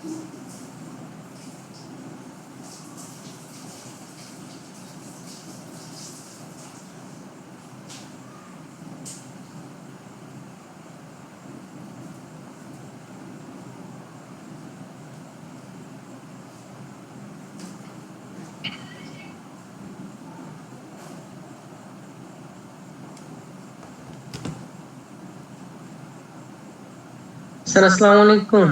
Sir আসসালামু আলাইকুম।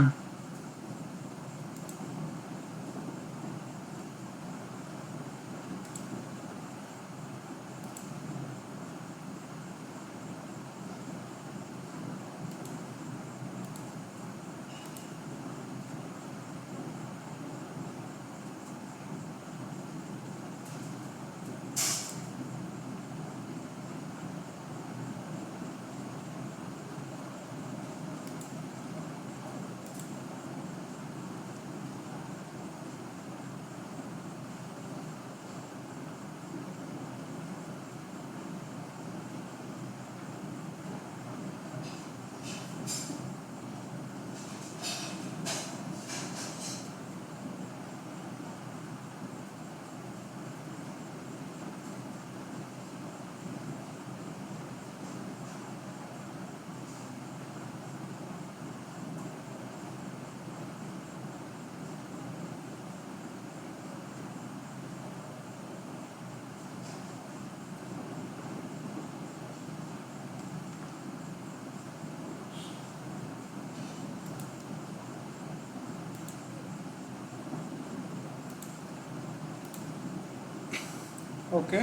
ওকে,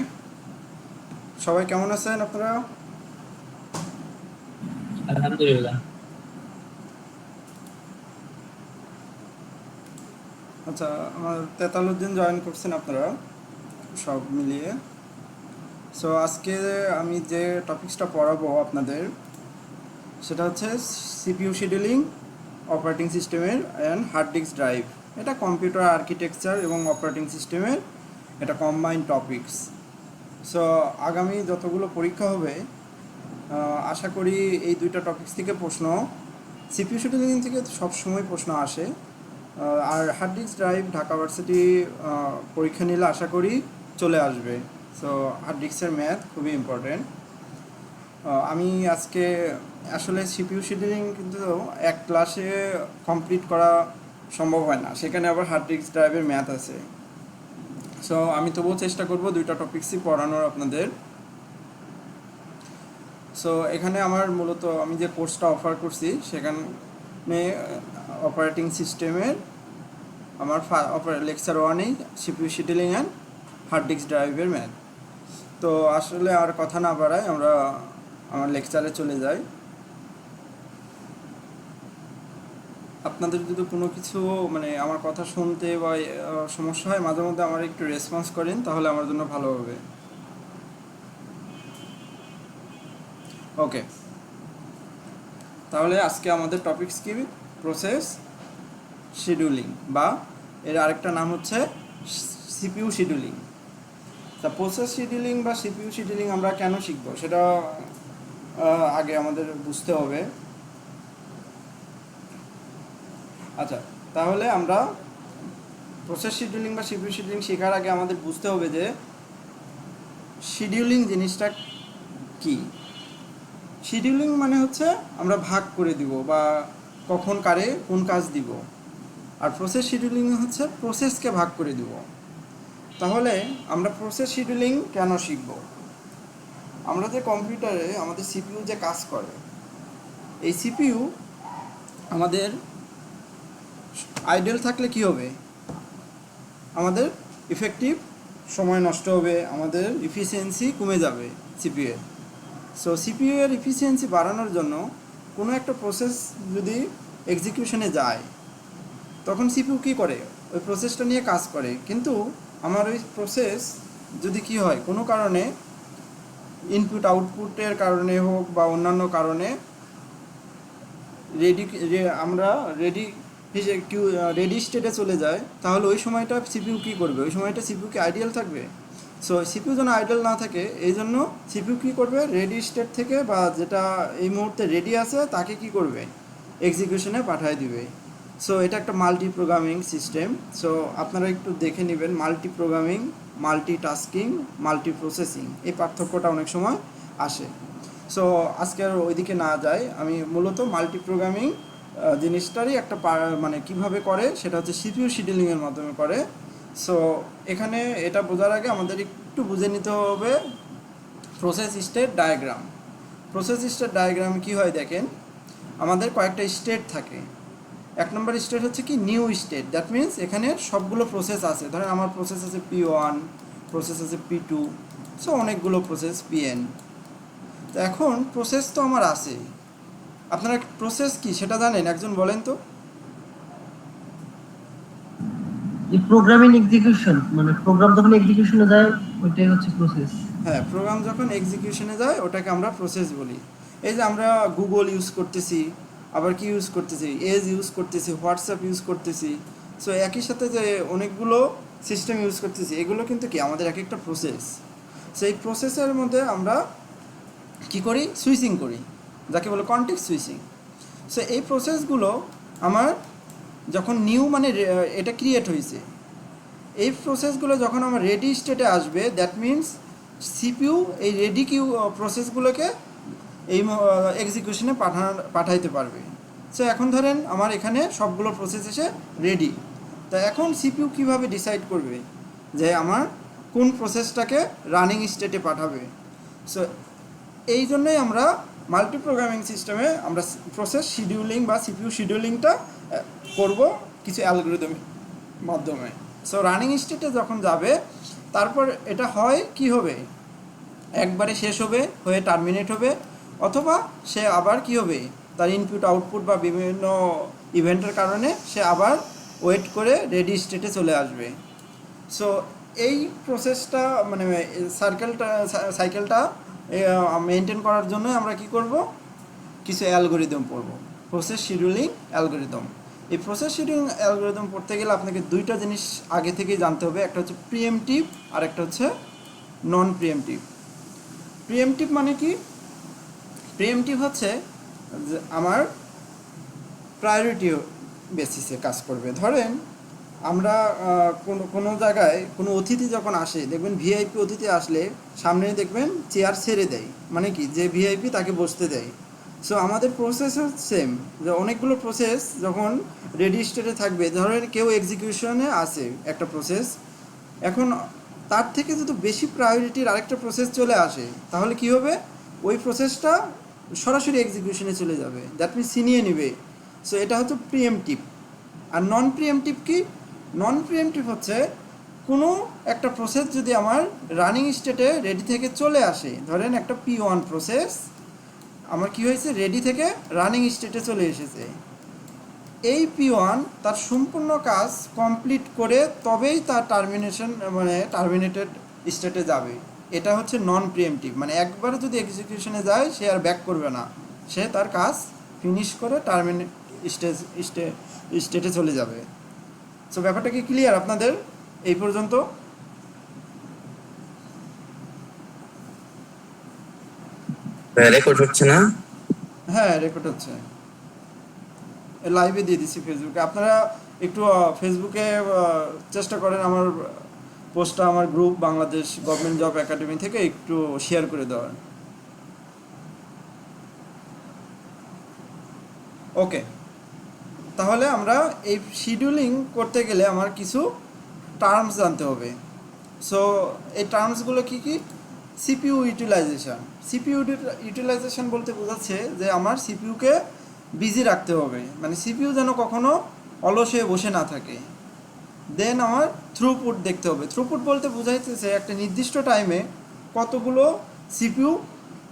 সবাই কেমন আছেন আপনারা? আলহামদুলিল্লাহ। আচ্ছা, আমার 43 দিন জয়েন করছেন আপনারা সব মিলিয়ে। সো আজকে আমি যে টপিকসটা পড়াবো আপনাদের, সেটা হচ্ছে সিপিইউ শিডিউলিং, অপারেটিং সিস্টেমের অ্যান্ড হার্ড ডিস্ক ড্রাইভ। এটা কম্পিউটার আর্কিটেকচার এবং অপারেটিং সিস্টেমের এটা কম্বাইন্ড টপিকস। সো আগামী যতগুলো পরীক্ষা হবে, আশা করি এই দুইটা টপিকস থেকে প্রশ্ন, সিপিইউ শিডিউলিং থেকে সবসময় প্রশ্ন আসে। আর hard disk drive Dhaka varsity পরীক্ষা নিলে আশা করি চলে আসবে। সো হার্ড ডিস্কের ম্যাথ খুবই ইম্পর্টেন্ট। আমি আজকে আসলে সিপিইউ শিডিউলিং কিন্তু এক ক্লাসে কমপ্লিট করা সম্ভব হয় না, সেখানে আবার হার্ড ডিস্ক ড্রাইভের ম্যাথ আছে। সো আমি তবুও চেষ্টা করব দুইটা টপিক্সই পড়ানোর আপনাদের। সো এখানে আমার মূলত আমি যে কোর্সটা অফার করছি সেখানে অপারেটিং সিস্টেমের আমার লেকচার ওয়ানেই CPU scheduling and hard disk ড্রাইভের ম্যাথ। তো আসলে আর কথা না বাড়াই, আমরা আমার লেকচারে চলে যাই। আপনাদের যদি কোনো কিছু মানে আমার কথা শুনতে বা সমস্যা হয়, মাঝে মধ্যে আমার একটু রেসপন্স করেন, তাহলে আমার জন্য ভালো হবে। ওকে, তাহলে আজকে আমাদের টপিকস কি? প্রসেস শিডিউলিং, বা এর আরেকটা নাম হচ্ছে সিপিইউ শিডিউলিং। তা প্রসেস শিডিউলিং বা সিপিইউ শিডিউলিং আমরা কেন শিখবো সেটা আগে আমাদের বুঝতে হবে। আচ্ছা, তাহলে আমরা প্রসেস শিডিউলিং বা সিপিইউ শিডিউলিং শেখার আগে আমাদের বুঝতে হবে যে শিডিউলিং জিনিসটা কি। শিডিউলিং মানে হচ্ছে আমরা ভাগ করে দিব বা কখন কারে কোন কাজ দিব, আর প্রসেস শিডিউলিং হচ্ছে প্রসেসকে ভাগ করে দিব। তাহলে আমরা প্রসেস শিডিউলিং কেন শিখব? আমরা যে কম্পিউটারে আমাদের সিপিইউ যে কাজ করে, এই সিপিইউ আমাদের আইডেল থাকলে কি হবে? আমাদের ইফেক্টিভ সময় নষ্ট হবে, আমাদের ইফিসিয়েন্সি কমে যাবে সিপিইউ এর। সো সিপিইউ এর ইফিসিয়েন্সি বাড়ানোর জন্য কোনো একটা প্রসেস যদি এক্সিকিউশনে যায়, তখন সিপিইউ কী করে? ওই প্রসেসটা নিয়ে কাজ করে। কিন্তু আমার ওই প্রসেস যদি কি হয়, কোনো কারণে ইনপুট আউটপুটের কারণে হোক বা অন্যান্য কারণে আমরা রেডি স্টেটে চলে যায়, তাহলে ওই সময়টা সিপিইউ কী করবে? ওই সময়টা সিপিইউ কি আইডিয়াল থাকবে? সো সিপিইউ যেন আইডিয়াল না থাকে, এই জন্য সিপিইউ কী করবে? রেডি স্টেট থেকে বা যেটা এই মুহূর্তে রেডি আছে তাকে কি করবে? এক্সিকিউশনে পাঠিয়ে দিবে। সো এটা একটা মাল্টি প্রোগ্রামিং সিস্টেম। সো আপনারা একটু দেখে নেবেন, multi programming, multi tasking, multi processing, এই পার্থক্যটা অনেক সময় আসে। সো আজকে আর ওইদিকে না যাই, আমি মূলত মাল্টি প্রোগ্রামিং জিনিসটারই একটা মানে কিভাবে করে সেটা হচ্ছে সিপিইউ শিডিউলিংয়ের মাধ্যমে করে। সো এখানে এটা বোঝার আগে আমাদের একটু বুঝে নিতে হবে process state diagram. Process state diagram কী হয় দেখেন, আমাদের কয়েকটা স্টেট থাকে। এক নম্বর স্টেট হচ্ছে কি নিউ স্টেট, দ্যাট মিন্স এখানে সবগুলো প্রসেস আছে। ধরেন আমার প্রসেস আছে P1, প্রসেস আছে P2, সো অনেকগুলো প্রসেস Pn। তো এখন প্রসেস তো আমার আছে, আপনারা প্রসেস কি সেটা জানেন? একজন বলেন তো। এই প্রোগ্রামিং এক্সিকিউশন মানে প্রোগ্রাম যখন এক্সিকিউশনে যায় ওইটাই হচ্ছে প্রসেস। হ্যাঁ, প্রোগ্রাম যখন এক্সিকিউশনে যায় ওটাকে আমরা প্রসেস বলি। এই যে আমরা গুগল ইউজ করতেছি, আবার কি ইউজ করতেছি, এজ ইউজ করতেছি, হোয়াটসঅ্যাপ ইউজ করতেছি। সো একই সাথে যে অনেকগুলো সিস্টেম ইউজ করতেছি, এগুলো কিন্তু কি আমাদের এক একটা প্রসেস। সেই প্রসেসের মধ্যে আমরা কি করি, সুইচিং করি, যাকে বলে কনটেক্সট সুইচিং। সো এই প্রসেসগুলো আমার যখন নিউ মানে এটা ক্রিয়েট হয়েছে, এই প্রসেসগুলো যখন আমার রেডি স্টেটে আসবে, দ্যাট মিন্স সিপিইউ এই রেডি কিউ প্রসেসগুলোকে এই এক্সিকিউশনে পাঠাইতে পারবে। সো এখন ধরেন আমার এখানে সবগুলো প্রসেস এসে রেডি, তা এখন সিপিইউ কীভাবে ডিসাইড করবে যে আমার কোন প্রসেসটাকে রানিং স্টেটে পাঠাবে। সো এই জন্যই আমরা মাল্টি প্রোগ্রামিং সিস্টেমে আমরা প্রসেস শিডিউলিং বা সিপিইউ শিডিউলিংটা করব কিছু অ্যালগরিদমের মাধ্যমে। সো রানিং স্টেটে যখন যাবে, তারপর এটা হয় কি হবে, একবারে শেষ হবে, হয়ে টার্মিনেট হবে, অথবা সে আবার কি হবে, তার ইনপুট আউটপুট বা বিভিন্ন ইভেন্টের কারণে সে আবার ওয়েট করে রেডি স্টেটে চলে আসবে। সো এই প্রসেসটা মানে সাইকেলটা মেনটেন করার জন্য আমরা কি করব, কিছু অ্যালগরিদম পড়ব, প্রসেস শিডিউলিং অ্যালগরিদম। এই প্রসেস শিডিউলিং অ্যালগরিদম পড়তে গেলে আপনাকে দুইটা জিনিস আগে থেকেই জানতে হবে, একটা হচ্ছে প্রিএমটিভ আর একটা হচ্ছে নন প্রিএমটিভ। প্রিএমটিভ মানে কি, প্রিএমটিভ হচ্ছে যে আমার প্রায়োরিটি বেসিসে কাজ করবে। ধরেন আমরা কোনো জায়গায় কোনো অতিথি যখন আসে, দেখবেন ভিআইপি অতিথি আসলে সামনে দেখবেন চেয়ার ছেড়ে দেয়, মানে কি যে ভিআইপি তাকে বসতে দেয়। সো আমাদের প্রসেস সেম, যে অনেকগুলো প্রসেস যখন রেডি স্টেটে থাকবে, ধরেন কেউ এক্সিকিউশনে আসে একটা প্রসেস, এখন তার থেকে যদি বেশি প্রায়োরিটির আরেকটা প্রসেস চলে আসে, তাহলে কি হবে, ওই প্রসেসটা সরাসরি এক্সিকিউশনে চলে যাবে, দ্যাট মিনস ছিনিয়ে নেবে। সো এটা হচ্ছে প্রিএমটিভ। আর নন প্রিএমটিভ কি, নন প্রিএমটিভ হচ্ছে কোনো একটা প্রসেস যদি আমার রানিং স্টেটে রেডি থেকে চলে আসে, ধরেন একটা P1 প্রসেস আমার কি হয়েছে, রেডি থেকে রানিং স্টেটে চলে এসেছে, এই P1 তার সম্পূর্ণ কাজ কমপ্লিট করে তবেই তার টার্মিনেটেড স্টেটে যাবে। এটা হচ্ছে নন প্রিএমটিভ, মানে একবারে যদি এক্সিকিউশনে যায় সে আর ব্যাক করবে না, সে তার কাজ ফিনিশ করে স্টেটে চলে যাবে। সো ব্যাপারটা কি ক্লিয়ার আপনাদের এই পর্যন্ত? রেকর্ড হচ্ছে না? হ্যাঁ, রেকর্ড হচ্ছে, লাইভে দিয়ে দিচ্ছি ফেসবুকে। আপনারা একটু ফেসবুকে চেষ্টা করেন আমার পোস্টটা আমার group Bangladesh government job academy থেকে একটু শেয়ার করে দেওয়ার। ওকে, তাহলে আমরা এই শিডিউলিং করতে গেলে আমার কিছু টার্মস জানতে হবে। সো এই টার্মসগুলো কি কি, সিপিইউ ইউটিলাইজেশন। সিপিইউ ইউটিলাইজেশন বলতে বোঝাচ্ছে যে আমার সিপিইউকে বিজি রাখতে হবে, মানে সিপিইউ যেন কখনো অলস হয়ে বসে না থাকে। দেন আমার থ্রুপুট দেখতে হবে। থ্রুপুট বলতে বোঝাইতেছে একটা নির্দিষ্ট টাইমে কতগুলো সিপিইউ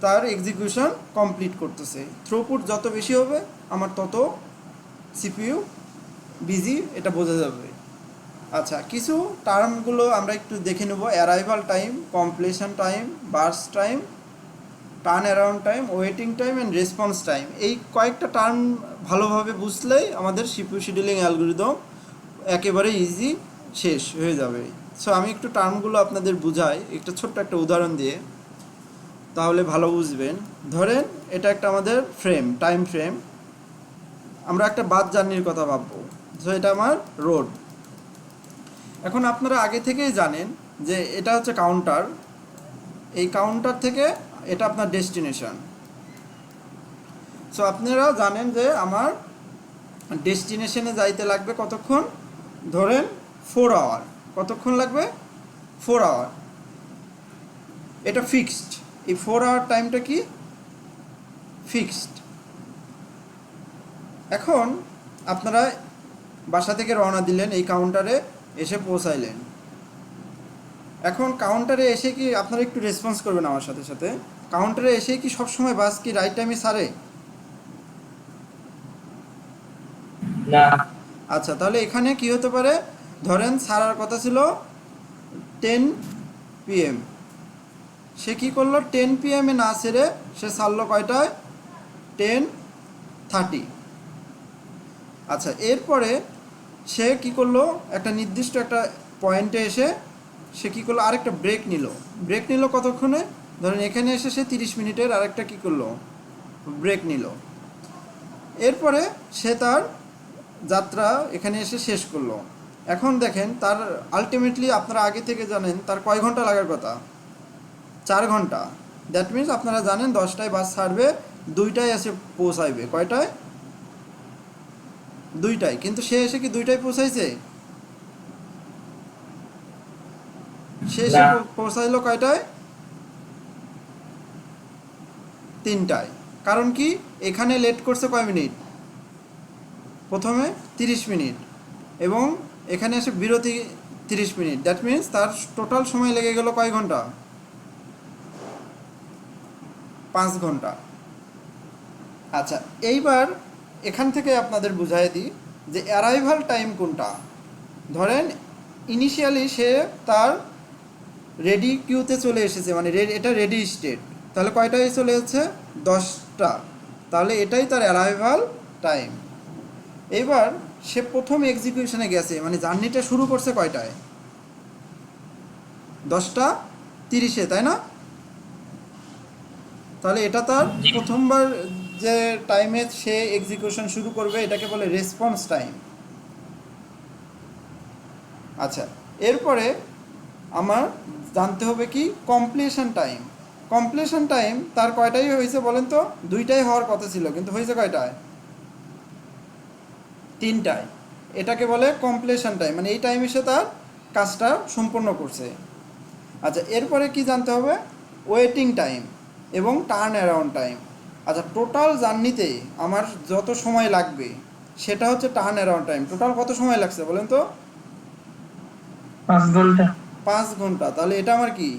তার এক্সিকিউশন কমপ্লিট করতেছে। থ্রুপুট যত বেশি হবে আমার তত সিপিইউ বিজি, এটা বোঝা যাবে। আচ্ছা, কিছু টার্মগুলো আমরা একটু দেখে নেব। Arrival time, completion time, burst time, turn around time, waiting time and response time. এই কয়েকটা টার্ম ভালোভাবে বুঝলেই আমাদের সিপিইউ শিডিউলিং অ্যালগরিদম একেবারে ইজি শেষ হয়ে যাবে। সো আমি একটু টার্মগুলো আপনাদের বুঝাই একটা ছোট্ট একটা উদাহরণ দিয়ে, তাহলে ভালো বুঝবেন। ধরেন এটা একটা আমাদের ফ্রেম, টাইম ফ্রেম। আমরা একটা বাস জার্নির কথা ভাববো। সো এটা আমার রোড। এখন আপনারা আগে থেকেই জানেন যে এটা হচ্ছে কাউন্টার, এই কাউন্টার থেকে এটা আপনার ডেস্টিনেশন। সো আপনারা জানেন যে আমার ডেস্টিনেশনে যাইতে লাগবে কতক্ষণ, ধরেন 4 আওয়ার। কতক্ষণ লাগবে? 4 আওয়ার। এটা ফিক্সড, এই 4 আওয়ার টাইমটা কি ফিক্সড। এখন আপনারা বাসা থেকে রওনা দিলেন, এই কাউন্টারে এসে পৌঁছাইলেন। এখন কাউন্টারে এসে কি আপনারা একটু রেসপন্স করবেন আমার সাথে সাথে, কাউন্টারে এসে কি সবসময় বাস কি রাইট টাইমে ছাড়ে? না। আচ্ছা, তাহলে এখানে কি হতে পারে, ধরেন ছাড়ার কথা ছিল 10 PM, সে কি করলো 10 PM না ছেড়ে সে ছাড়লো কয়টায়? 10:30। আচ্ছা, এরপরে সে কি করলো, একটা নির্দিষ্ট একটা পয়েন্টে এসে সে কি করলো, আরেকটা ব্রেক নিল। ব্রেক নিল কতক্ষণে? ধরেন এখানে এসে সে 30 মিনিটের আরেকটা কি করলো, ব্রেক নিল। এরপরে সে তার যাত্রা এখানে এসে শেষ করলো। এখন দেখেন তার আলটিমেটলি আপনারা আগে থেকে জানেন তার কয় ঘন্টা লাগার কথা? 4 ঘন্টা। দ্যাট মিনস আপনারা জানেন 10টায় বাস ছাড়বে, 2টায় এসে পৌঁছাইবে। কয়টায়? 2টায়। কিন্তু সে এসে কি 2টায় পৌঁছাইছে? সে এসে পৌঁছাইলো কয়টায়? 3টায়। কারণ কি, এখানে লেট করছে কয় মিনিট? প্রথমে 30 মিনিট এবং এখানে এসে বিরতি 30 মিনিট। দ্যাট মিনস তার টোটাল সময় লেগে গেল কয় ঘন্টা? 5 ঘন্টা। আচ্ছা, এইবার এখান থেকে আপনাদের বুঝাই দিই যে অ্যারাইভাল টাইম কোনটা। ধরেন ইনিশিয়ালি সে তার রেডি কিউতে চলে এসেছে, মানে এটা রেডি স্টেট, তাহলে কয়টায় চলে যাচ্ছে? 10টা। তাহলে এটাই তার অ্যারাইভাল টাইম। এবার সে প্রথম এক্সিকিউশনে গেছে, মানে জার্নিটা শুরু করছে কয়টায়? 10:30, তাই না? তাহলে এটা তার প্রথমবার যে টাইমে সে এক্সিকিউশন শুরু করবে এটাকে বলে রেসপন্স টাইম। আচ্ছা, এরপরে আমার জানতে হবে কি কমপ্লিশন টাইম। কমপ্লিশন টাইম তার কয়টাই হয়েছে বলেন তো? 2টাই হওয়ার কথা ছিল, কিন্তু হয়েছে কয়টায়? 3টায়। এটাকে বলে কমপ্লিশন টাইম, মানে এই টাইমে সে তার কাজটা সম্পূর্ণ করছে। আচ্ছা, এরপরে কি জানতে হবে? ওয়েটিং টাইম এবং টার্ন অ্যারাউন্ড টাইম। আচ্ছা, টোটাল জার্নিতে আমার যত সময় লাগবে সেটা হচ্ছে টার্ন অ্যারাউন্ড টাইম। টোটাল কত সময় লাগছে বলেন তো? 5 ঘন্টা। 5 ঘন্টা। তাহলে এটা আমার কি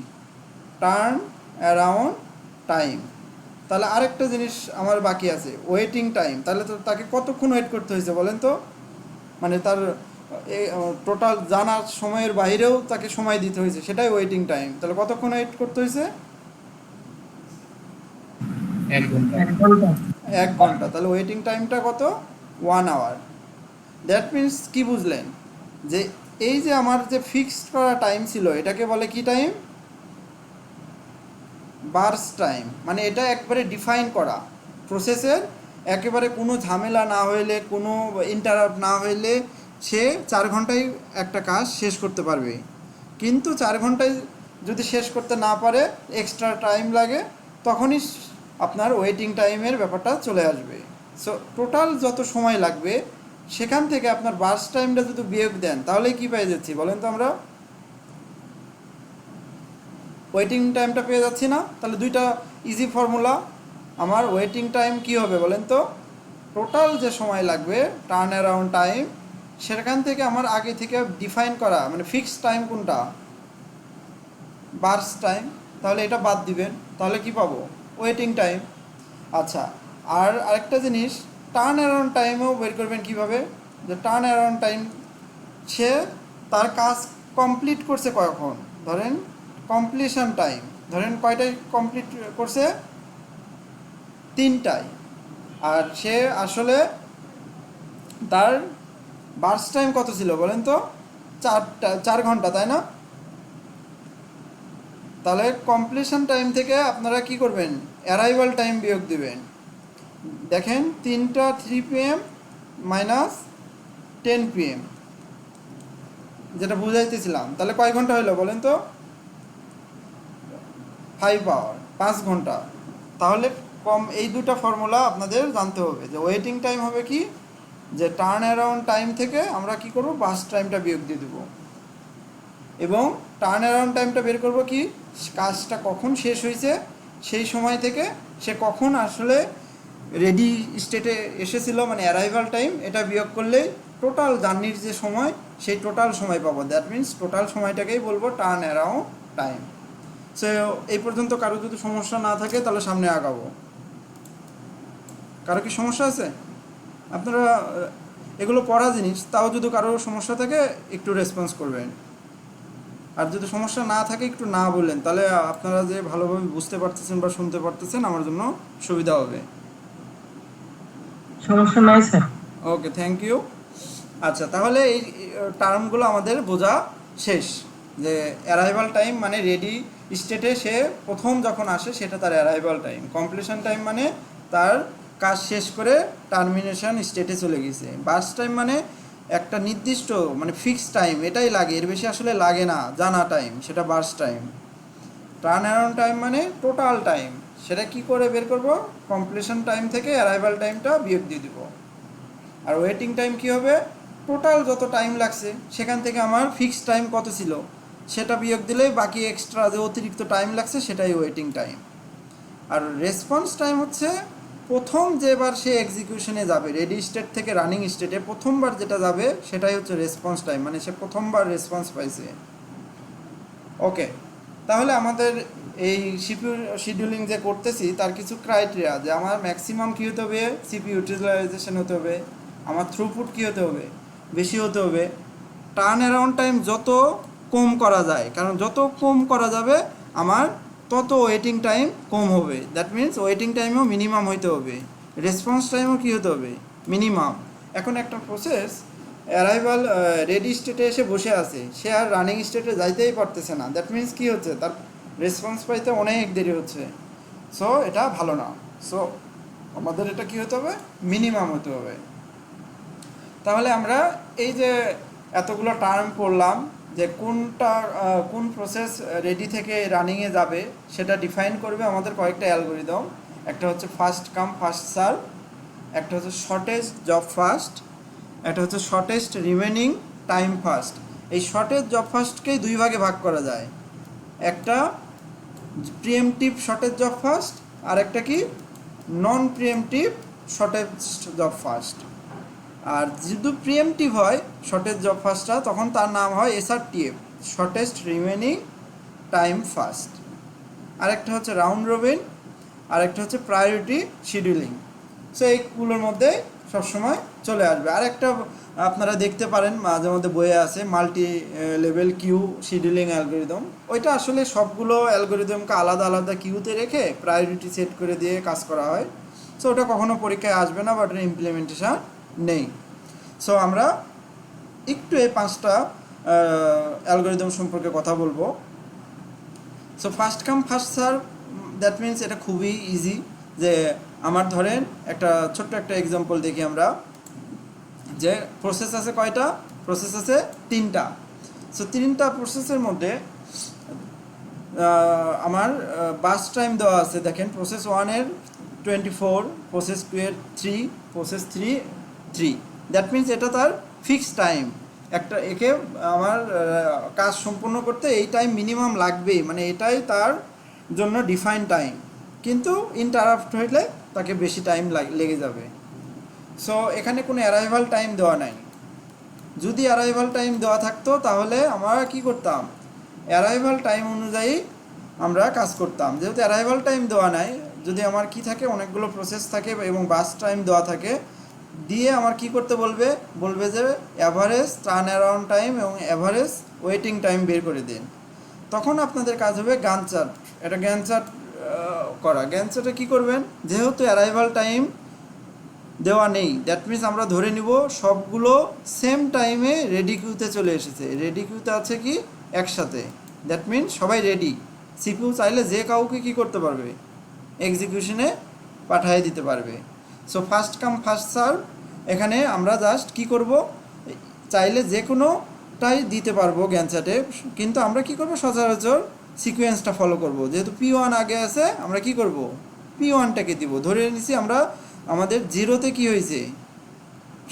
টার্ন অ্যারাউন্ড টাইম। তাহলে আরেকটা জিনিস আমার বাকি আছে, ওয়েটিং টাইম। তাহলে তো তাকে কতক্ষণ ওয়েট করতে হয়েছে বলেন তো? মানে তার টোটাল জানার সময়ের বাইরেও তাকে সময় দিতে হয়েছে, সেটাই ওয়েটিং টাইম। তাহলে কতক্ষণ ওয়েট করতে হয়েছে? 1 ঘন্টা। 1 ঘন্টা। 1 ঘন্টা। তাহলে ওয়েটিং টাইমটা কত? 1 আওয়ার। দ্যাট মিনস কি বুঝলেন, যে এই যে আমার যে ফিক্সড করা টাইম ছিল এটাকে বলে কি টাইম? Burst time. মানে এটা একবারে ডিফাইন করা প্রসেসের, একেবারে কোনো ঝামেলা না হইলে, কোনো ইন্টারাপ্ট না হইলে সে 4 ঘন্টায় একটা কাজ শেষ করতে পারবে। কিন্তু 4 ঘন্টায় যদি শেষ করতে না পারে, এক্সট্রা টাইম লাগে, তখনই আপনার ওয়েটিং টাইমের ব্যাপারটা চলে আসবে। সো টোটাল যত সময় লাগবে সেখান থেকে আপনার বার্স্ট টাইমটা যদি বিয়োগ দেন তাহলে কি পেয়ে যাচ্ছি বলেন তো? আমরা ওয়েটিং টাইমটা পেয়ে যাচ্ছি না? তাহলে দুইটা ইজি ফর্মুলা। আমার ওয়েটিং টাইম কি হবে বলেন তো? টোটাল যে সময় লাগবে টার্ন অ্যারাউন্ড টাইম, সেখান থেকে আমার আগে থেকে ডিফাইন করা, মানে ফিক্সড টাইম কোনটা? Burst time. তাহলে এটা বাদ দিবেন, তাহলে কি পাবো? Waiting time. আচ্ছা, আর আরেকটা জিনিস, টার্ন অ্যারাউন্ড টাইমও বের করবেন কীভাবে? যে টার্ন অ্যারাউন্ড টাইম, সে তার কাজ কমপ্লিট করছে কখন? ধরেন কমপ্লিশন টাইম, ধরেন কয়টায় কমপ্লিট করছে? 3টায়। আর সে আসলে তার বার্স্ট টাইম কত ছিল বলেন তো? 4 ঘন্টা, তাই না? তাহলে কমপ্লিশন টাইম থেকে আপনারা কি করবেন? অ্যারাইভাল টাইম বিয়োগ দিবেন। দেখেন 3:03 PM মাইনাস 10 PM, যেটা বুঝাইতেছিলাম। তাহলে কয় ঘন্টা হইলো বলেন তো? 5 আওয়ার, 5 ঘন্টা। তাহলে এই দুটো ফর্মুলা আপনাদের জানতে হবে, যে ওয়েটিং টাইম হবে কি, যে টার্ন অ্যারাউন্ড টাইম থেকে আমরা কি করব, বাস টাইমটা বিয়োগ দিয়ে দেবো, এবং টার্ন অ্যারাউন্ড টাইমটা বের করব কি, কাজটা কখন শেষ হয়েছে সেই সময় থেকে সে কখন আসলে রেডি স্টেটে এসেছিল, মানে অ্যারাইভাল টাইম, এটা বিয়োগ করলেই টোটাল জার্নির যে সময়, সেই টোটাল সময় পাবো। দ্যাট মিন্স টোটাল সময়টাকেই বলবো টার্ন অ্যারাউন্ড টাইম। সো এই পর্যন্ত কারো যদি সমস্যা না থাকে তাহলে সামনে আগাবো। কারো কি সমস্যা আছে? আপনারা এগুলো পড়া জিনিস, তাও যদি কারো সমস্যা থাকে একটু রেসপন্স করবেন, আর যদি সমস্যা না থাকে একটু না বললেন, তাহলে আপনারা যে ভালোভাবে বুঝতে পারতেছেন বা শুনতে পারতেছেন আমার জন্য সুবিধা হবে। সমস্যা নাই স্যার। Okay, thank you. আচ্ছা, তাহলে এই টার্মগুলো আমাদের বোঝা শেষ, যে অ্যারাইভাল টাইম মানে রেডি স্টেটে সে প্রথম যখন আসে সেটা তার অ্যারাইভাল টাইম। কমপ্লিশন টাইম মানে তার কাজ শেষ করে টার্মিনেশন স্টেটে চলে গেছে। বাস টাইম মানে একটা নির্দিষ্ট মানে ফিক্সড টাইম, এটাই লাগে, এর বেশি আসলে লাগে না, জানা টাইম, সেটা বাস টাইম। টার্ন অ্যারাউন্ড টাইম মানে টোটাল টাইম, সেটা কি করে বের করব, কমপ্লিশন টাইম থেকে অ্যারাইভাল টাইমটা বিয়োগ দিয়ে দিব। আর ওয়েটিং টাইম কি হবে, টোটাল যত টাইম লাগছে সেখান থেকে আমার ফিক্সড টাইম কত ছিল সেটা বিয়োগ দিলেই বাকি এক্সট্রা যে অতিরিক্ত টাইম লাগছে সেটাই ওয়েটিং টাইম। আর রেসপন্স টাইম হচ্ছে প্রথম যেবার সে এক্সিকিউশনে যাবে, রেডি স্টেট থেকে রানিং স্টেটে প্রথমবার যেটা যাবে সেটাই হচ্ছে রেসপন্স টাইম, মানে সে প্রথমবার রেসপন্স পাইছে। ওকে, তাহলে আমাদের এই সিপিইউ শিডিউলিং যে করতেছি তার কিছু ক্রাইটেরিয়া, যে আমার ম্যাক্সিমাম কী হতে হবে, সিপিইউ ইউটিলাইজেশন হতে হবে, আমার থ্রুপুট কী হতে হবে, বেশি হতে হবে, টার্ন অ্যারাউন্ড টাইম যত কম করা যায়, কারণ যত কম করা যাবে আমার তত ওয়েটিং টাইম কম হবে। দ্যাট মিন্স ওয়েটিং টাইমও মিনিমাম হইতে হবে, রেসপন্স টাইমও কী হতে হবে, মিনিমাম। এখন একটা প্রসেস অ্যারাইভাল রেডি স্টেটে এসে বসে আছে, সে আর রানিং স্টেটে যাইতেই পারতেছে না, দ্যাট মিন্স কী হচ্ছে, তার রেসপন্স পাইতে অনেক দেরি হচ্ছে। সো এটা ভালো না। সো আমাদের এটা কী হতে হবে, মিনিমাম হতে হবে। তাহলে আমরা এই যে এতগুলো টার্ম পড়লাম, যে কোনটা কোন প্রসেস রেডি থেকে রানিংয়ে যাবে সেটা ডিফাইন করবে আমাদের কয়েকটা অ্যালগরিদম। একটা হচ্ছে ফার্স্ট কাম ফার্স্ট সার্ভ, একটা হচ্ছে শর্টেস্ট জব ফার্স্ট, একটা হচ্ছে শর্টেস্ট রিমেনিং টাইম ফার্স্ট। এই শর্টেস্ট জব ফার্স্টকেই দুই ভাগে ভাগ করা যায়, একটা প্রিএমটিভ শর্টেস্ট জব ফার্স্ট, আর একটা কি নন প্রিএমটিভ শর্টেস্ট জব ফার্স্ট। আর যদি প্রিএমটিভ হয় শর্টেস্ট জব ফার্স্টটা, তখন তার নাম হয় এসআরটিএফ, শর্টেস্ট রিমেনিং টাইম ফার্স্ট। আরেকটা হচ্ছে রাউন্ড রবিন, আরেকটা হচ্ছে প্রায়োরিটি শিডিউলিং। সো এইগুলোর মধ্যে সবসময় চলে আসবে। আরেকটা আপনারা দেখতে পারেন মাঝে মধ্যে বইয়ে আছে multi level queue scheduling algorithm. ওইটা আসলে সবগুলো অ্যালগোরিদমকে আলাদা আলাদা কিউতে রেখে প্রায়োরিটি সেট করে দিয়ে কাজ করা হয়। সো ওটা কখনো পরীক্ষায় আসবে না, বাট ইমপ্লিমেন্টেশন নেই। সো আমরা একটু এই 5টা অ্যালগোরিদম সম্পর্কে কথা বলবো। So first come first serve, that means এটা খুবই ইজি। যে আমার ধরেন একটা ছোট্ট একটা এক্সাম্পল দেখি আমরা, যে প্রসেস আছে কয়টা, প্রসেস আছে 3টা। সো 3টা প্রসেসের মধ্যে আমার বাস টাইম দেওয়া আছে, দেখেন প্রসেস 1-এর 24, প্রসেস 2-এর 3, প্রসেস 3। দ্যাট মিন্স এটা তার ফিক্সড টাইম, একটা একে আমার কাজ সম্পূর্ণ করতে এই টাইম মিনিমাম লাগবেই, মানে এটাই তার জন্য ডিফাইন টাইম, কিন্তু ইন্টারাপ্ট হইলে তাকে বেশি টাইম লেগে যাবে। সো এখানে কোনো অ্যারাইভাল টাইম দেওয়া নাই। যদি অ্যারাইভাল টাইম দেওয়া থাকতো তাহলে আমরা কি করতাম, অ্যারাইভাল টাইম অনুযায়ী আমরা কাজ করতাম। যেহেতু অ্যারাইভাল টাইম দেওয়া নাই, যদি আমার কি থাকে অনেকগুলো প্রসেস থাকে এবং বাস টাইম দেওয়া থাকে, দিয়ে আমার কি করতে বলবে, বলবে যে অ্যাভারেজ টার্ন অ্যারাউন্ড টাইম এবং অ্যাভারেজ ওয়েটিং টাইম বের করে দিন। তখন আপনাদের কাজ হবে গান চার্ট, এটা গ্যান চার্ট করা। গ্যান চার্টে কী করবেন, যেহেতু অ্যারাইভাল টাইম দেওয়া নেই, দ্যাট মিন্স আমরা ধরে নিব সবগুলো সেম টাইমে রেডি কিউতে চলে এসেছে। রেডি কিউতে আছে কি একসাথে, দ্যাট মিন্স সবাই রেডি। সিপিইউ চাইলে যে কাউকে কী করতে পারবে, এক্সিকিউশনে পাঠিয়ে দিতে পারবে। So first come first serve, এখানে আমরা জাস্ট কি করব, চাইলে যে কোনোটাই দিতে পারবো জ্ঞান চার্টে, কিন্তু আমরা কি করব সচরাচর সিকোয়েন্সটা ফলো করব। যেহেতু P1 আগে আছে আমরা কি করব, P1টাকে দিব। ধরে নিছি আমরা আমাদের জিরোতে কি হয়েছে,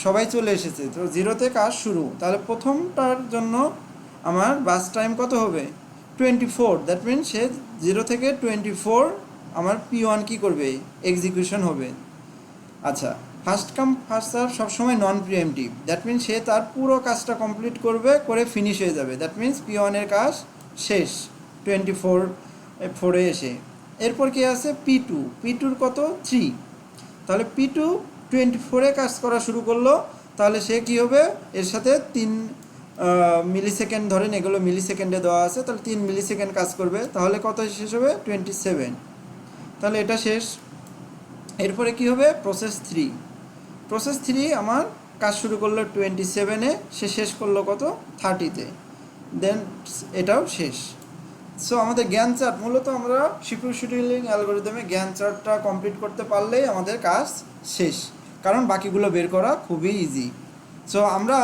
সবাই চলে এসেছে, তো জিরোতে কাজ শুরু। তাহলে প্রথমটার জন্য আমার বাস টাইম কত হবে 24, দ্যাট মিন সে 0 থেকে 24 আমার P1 কি করবে, এক্সিকিউশন হবে। আচ্ছা, ফার্স্ট কাম ফার্স্ট সার্ভ সবসময় নন প্রিএমটিভ, দ্যাট মিন সে তার পুরো কাজটা কমপ্লিট করবে, করে ফিনিশ হয়ে যাবে, দ্যাট মিনস P1 এর কাজ শেষ 24 এসে। এরপর কি আছে P2 কত 3, তাহলে P2 24-এ কাজ করা শুরু করলো, তাহলে সে কি হবে, এর সাথে 3 মিলিসেকেন্ড, ধরেন এগুলো মিলিসেকেন্ডে দেওয়া আছে, তাহলে 3 মিলিসেকেন্ড কাজ করবে, তাহলে কত শেষ হবে 27, তাহলে এটা শেষ। এরপরে কি হবে প্রসেস 3 আমার কাজ শুরু করলো 27-এ, সে শেষ করলো কত 30-তে, দেন এটাও শেষ। সো আমাদের জ্ঞান চার্ট মূলত আমরা সিপিইউ শিডিউলিং অ্যালগরিদমে জ্ঞান চার্টটা কমপ্লিট করতে পারলেই আমাদের কাজ শেষ, কারণ বাকিগুলো বের করা খুবই ইজি। সো আমরা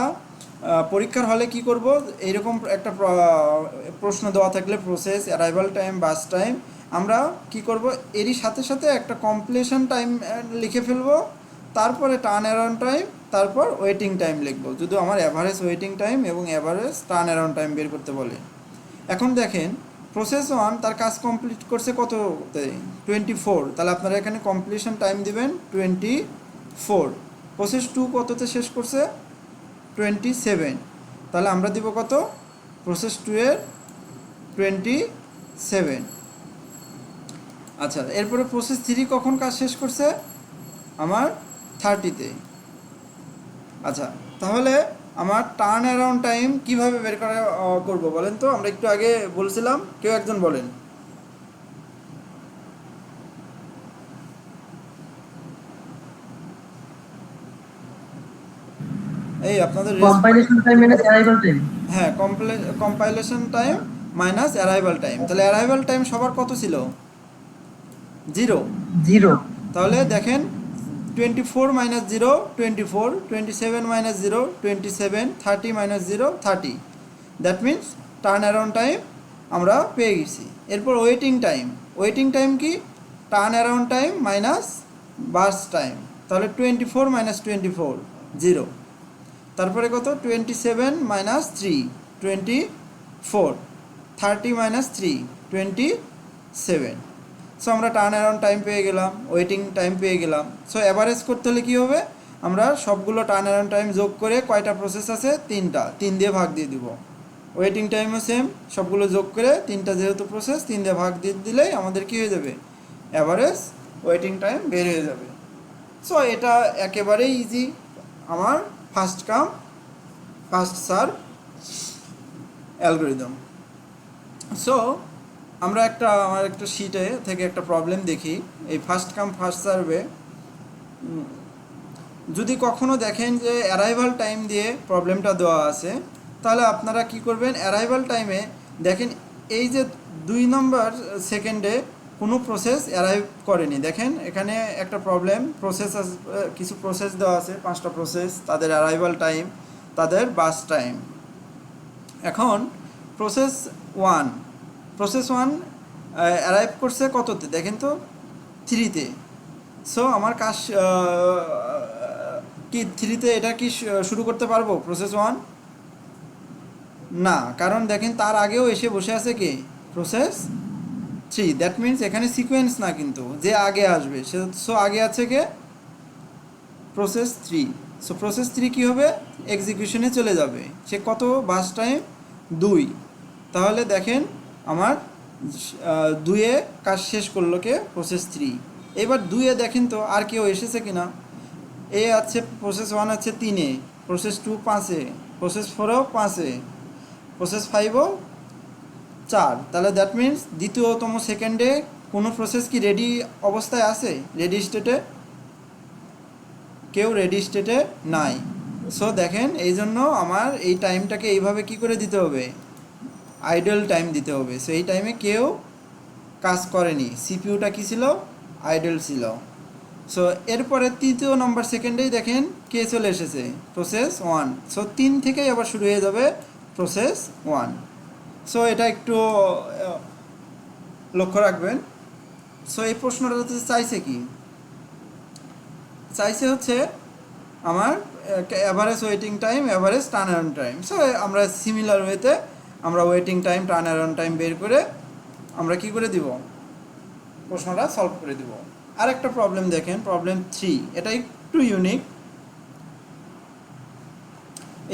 পরীক্ষার হলে কি করব, এইরকম একটা প্রশ্ন দেওয়া থাকলে প্রসেস, অ্যারাইভাল টাইম, বাস টাইম, আমরা কি করব এরই সাথে সাথে একটা কমপ্লিশন টাইম লিখে ফেলবো, তারপরে টার্ন অ্যারাউন্ড টাইম, তারপর ওয়েটিং টাইম লিখবো, যদি আমার অ্যাভারেজ ওয়েটিং টাইম এবং অ্যাভারেজ টার্ন অ্যারাউন্ড টাইম বের করতে বলে। এখন দেখেন প্রসেস 1 তার কাজ কমপ্লিট করছে কততে 24, তাহলে আপনারা এখানে কমপ্লিশন টাইম দিবেন 24। প্রসেস 2 কততে শেষ করছে 27, তাহলে আমরা দিব কত প্রসেস 2 এর 27। আচ্ছা, এরপরে প্রসেস 3 কখন কাজ শেষ করছে আমার 30-তে। আচ্ছা, তাহলে আমার টার্ন অ্যারাউন্ড টাইম কীভাবে বের করা করবো বলেন তো, আমরা একটু আগে বলছিলাম, কেউ একজন বলেন। এই আপনাদের compilation time minus arrival time. হ্যাঁ, compilation time minus arrival time. তাহলে অ্যারাইভাল টাইম সবার কত ছিল 0। তাহলে দেখেন 24 minus 0 24, 27 minus 0 27, 30 minus 0 30, that means turn around time আমরা পেয়ে গেছি। এরপর ওয়েটিং টাইম কি turn around time minus burst time, তাহলে 24 মাইনাস 24 0, তারপরে কত 27 মাইনাস 3 24, 30 মাইনাস 3 27। সো আমরা টার্ন অ্যারাউন্ড টাইম পেয়ে গেলাম, ওয়েটিং টাইম পেয়ে গেলাম। সো অ্যাভারেজ করতে হলে কী হবে, আমরা সবগুলো টার্ন অ্যারাউন্ড টাইম যোগ করে কয়টা প্রসেস আছে 3টা, 3 দিয়ে ভাগ দিয়ে দিব। ওয়েটিং টাইমও সেম, সবগুলো যোগ করে 3টা যেহেতু প্রসেস 3 দিয়ে ভাগ দিয়ে দিলেই আমাদের কী হয়ে যাবে অ্যাভারেজ ওয়েটিং টাইম বের হয়ে যাবে। সো এটা একেবারেই ইজি, আমার first come first serve algorithm. So আমরা আমার একটা শিটে থেকে একটা প্রবলেম দেখি, এই ফার্স্ট কাম ফার্স্ট সার্ভে যদি কখনো দেখেন যে অ্যারাইভাল টাইম দিয়ে প্রবলেমটা দেওয়া আছে, তাহলে আপনারা কি করবেন, অ্যারাইভাল টাইমে দেখেন এই যে 2 নম্বর সেকেন্ডে কোনো প্রসেস অ্যারাইভ করেনি। দেখেন এখানে একটা প্রবলেম, কিছু প্রসেস দেওয়া আছে 5টা প্রসেস, তাদের অ্যারাইভাল টাইম, তাদের বাস টাইম। এখন প্রসেস 1 অ্যারাইভ করছে কততে দেখেন তো 3-তে। সো আমার কাজ কি 3-তে এটা কি শুরু করতে পারবো প্রসেস 1? না, কারণ দেখেন তার আগেও এসে বসে আছে কি প্রসেস 3, দ্যাট মিনস এখানে সিকোয়েন্স না, কিন্তু যে আগে আসবে সো আগে আছে কে প্রসেস 3। সো প্রসেস 3 কী হবে এক্সিকিউশনে চলে যাবে, সে কত বাস টাইম 2। তাহলে দেখেন আমার 2-এ কাজ শেষ করলো কে প্রসেস 3। এবার 2-এ দেখেন তো আর কেউ এসেছে কিনা, এ আছে প্রসেস 1 আছে 3-এ, প্রসেস 2 5-এ, প্রসেস 4-ও 5-এ, প্রসেস 5-ও 4। তাহলে দ্যাট মিনস দ্বিতীয়তম সেকেন্ডে কোনো প্রসেস কি রেডি অবস্থায় আছে, রেডি স্টেটে? কেউ রেডি স্টেটে নাই। সো দেখেন এই জন্য আমার এই টাইমটাকে এইভাবে কি করে দিতে হবে, আইডল টাইম দিতে হবে। সো এই টাইমে কেউ কাজ করেনি, সিপিইউটা কি ছিল আইডল ছিল। সো এরপরে তৃতীয় নম্বর সেকেন্ডেই দেখেন কে চলে এসেছে, প্রসেস 1। সো 3 থেকেই আবার শুরু হয়ে যাবে প্রসেস 1। সো এটা একটু লক্ষ্য রাখবেন। সো এই প্রশ্নটাতে চাইছে কি, চাইছে হচ্ছে আমার average waiting time, average turn around time. So আমরা সিমিলার ওয়েতে আমরা waiting time, turn around time বের করে আমরা কি করে দিব, প্রশ্নটা সলভ করে দিব। আরেকটা প্রবলেম দেখেন, প্রবলেম 3, এটা একটু ইউনিক।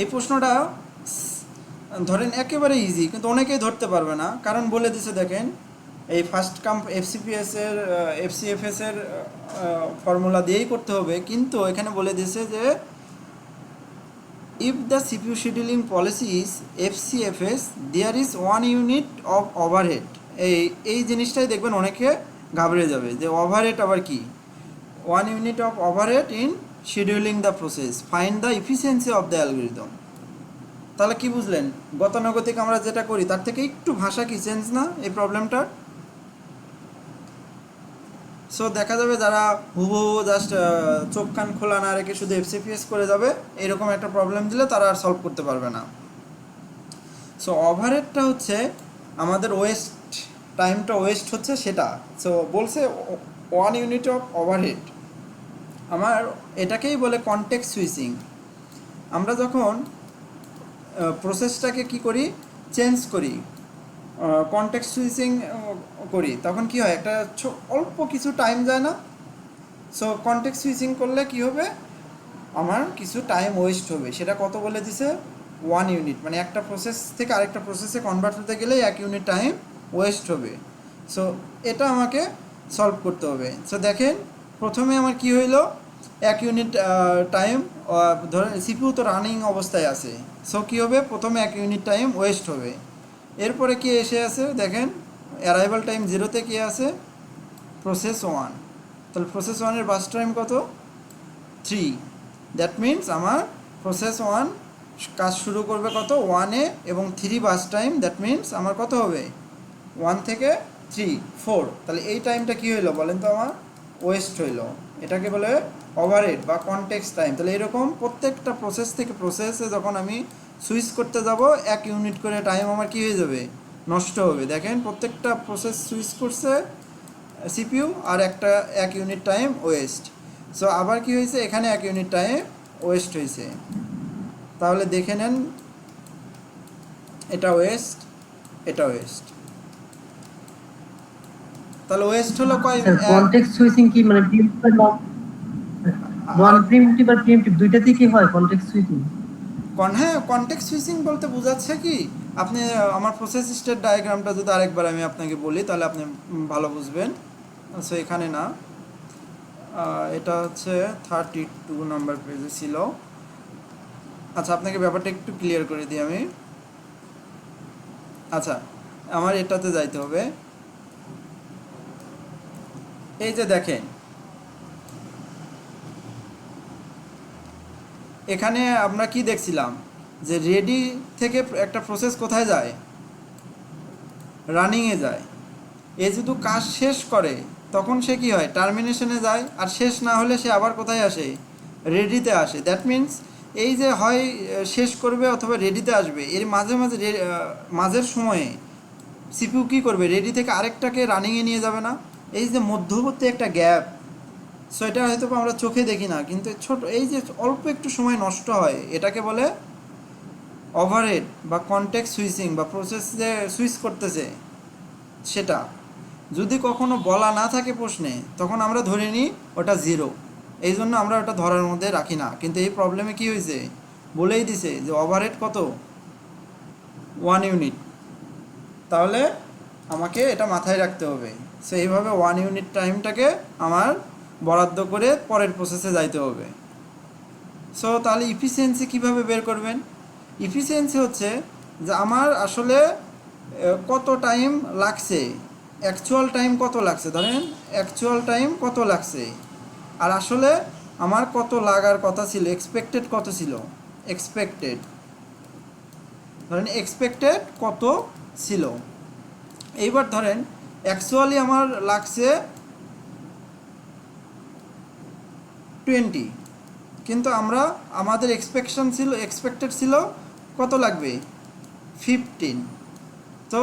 এই প্রশ্নটা ধরেন একেবারে ইজি, কিন্তু অনেকেই ধরতে পারবে না, কারণ বলে দিছে দেখেন এই ফার্স্ট কাম এফসিপিএস এর এফসিএফএস এর ফর্মুলা দিয়েই করতে হবে, কিন্তু এখানে বলে দিছে যে if the CPU scheduling policy is FCFS there is 1 unit of overhead। এই জিনিসটাই দেখবেন অনেকে ঘাবড়ে যাবে যে ওভারহেড আবার কি, 1 unit of overhead in scheduling the process, find the efficiency of the algorithm। তাহলে কি বুঝলেন, গতানুগতিক আমরা যেটা করি তার থেকে একটু ভাষা কি চেঞ্জ না এই প্রবলেমটার। সো দেখা যাবে যারা হুবহু জাস্ট চোখ কান খোলা না রেখে শুধু এফসিপিএস করে যাবে, এরকম একটা প্রবলেম দিলে তারা আর সলভ করতে পারবে না। সো ওভারহেডটা হচ্ছে আমাদের ওয়েস্ট টাইমটা, ওয়েস্ট হচ্ছে সেটা। সো বলছে 1 ইউনিট অফ ওভারহেড, আমার এটাকেই বলে কনটেক্সট সুইচিং। আমরা যখন প্রসেসটাকে কি করি, চেঞ্জ করি, কনটেক্সট সুইচিং করি, তখন কি হয়, একটা অল্প কিছু টাইম যায় না। সো কনটেক্সট সুইচিং করলে কি হবে, আমার কিছু টাইম ওয়েস্ট হবে। সেটা কত বলে দিছে, 1 ইউনিট, মানে একটা প্রসেস থেকে আরেকটা প্রসেসে কনভার্ট হতে গেলে 1 ইউনিট টাইম ওয়েস্ট হবে। সো এটা আমাকে সলভ করতে হবে। সো দেখেন প্রথমে আমার কি হইলো, 1 ইউনিট টাইম, ধরেন সিপিইউ তো রানিং অবস্থায় আছে, সো কী হবে, প্রথমে 1 ইউনিট টাইম ওয়েস্ট হবে। এরপরে কি এসে আছে দেখেন, অ্যারাইভাল টাইম 0-তে কি আছে, প্রসেস 1। তাহলে প্রসেস 1-এর বাস টাইম কত, 3। দ্যাট মিন্স আমার প্রসেস 1 কাজ শুরু করবে কত, 1-এ, এবং 3 বাস টাইম, দ্যাট মিন্স আমার কত হবে, 1 থেকে 3, 4। তাহলে এই টাইমটা কি হইলো বলেন তো, আমার ওয়েস্ট হইলো। এটাকে বলে ওভারহেড বা কনটেক্সট টাইম। তাহলে এরকম প্রত্যেকটা প্রসেস থেকে প্রসেসে যখন আমি সুইচ করতে যাব 1 ইউনিট করে টাইম আমার কি হয়ে যাবে, নষ্ট হবে। দেখেন প্রত্যেকটা প্রসেস সুইচ করছে সিপিইউ, আর একটা 1 ইউনিট টাইম ওয়েস্ট। সো আবার কি হয়েছে, এখানে 1 ইউনিট টাইম ওয়েস্ট হয়েছে। তাহলে দেখে নেন, এটা ওয়েস্ট, এটা ওয়েস্ট। তাহলে ওয়েস্ট হলো কয়, কনটেক্সট সুইচিং কি মানে প্রিএমটিভ আর নন প্রিএমটিভ আর প্রিএমটিভ দুইটাতেই কি হয় কনটেক্সট সুইচিং? হ্যাঁ, কনটেক্সট সুইচিং বলতে বোঝাচ্ছে কি, আপনি আমার প্রসেস স্টেট ডায়াগ্রামটা যদি আরেকবার আমি আপনাকে বলি তাহলে আপনি ভালো বুঝবেন। সো এখানে না, এটা হচ্ছে 32 নম্বর পেজে ছিল। আচ্ছা আপনাকে ব্যাপারটা একটু ক্লিয়ার করে দিই আমি। আচ্ছা আমার এটাতে যাইতে হবে। এই যে দেখেন এখানে আমরা কি দেখছিলাম, যে রেডি থেকে একটা প্রসেস কোথায় যায়, রানিংয়ে যায়। এ যদি কাজ শেষ করে তখন সে কি হয়, টার্মিনেশনে যায়, আর শেষ না হলে সে আবার কোথায় আসে, রেডিতে আসে। দ্যাট মিন্স এই যে হয় শেষ করবে অথবা রেডিতে আসবে, এর মাঝে মাঝে মাঝের সময়ে সিপিইউ কী করবে, রেডি থেকে আরেকটাকে রানিংয়ে নিয়ে যাবে না, এই যে মধ্যবর্তী একটা গ্যাপ। সো এটা হয়তো আমরা চোখে দেখি না, কিন্তু ছোট এই যে অল্প একটু সময় নষ্ট হয়, এটাকে বলে ওভারহেড বা কনটেক্সট সুইচিং, বা প্রসেস যে সুইচ করতেছে সেটা। যদি কখনো বলা না থাকে প্রশ্নে, তখন আমরা ধরে নিই ওটা 0, এই জন্য আমরা ওটা ধরার মধ্যে রাখি না। কিন্তু এই প্রবলেমে কি হয়েছে, বলেই দিছে যে ওভারহেড কত, 1 ইউনিট। তাহলে আমাকে এটা মাথায় রাখতে হবে। সো এইভাবে 1 ইউনিট টাইমটাকে আমার বরাদ্দ করে পরের প্রসেসে যাইতে হবে। সো তাহলে ইফিসিয়েন্সি কীভাবে বের করবেন, ইফিসিয়েন্সি হচ্ছে যে আমার আসলে কত টাইম লাগছে, অ্যাকচুয়াল টাইম কত লাগছে, ধরেন অ্যাকচুয়াল টাইম কত লাগছে, আর আসলে আমার কত লাগার কথা ছিল, এক্সপেক্টেড কত ছিল, এক্সপেক্টেড ধরেন এক্সপেক্টেড কত ছিল। এইবার ধরেন অ্যাকচুয়ালি আমার লাগছে 20, কিন্তু আমাদের এক্সপেক্টেড ছিল কত লাগবে 15। তো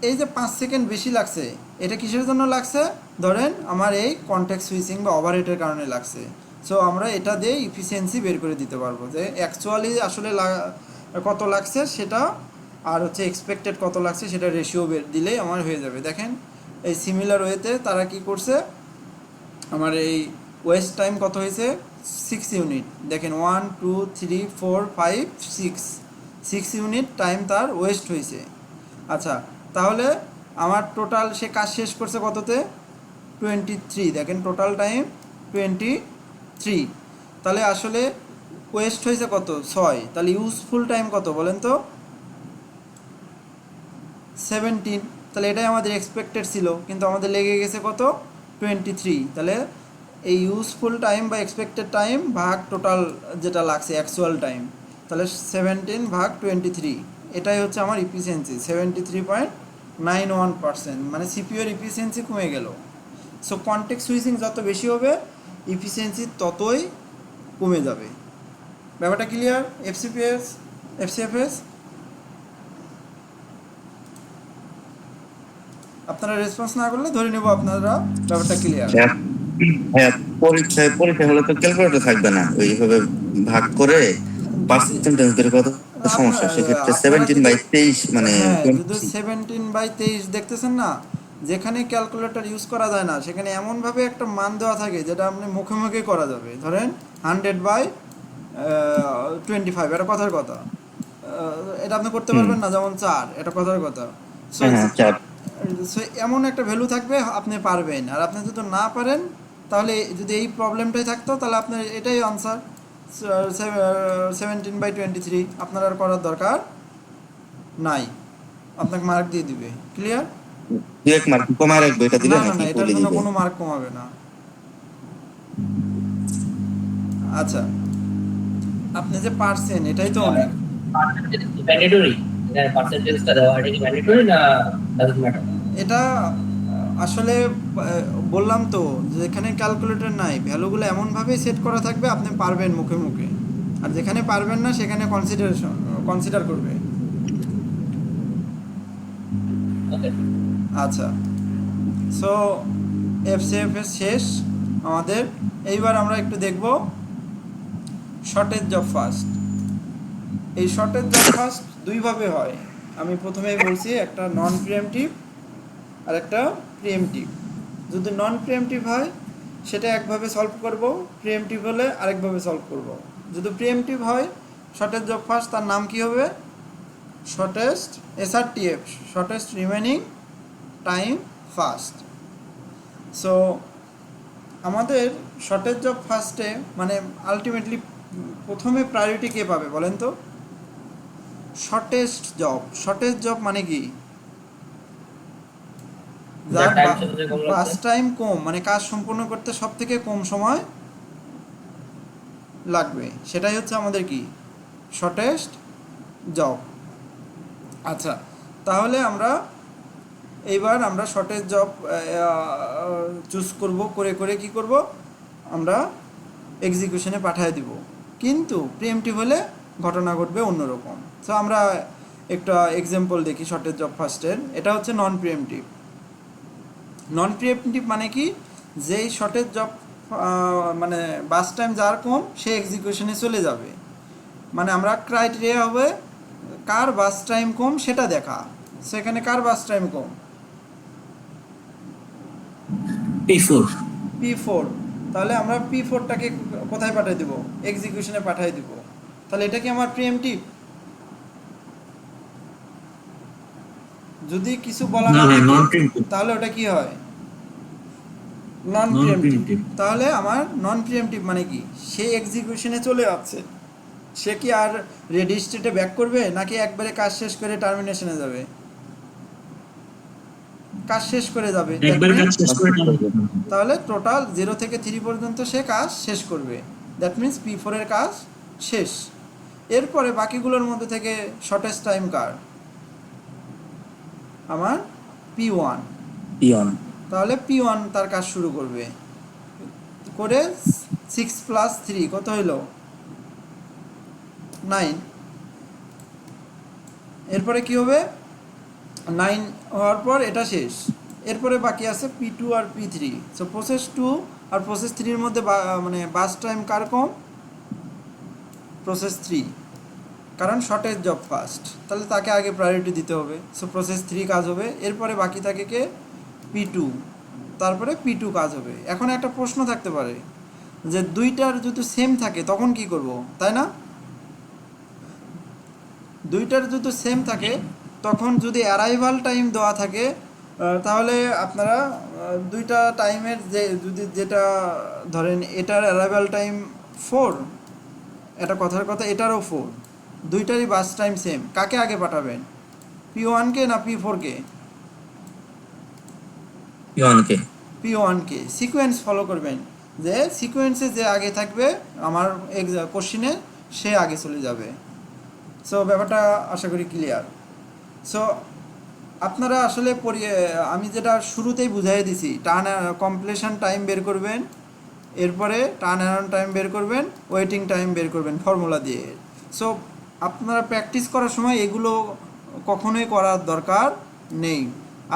এই যে 5 সেকেন্ড বেশি লাগছে, এটা কিসের জন্য লাগছে? ধরেন আমার এই কনটেক্সট সুইচিং বা ওভারহেডের কারণে লাগছে। সো আমরা এটা দিয়ে ইফিসিয়েন্সি বের করে দিতে পারবো যে অ্যাকচুয়ালি আসলে কত লাগছে সেটা, আর হচ্ছে এক্সপেক্টেড কত লাগছে সেটা রেশিও বের দিলেই আমার হয়ে যাবে। দেখেন এই সিমিলার ওয়েতে তারা কি করছে, আমার এই ওয়েস্ট টাইম কত হয়েছে 6 ইউনিট। দেখেন 1 2 3 4 5 6 ইউনিট টাইম তার ওয়েস্ট হয়েছে। আচ্ছা, তাহলে আমার টোটাল সে কাজ শেষ করছে কততে 23। দেখেন টোটাল টাইম 23। তাহলে আসলে ওয়েস্ট হয়েছে কত 6, তাহলে ইউজফুল টাইম কত বলেন তো 17। তাহলে এটাই আমাদের এক্সপেক্টেড ছিল, কিন্তু আমাদের লেগে গেছে কত 23। তাহলে এই ইউজফুল টাইম বা এক্সপেক্টেড টাইম ভাগ টোটাল যেটা লাগছে অ্যাকচুয়াল টাইম, তাহলে 17 ভাগ 23, এটাই হচ্ছে আমার ইফিসিয়েন্সি 73.91%, মানে সিপিইউর ইফিসিয়েন্সি কমে গেল। সো কনটেক্সট সুইচিং যত বেশি হবে ইফিসিয়েন্সি ততই কমে যাবে। ব্যাপারটা ক্লিয়ার? এফসিএফএস আপনারা রেসপন্স না করলে ধরে নেব আপনারা ব্যাপারটা ক্লিয়ার। হ্যাঁ হ্যাঁ, পরীক্ষা হলে তো ক্যালকুলেটর থাকবে না, ওইভাবে ভাগ করে পার্সেন্টেজ বের করা তো সমস্যা। সেক্ষেত্রে আপনারা 17/23 মানে হ্যাঁ, যদি 20। 17/23 দেখতেছেন না, যেখানে ক্যালকুলেটর ইউজ করা যায় না সেখানে এমনভাবে একটা মান দেওয়া থাকে যেটা আপনি মুখে মুখে করা যাবে। ধরেন 100/25, এটা কথার কথা। এটা আপনি করতে পারবেন না, যেমন 4, এটা কথার কথা। সো হ্যাঁ 4। এমন একটা ভ্যালু থাকবে আপনি পারবেন, আর আপনি যদি না পারেন তাহলে যদি এই প্রবলেমটাই থাকতো তাহলে আপনার এটাই আনসার 17/23। আপনার আর করার দরকার নাই, আপনাকে মার্ক দিয়ে দিবে। ক্লিয়ার? 2 মার্ক কমায় রাখবে, এটা দিবে না না নাকি না, এটার বলে জন্য দিবে? কোনো মার্ক কমাবে না। আচ্ছা, আপনি যে পারছেন এটাই তো অনেক। পার্সেন্টেজ কি ম্যান্ডেটরি? এখানে পার্সেন্টেজটা দেওয়া এটা কি ম্যান্ডেটরি না ডাজন্ট ম্যাটার? এটা আসলে বললাম তো যেখানে ক্যালকুলেটর নাই ভ্যালুগুলো এমনভাবে সেট করা থাকবে আপনি পারবেন মুখে মুখে, আর যেখানে পারবেন না সেখানে কনসিডার করবে। ওকে, আচ্ছা, সো এফসিএফএস শেষ আমাদের। এইবার আমরা একটু দেখব শর্টেজ অফ ফার্স্ট। এই শর্টেজ অফ ফার্স্ট দুইভাবে হয়, আমি প্রথমেই বলছি, একটা নন প্রিএমটিভ আর একটা প্রিএমটিভ। যদি নন প্রিএমটিভ হয় সেটা একভাবে সলভ করব, প্রিএমটিভ হলে আরেকভাবে সলভ করব। যদি প্রিএমটিভ হয় শর্টেজ অফ ফার্স্ট, তার নাম কি হবে shortest SRTF, shortest remaining time first. So আমাদের শর্টেজ অফ ফার্স্টে মানে আলটিমেটলি প্রথমে প্রায়োরিটি কে পাবে বলেন তো? শর্টেস্ট জব মানে কি? যার বাস টাইম কম, মানে কাজ সম্পূর্ণ করতে সব থেকে কম সময় লাগবে, সেটাই হচ্ছে আমাদের কি শর্টেস্ট জব। আচ্ছা, তাহলে এইবার আমরা শর্টেজ জব চুজ করব, করে কি করব আমরা এক্সিকিউশনে পাঠিয়ে দিব। কিন্তু প্রিএমটিভ হলে ঘটনা ঘটবে অন্যরকম। সো আমরা একটা এক্সাম্পল দেখি শর্টেজ জব ফার্স্টের। এটা হচ্ছে নন প্রিএমটিভ। নন প্রিএমটিভ মানে কি? যেই শর্টেজ জব মানে বাস টাইম যার কম সে এক্সিকিউশনে চলে যাবে, মানে আমরা ক্রাইটেরিয়া হবে কার বাস টাইম কম সেটা দেখা। সেখানে কার বাস টাইম কম? P4। তাহলে আমরা P4টাকে কোথায় পাঠিয়ে দেব? এক্সিকিউশনে পাঠিয়ে দেব। তাহলে এটা কি আমার প্রিএমটিভ? যদি কিছু বলা না থাকে তাহলে ওটা কি হয়? নন প্রিএমটিভ। তাহলে আমার নন প্রিএমটিভ মানে কি? সে এক্সিকিউশনে চলে যাচ্ছে, সে কি আর রেডি স্টেটে ব্যাক করবে নাকি একবারে কাজ শেষ করে টার্মিনেশনে যাবে? কাজ শেষ করে যাবে। তাহলে টোটাল 0 থেকে 3 পর্যন্ত সে কাজ শেষ করবে, দ্যাট মিন্স P4 এর কাজ শেষ। এরপরে বাকিগুলোর মধ্যে থেকে শর্টেস্ট টাইম কার? আমার P1। তাহলে P1 তার কাজ শুরু করবে, করে 6 প্লাস 3 কত হইলো 9। এরপরে কি হবে 9 হওয়ার পর এটা শেষ, এরপরে বাকি আছে P2 আর P3। সো প্রসেস 2 আর প্রসেস 3 এর মধ্যে মানে বাস টাইম কার কম, প্রসেস 3, কারণ শর্টেজ জব ফার্স্ট, তাহলে তাকে আগে প্রায়োরিটি দিতে হবে। সো প্রসেস 3 কাজ হবে, এরপরে বাকি থাকে কে P2, তারপরে P2 কাজ হবে। এখন একটা প্রশ্ন থাকতে পারে যে দুইটার যদি সেম থাকে তখন কি করব, তাই না? দুইটার যদি সেম থাকে তখন যদি অ্যারাইভাল টাইম দেওয়া থাকে তাহলে আপনারা দুইটা টাইমের যে যদি যেটা ধরেন এটার অ্যারাইভাল টাইম 4, এটা কথার কথা এটারও 4, দুইটারই বাস টাইম সেম, কাকে আগে পাঠাবেন, P1 কে না P4 কে? P1 কে। P1 কে। সিকোয়েন্স ফলো করবেন, যে সিকোয়েন্সে যে আগে থাকবে আমার কোশ্চিনে সে আগে চলে যাবে। সো ব্যাপারটা আশা করি ক্লিয়ার। সো আপনারা আসলে আমি যেটা শুরুতেই বুঝাই দিছি, টার্ন কমপ্লিশন টাইম বের করবেন, এরপরে টার্ন অ্যারাউন্ড টাইম বের করবেন, ওয়েটিং টাইম বের করবেন ফর্মুলা দিয়ে। সো আপনারা প্র্যাকটিস করার সময় এগুলো কখনোই করার দরকার নেই।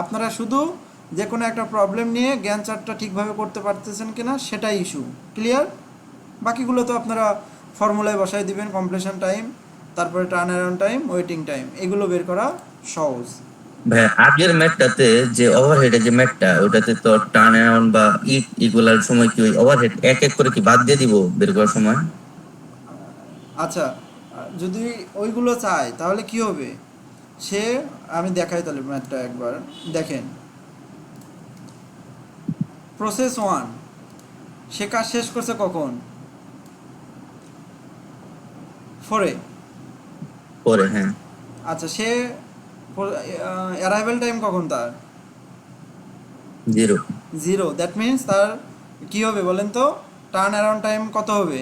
আপনারা শুধু যে কোনো একটা প্রবলেম নিয়ে জ্ঞান চার্টটা ঠিকভাবে করতে পারতেছেন কিনা সেটাই ইস্যু। ক্লিয়ার? বাকিগুলো তো আপনারা ফর্মুলায় বসাই দিবেন, কমপ্লিশন টাইম, তারপরে turn around time, waiting time, এগুলো বের করা সহজ। ভাই আগের ম্যাথটাতে যে ওভারহেডের যে ম্যাথটা, ওটাতে তো টার্ন অ্যারাউন্ড বা ইকুয়ালার সময় কি ওই ওভারহেড এক এক করে কি বাদ দিয়ে দিব বের করার সময়? আচ্ছা, যদি ওইগুলো চায় তাহলে কি হবে, সে আমি দেখাই তাহলে ম্যাথটা একবার দেখেন। প্রসেস 1 সে কাজ শেষ করছে কখন, 4-এ। পরে হ্যাঁ আচ্ছা, সে অ্যারাইভাল টাইম কখন তার, 0। 0। দ্যাট মিনস তার কি হবে বলেন তো, টার্ন অ্যারাউন্ড টাইম কত হবে,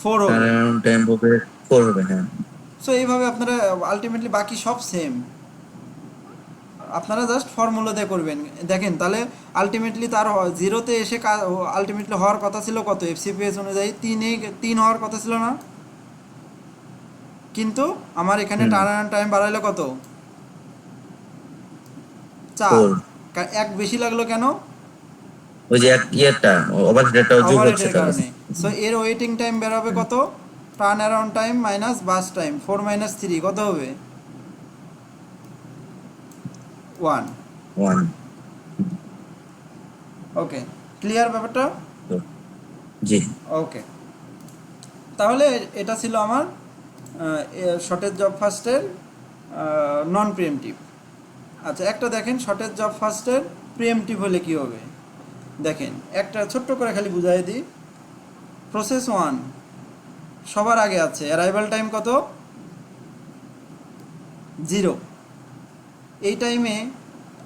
4 টার্ন হবে। অ্যারাউন্ড টাইম হবে 4 হবে হ্যাঁ। সো এইভাবে আপনারা আলটিমেটলি বাকি সব সেম, আপনারা জাস্ট ফর্মুলা দিয়ে করবেন। দেখেন তাহলে আলটিমেটলি তার 0-তে এসে আলটিমেটলি হওয়ার কথা ছিল কত, এফসিপিএস অনুযায়ী 3 হওয়ার কথা ছিল না, কিন্তু আমার এখানে টার্ন অ্যারাউন্ড টাইম বাড়াইলো কত, 4। 4। এক বেশি লাগলো কেন, ওই যে এক ইয়েরটা ওভারহেডটাও যোগ হচ্ছে ওভারহেডের তার। কারণে। সো এর ওয়েটিং টাইম বেরোবে কত, turn around time minus burst time, 4 - 3 কত হবে, 1। 1। ওকে, ক্লিয়ার ব্যাপারটা? জি। ওকে, তাহলে এটা ছিল আমার শর্টেজ জব ফার্স্টের নন প্রিএমটিভ। আচ্ছা, একটা দেখেন শর্টেজ জব ফার্স্টের প্রিএমটিভ হলে কি হবে। দেখেন একটা ছোট্ট করে খালি বুঝাই দিই। প্রসেস 1 সবার আগে আছে, অ্যারাইভাল টাইম কত, 0। এই টাইমে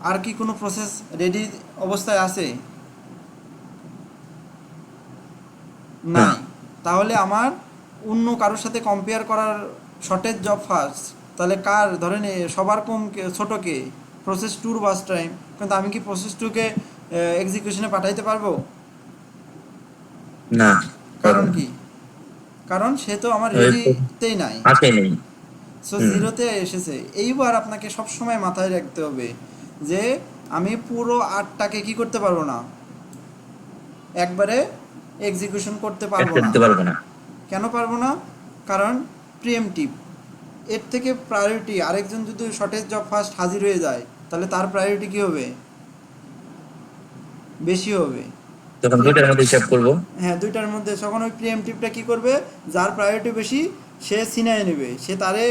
আর কি কোনো প্রসেস রেডি অবস্থায় আছে, নাই। তাহলে আমার অন্য কারোর সাথে কম্পেয়ার করার শর্টেজ জব ফার্স্ট, তাহলে কার ধরেন সবার কম ছোটো কে, প্রসেস 2-র বাস টাইম, কিন্তু আমি কি প্রসেস 2-কে এক্সিকিউশনে পাঠাইতে পারবো, না। কারণ কি, কারণ সে তো আমার রেডিতেই নাই, আসে নেই। সো 0-তে এসেছে। এইবার আপনাকে সবসময় মাথায় রাখতে হবে যে আমি পুরো 8টাকে কি করতে পারবো না, একবারে এক্সিকিউশন করতে পারবো না। দিতে পারবো না। কেন পারবো না, কারণ প্রিএমটিভ। এর থেকে প্রায়োরিটি আরেকজন যদি শর্টেজ জব ফার্স্ট হাজির হয়ে যায় তাহলে তার প্রায়োরিটি কি হবে, বেশি হবে। তখন দুইটার মধ্যে হিসাব করব। হ্যাঁ, দুইটার মধ্যে তখন ওই প্রিএমটিভটা কি করবে, যার প্রায়োরিটি বেশি সে সিনায় নেবে, সে তারে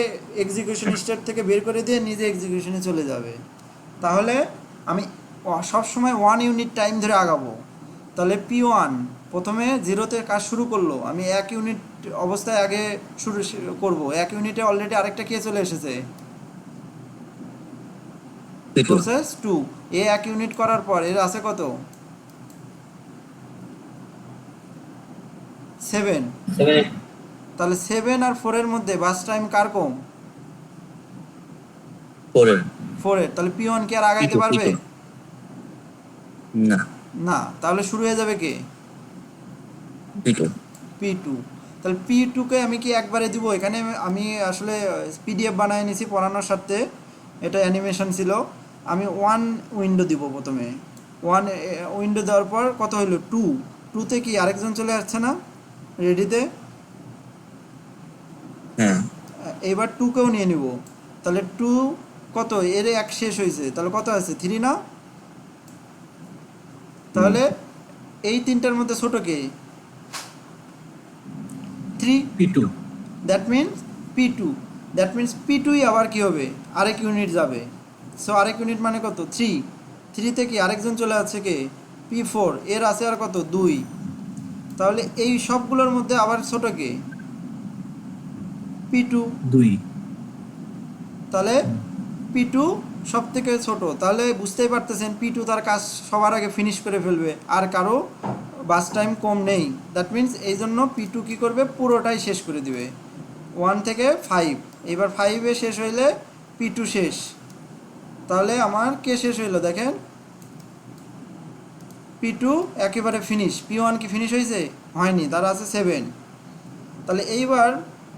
এক্সিকিউশন স্টেট থেকে বের করে দিয়ে নিজে এক্সিকিউশনে চলে যাবে। তাহলে আমি সব সময় 1 ইউনিট টাইম ধরে আগাবো। তাহলে P1 প্রথমে 0-তে কাজ শুরু করলো, আমি 1 ইউনিট অবস্থায় আগে শুরু করব। 1 ইউনিটে অলরেডি আরেকটা কে চলে এসেছে, প্রসেস 2। 1 ইউনিট করার পর এর আছে কত, 7। তাহলে 7 আর 4-এর মধ্যে বাস টাইম কার কম, 4-এর। তাহলে P1 কি আর আগাইতে পারবে, না। না। তাহলে শুরু হয়ে যাবে কে, P2 P2। তাহলে P2 কে আমি কি একবারে দিব? এখানে আমি আসলে পিডিএফ বানায় নিয়েছি পড়ানোর সাথে, এটা অ্যানিমেশন ছিল। আমি 1 উইন্ডো দিব প্রথমে। 1 উইন্ডো দেওয়ার পর কত হইলো 2। 2তে কি আরেকজন চলে আসছে না রেডিতে? হ্যাঁ এবার 2 কেও নিয়ে নিব। তাহলে 2 কত, এর এক শেষ হয়েছে, তাহলে কত আছে 3 না? তাহলে এই তিনটার মধ্যে ছোট কে? 3। P2 that means P2। That means P2ই আবার কি হবে, আরেক ইউনিট যাবে। সো আরেক ইউনিট মানে কত 3। 3তে কি আরেকজন চলে আছে কে P4, এর আছে আর কত 2। তাহলে এই সবগুলোর মধ্যে আবার ছোট কে P2। 2 তাহলে P2 সব থেকে ছোট। তাহলে বুঝতেই পারতেছেন P2 তার কাজ সবার আগে ফিনিশ করে ফেলবে, আর কারো বাস টাইম কম নেই। দ্যাট মিনস এই জন্য P2 কী করবে, পুরোটাই শেষ করে দিবে 1 থেকে 5। এবার 5-এ শেষ হইলে P2 শেষ। তাহলে আমার কে শেষ হইলো দেখেন, P2 একেবারে ফিনিশ। P1 কি ফিনিশ হয়েছে? হয়নি, তার আছে 7। তাহলে এইবার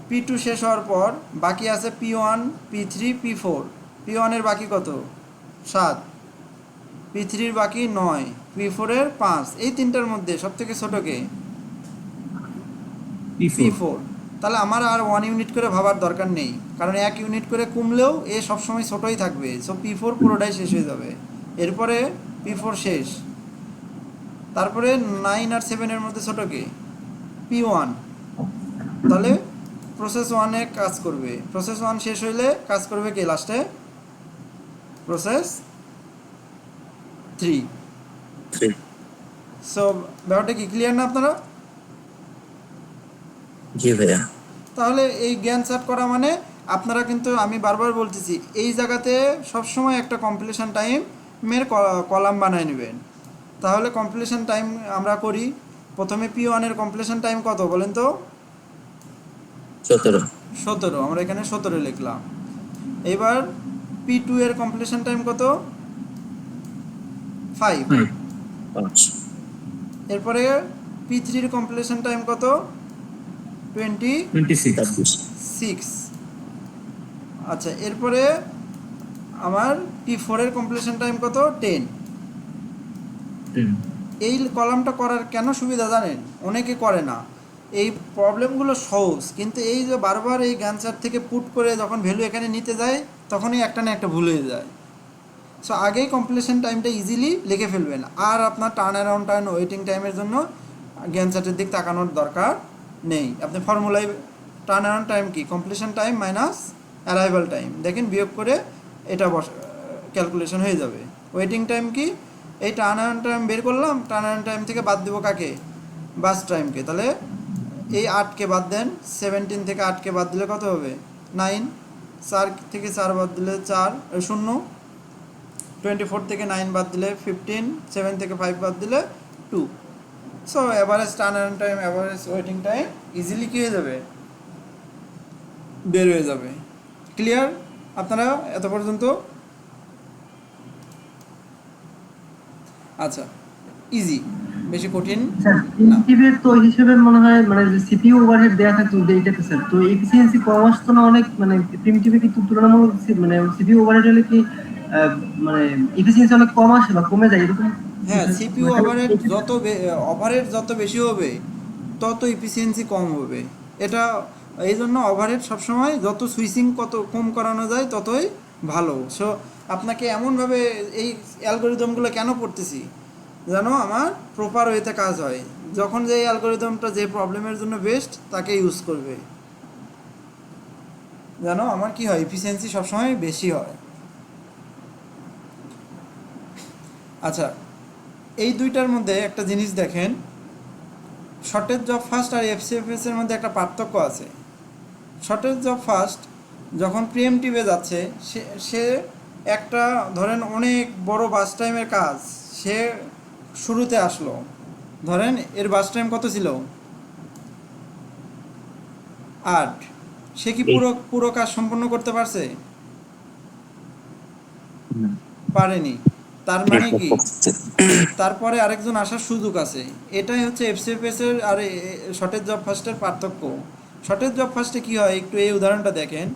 P2 শেষ হওয়ার পর বাকি আছে P1, P3, P4। P1 এর বাকি কত 7, P3 এর বাকি 9, P4 এর 5। এই তিনটার মধ্যে সব থেকে ছোট কে P4। তাহলে আমার আর 1 ইউনিট করে ভাবার দরকার নেই, কারণ 1 ইউনিট করে কমলেও এ সবসময় ছোটই থাকবে। সো P4 পুরোটাই শেষ হয়ে যাবে। এরপরে P4 শেষ। তারপরে 9 আর 7 এর মধ্যে ছোট কে P1। তাহলে প্রসেস 1-এ কাজ করবে। প্রসেস 1 শেষ হইলে কাজ করবে কে লাস্টে? প্রসেস 3। 3 সো ব্যাপারটা কি ক্লিয়ার না আপনারা? জি ভাইয়া। তাহলে এই জ্ঞান চার্ট করা মানে আপনারা কিন্তু, আমি বারবার বলতেছি, এই জায়গাতে সবসময় একটা কমপ্লিশন টাইমের কলাম বানায় নেবেন। তাহলে কমপ্লিশন টাইম আমরা করি। প্রথমে P1 এর কমপ্লিশন টাইম কত বলেন তো? 17 17। আমরা এখানে 17 লিখলাম। এবার P2 এর কমপ্লিশন টাইম কত? 5। 5 এরপরে P3 এর কমপ্লিশন টাইম কত? 26 26। আচ্ছা, এরপরে আমার P4 এর কমপ্লিশন টাইম কত? 10। এই কলামটা করার কেন সুবিধা জানেন? অনেকে করে না। এই প্রবলেমগুলো সহজ, কিন্তু এই যে বারবার এই গানচার থেকে পুট করে যখন ভ্যালু এখানে নিতে যায়, তখনই একটা না একটা ভুল হয়ে যায়। সো আগেই কমপ্লিশন টাইমটা ইজিলি লিখে ফেলবেন, আর আপনার টার্ন অ্যারাউন্ড টাইম, ওয়েটিং টাইমের জন্য জ্ঞান চার্টের দিক তাকানোর দরকার নেই। আপনি ফর্মুলায় টার্ন অ্যারাউন্ড টাইম কি, completion time minus arrival time, দেখেন বিয়োগ করে এটা ক্যালকুলেশন হয়ে যাবে। ওয়েটিং টাইম কি, এই টার্ন অ্যারাউন্ড টাইম বের করলাম, টার্ন অ্যারাউন্ড টাইম থেকে বাদ দেবো কাকে? বাস টাইমকে। তাহলে এই 8কে বাদ দেন, 17 থেকে 8কে বাদ দিলে কত হবে? 9। 4 থেকে 4 বাদ দিলে 4 শূন্য। 24 থেকে 9 বাদ দিলে 15, 7 থেকে 5 বাদ দিলে 2। So average turn around time, average waiting time easily কী হয়ে যাবে? বের হয়ে যাবে। ক্লিয়ার আপনারা এত পর্যন্ত? আচ্ছা, ইজি, বেশি কঠিন না। প্রিমিটিভের তো হিসেবে মনে হয় মানে যে সিপিইউ ওভারহেড দেয়া থাকে এইটাতে স্যার, তো এফিসিয়েন্সি কম আসতো না অনেক, মানে প্রিমিটিভে কিন্তু তুলনামূলক মানে সিপিইউ ওভারহেড হলে কি মানে এফিসিয়েন্সি অনেক কম আসে বা কমে যায় এরকম? হ্যাঁ, সিপিইউ ওভারহেড যত বেশি হবে তত এফিসিয়েন্সি কম হবে। এটা এই জন্য ওভারহেড সবসময় যত সুইচিং কত কম করানো যায় ততই ভালো। সো আপনাকে এমনভাবে এই অ্যালগোরিদমগুলো কেন পড়তেছি, যেন আমার প্রপার ওয়েতে কাজ হয়। যখন যে অ্যালগোরিদমটা যে প্রবলেমের জন্য বেস্ট তাকে ইউজ করবে, যেন আমার কি হয়, এফিসিয়েন্সি সবসময় বেশি হয়। আচ্ছা, এই দুইটার মধ্যে একটা জিনিস দেখেন, শর্টেজ জব ফার্স্ট আর এফসিএফএস এর মধ্যে একটা পার্থক্য আছে। শর্টেজ জব ফার্স্ট যখন প্রিএমটিভে যাচ্ছে, সে একটা ধরেন অনেক বড় বাস টাইমের কাজ সে শুরুতে আসলো, ধরেন এর বাস টাইম কত ছিল? 8। সে কি পুরো কাজ সম্পন্ন করতে পারছে? পারেনি। তার মানে কি তারপরে আরেকজন আসার সুযোগ আছে। এটাই হচ্ছে এফসিএফএস এর আর শর্টেজ জব ফার্স্টের পার্থক্য। শর্টেজ জব ফার্স্টে কি হয়, একটু এই উদাহরণটা দেখেন।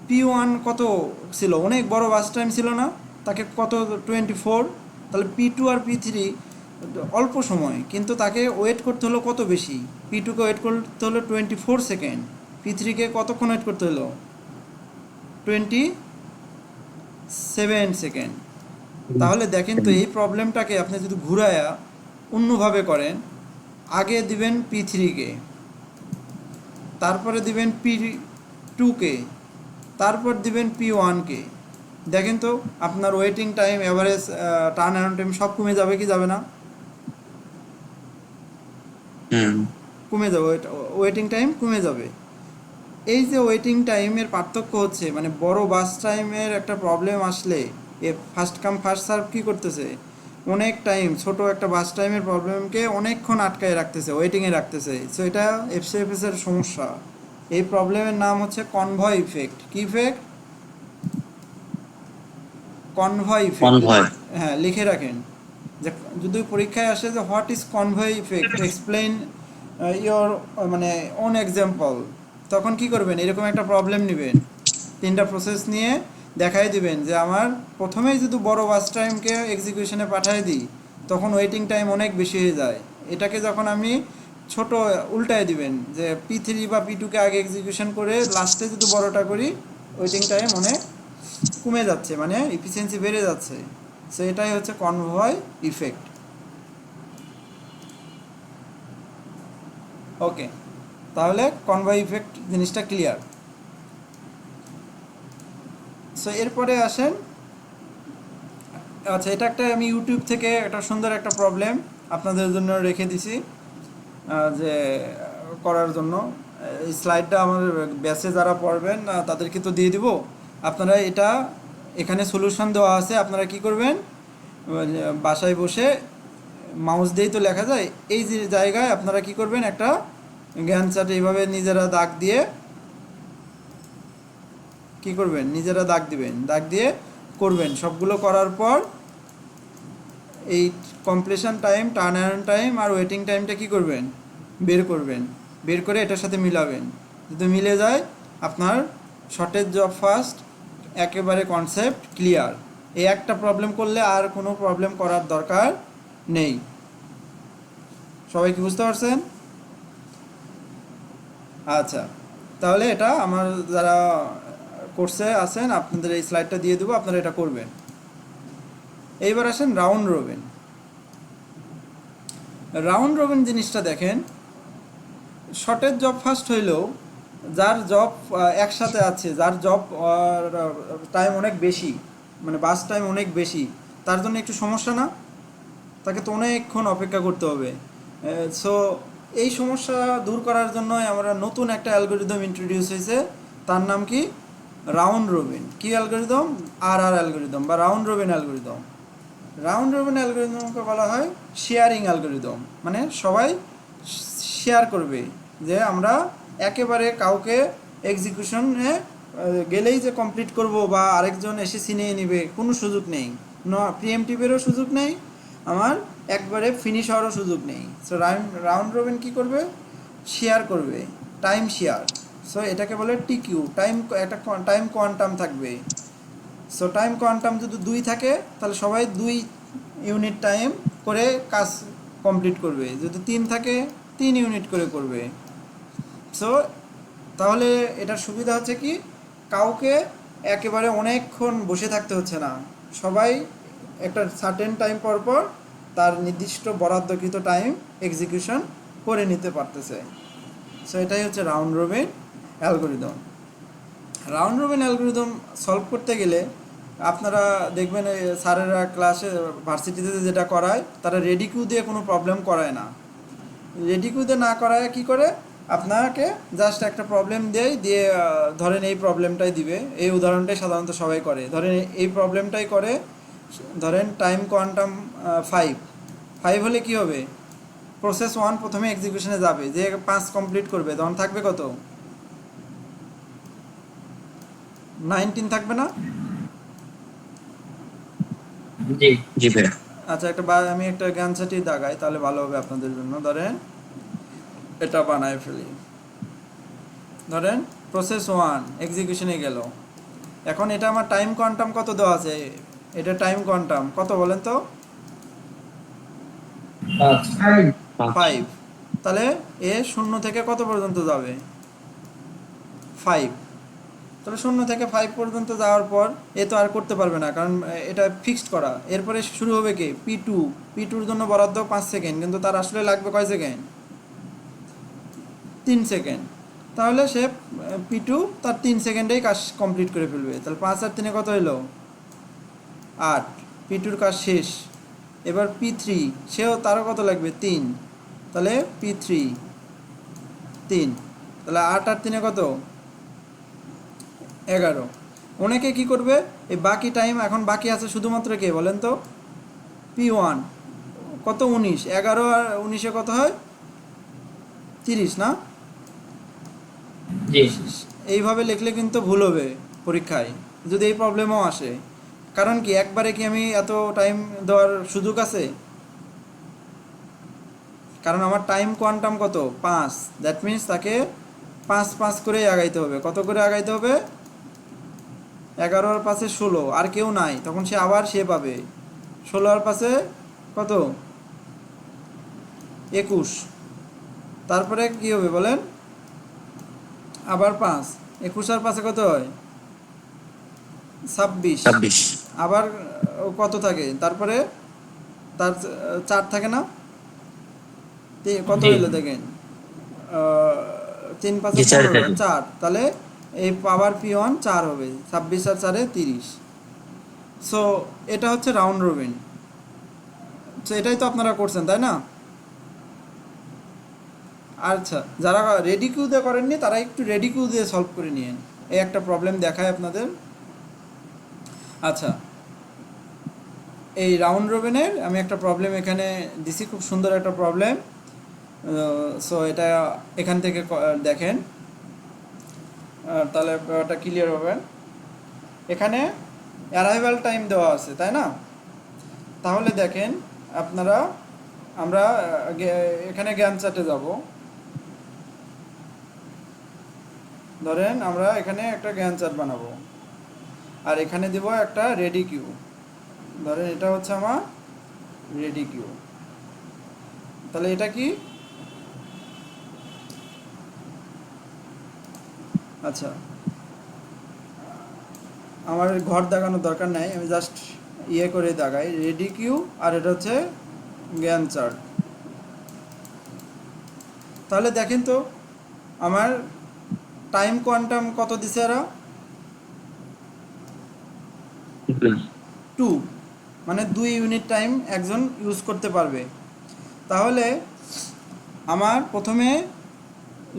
P1 কত ছিল, অনেক বড় বাস টাইম ছিল না, তাকে কত 24। তাহলে P2 আর P3 অল্প সময়, কিন্তু তাকে ওয়েট করতে হলো কত বেশি। P2কে ওয়েট করতে হলো 24 সেকেন্ড, P3কে কতক্ষণ ওয়েট করতে হলো 27 সেকেন্ড। তাহলে দেখেন তো, এই প্রবলেমটাকে আপনি যদি ঘুরায়া অন্যভাবে করেন, আগে দিবেন P3কে, তারপরে দিবেন P2কে, তারপর দিবেন P1কে। দেখেন তো আপনার waiting time, average turn around time সব কমে যাবে কি যাবে না? কমে যাবে, ওয়েটিং টাইম কমে যাবে। এই যে ওয়েটিং টাইমের পার্থক্য হচ্ছে, মানে বড় বাস টাইমের একটা প্রবলেম আসলে এ ফার্স্ট কাম ফার্স্ট সার্ভ কী করতেছে, অনেক টাইম ছোট একটা বাস টাইমের প্রবলেমকে অনেকক্ষণ আটকায় রাখতেছে, ওয়েটিংয়ে রাখতেছে। সো এটা এফসিএফএস এর সমস্যা। এই প্রবলেমের নাম হচ্ছে কনভয় ইফেক্ট। কি ইফেক্ট? Convoy effect. হ্যাঁ, লিখে রাখেন যে যদি পরীক্ষায় আসে যে what is convoy effect, explain your মানে অন এক্সাম্পল, তখন কি করবেন, এরকম একটা প্রবলেম নেবেন, 3টা প্রসেস নিয়ে দেখাই দিবেন যে আমার প্রথমেই যদি বড় বাস টাইমকে এক্সিকিউশনে পাঠিয়ে দিই, তখন ওয়েটিং টাইম অনেক বেশি হয়ে যায়। এটাকে যখন আমি ছোট উল্টায় দিবেন, যে P3 বা P2কে আগে এক্সিকিউশন করে লাস্টে যদি বড়টা করি, ওয়েটিং টাইম অনেক কমে যাচ্ছে, মানে এফিসিয়েন্সি বেড়ে যাচ্ছে। সো এটাই হচ্ছে কনভয় ইফেক্ট। ওকে, তাহলে কনভয় ইফেক্ট জিনিসটা ক্লিয়ার। সো এরপরে আসেন, আচ্ছা এটা একটা আমি ইউটিউব থেকে একটা সুন্দর একটা প্রবলেম আপনাদের জন্য রেখে দিছি, যে করার জন্য। এই স্লাইডটা আমার ব্যাচে যারা পড়বেন তাদেরকে তো দিয়ে দিব। আপনারা এটা, এখানে সলিউশন দেওয়া আছে, আপনারা কি করবেন, বাসায় বসে মাউস দিয়েই তো লেখা যায়, এই যে জায়গায় আপনারা কি করবেন, একটা জ্ঞান চার্ট এইভাবে নিজেরা দাগ দিয়ে কি করবেন, নিজেরা দাগ দিবেন, দাগ দিয়ে করবেন। সবগুলো করার পর এই completion time, turn around time আর ওয়েটিং টাইমটা কি করবেন, বের করবেন। বের করে এটার সাথে মিলাবেন। যদি মিলে যায়, আপনার শর্টেজ জব ফার্স্ট একেবারে কনসেপ্ট ক্লিয়ার। এই একটা প্রবলেম করলে আর কোনো প্রবলেম করার দরকার নেই। সবাই কি বুঝতে পারছেন? আচ্ছা, তাহলে এটা আমার যারা কোর্সে আছেন, আপনাদের এই স্লাইডটা দিয়ে দেবো, আপনারা এটা করবেন। এইবার আসেন রাউন্ড রবিন। রাউন্ড রবিন জিনিসটা দেখেন, শর্টেজ জব ফার্স্ট হইলেও যার জব একসাথে আছে, যার জব টাইম অনেক বেশি, মানে বাস টাইম অনেক বেশি, তার জন্য একটু সমস্যা না? তাকে তো অনেকক্ষণ অপেক্ষা করতে হবে। সো এই সমস্যা দূর করার জন্য আমরা নতুন একটা অ্যালগোরিদম ইন্ট্রোডিউস হয়েছে, তার নাম কি, রাউন্ড রবিন। কি অ্যালগোরিদম? আর অ্যালগোরিদম বা round robin algorithm. Round robin অ্যালগোরিদমকে বলা হয় শেয়ারিং অ্যালগোরিদম, মানে সবাই শেয়ার করবে, যে আমরা একেবারে কাউকে এক্সিকিউশনে গেলেই যে কমপ্লিট করব বা আরেকজন এসে ছিনিয়ে নেবে, কোনো সুযোগ নেই। প্রিএমটিভেরও সুযোগ নেই, আমার একবারে ফিনিশ হওয়ারও সুযোগ নেই। সো রাউন্ড রবিন কী করবে, শেয়ার করবে, টাইম শেয়ার। সো এটাকে বলে টিকিউ, টাইম, একটা টাইম কোয়ান্টাম থাকবে। সো টাইম কোয়ান্টাম যদি 2 থাকে, তাহলে সবাই 2 ইউনিট টাইম করে কাজ কমপ্লিট করবে। যদি 3 থাকে, 3 ইউনিট করে করবে। সো তাহলে এটার সুবিধা হচ্ছে কি, কাউকে একেবারে অনেকক্ষণ বসে থাকতে হচ্ছে না, সবাই একটা সার্টেন টাইম পর পর তার নির্দিষ্ট বরাদ্দকৃত টাইম এক্সিকিউশন করে নিতে পারতেছে। সো এটাই হচ্ছে round robin algorithm. Round robin algorithm solve করতে গেলে আপনারা দেখবেন স্যারেরা ক্লাসে ভার্সিটিতে যেটা করায়, তারা রেডি কিউ দিয়ে কোনো প্রবলেম করায় না। রেডি কিউ দিয়ে না করায় কি করে, আপনাকে জাস্ট একটা প্রবলেম দিয়ে ধরেন এই প্রবলেমটাই দিবে, এই উদাহরণটাই সাধারণত সবাই করে, ধরেন এই প্রবলেমটাই করে, ধরেন টাইম কোয়ান্টাম 5 হলে কি হবে, প্রসেস 1 প্রথমে এক্সিকিউশনে যাবে, যে 5 কমপ্লিট করবে, তখন থাকবে কত, 19 থাকবে না? জি জি ভাইয়া। আচ্ছা আমি একটা জ্ঞান চাটি দাগাই, তাহলে ভালো হবে আপনাদের জন্য। ধরেন এটা বানায় ফেলি। ধরেন প্রসেস 1 এক্সিকিউশনে গেল। এখন এটা আমার টাইম কোয়ান্টাম কত দেওয়া আছে? এটা টাইম কোয়ান্টাম কত বলেন তো? 5 পাঁচ। 5। তাহলে এ 0 থেকে কত পর্যন্ত যাবে? 5। তাহলে 0 থেকে 5 পর্যন্ত যাওয়ার পর এ তো আর করতে পারবে না, কারণ এটা ফিক্সড করা। এরপরে শুরু হবে কি P2। P2 এর জন্য বরাদ্দ 5 সেকেন্ড, কিন্তু তার আসলে লাগবে কয় সেকেন্ড? 3 সেকেন্ড। তাহলে সে P2 তার 3 সেকেন্ডেই কাজ কমপ্লিট করে ফেলবে। তাহলে 5 আর 3 কত হলো? 8। P2 এর কাজ শেষ। এবার P3, সেও তারও কত লাগবে? 3। তাহলে P3 3। তাহলে 8 আর 3 কত? 11। অনেকে কি করবে, এই বাকি টাইম এখন বাকি আছে শুধুমাত্র কে বলেন তো? P1 কত? 19। 11 আর 19 কত হয়? 30 না? জি এইভাবে লিখলে কিন্তু ভুল হবে পরীক্ষায়, যদি এই প্রবলেমও আসে। কারণ কি একবারে কি আমি এত টাইম দেওয়ার সুযোগ আছে? কারণ আমার টাইম কোয়ান্টাম কত? 5। দ্যাট মিন্স তাকে 5 5 করে আগাইতে হবে। কত করে আগাইতে হবে? 11 আর 5 16, আর কেউ নাই, তখন সে আবার সে পাবে 16 আর 5 কত? 21। তারপরে কি হবে বলেন? আবার 5। 21 আর 5 কত হয়? 26। 26। আবার কত থাকে তারপরে? তার 4 থাকে না? কত জি হইলো দেখেন? 3 5 জি, 4 15, থাকে। 4। তাহলে এই পাওয়ার P1 4 হবে। 26 আর 4 30। সো এটা হচ্ছে রাউন্ড রবিন। সো এটাই তো আপনারা করছেন, তাই না? আচ্ছা, যারা রেডি কিউ দিয়ে করেননি তারা একটু রেডি কিউ দিয়ে সলভ করে নিন। এই একটা প্রবলেম দেখায় আপনাদের। আচ্ছা, এই রাউন্ড রবিনের আমি একটা প্রবলেম এখানে দিছি, খুব সুন্দর একটা প্রবলেম। সো এটা এখান থেকে দেখেন, তাহলে ব্যাপারটা ক্লিয়ার হবে। এখানে অ্যারাইভাল টাইম দেওয়া আছে, তাই না? তাহলে দেখেন আপনারা, আমরা এখানে জ্ঞান চার্টে যাব। ধরেন আমরা এখানে একটা জ্ঞান চার্ট বানাবো, আর এখানে দেব একটা রেডি কিউ। ধরেন এটা হচ্ছে আমার রেডি কিউ। তাহলে এটা কি? আচ্ছা, আমার ঘর দেখানোর দরকার নাই, আমি জাস্ট ইয়ে করে দেখাই রেডি কিউ। আর এটা হচ্ছে জ্ঞান চার্ট। তাহলে দেখেন তো আমার টাইম কোয়ান্টাম কত দিছে এরা? 2। মানে 2 ইউনিট টাইম একজন ইউজ করতে পারবে। তাহলে আমার প্রথমে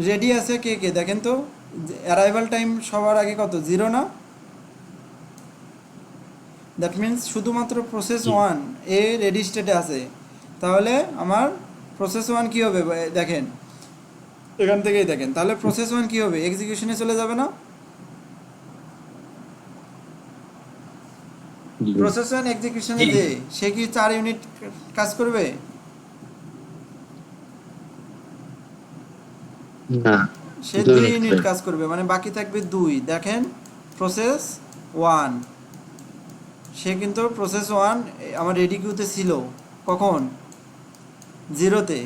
রেডি আছে কে কে দেখেন তো? অ্যারাইভাল টাইম সবার আগে কত? 0 না? দ্যাট মিন্স শুধুমাত্র প্রসেস 1 এ রেডি স্টেটে আছে। তাহলে আমার প্রসেস 1 কী হবে দেখেন, এখান থেকেই দেখেন। তাহলে প্রসেস 1 কী হবে? এক্সিকিউশনে চলে যাবে না? প্রসেস 1 এক্সিকিউশনে জি যে সে কি 4 ইউনিট কাজ করবে? না, সে 2 2 ইউনিট ইউনিট করে। কাজ করবে, মানে বাকি থাকবে 2। দেখেন প্রসেস 1, সে কিন্তু প্রসেস 1 আমার রেডি কিউতে ছিল কখন? 0-তে।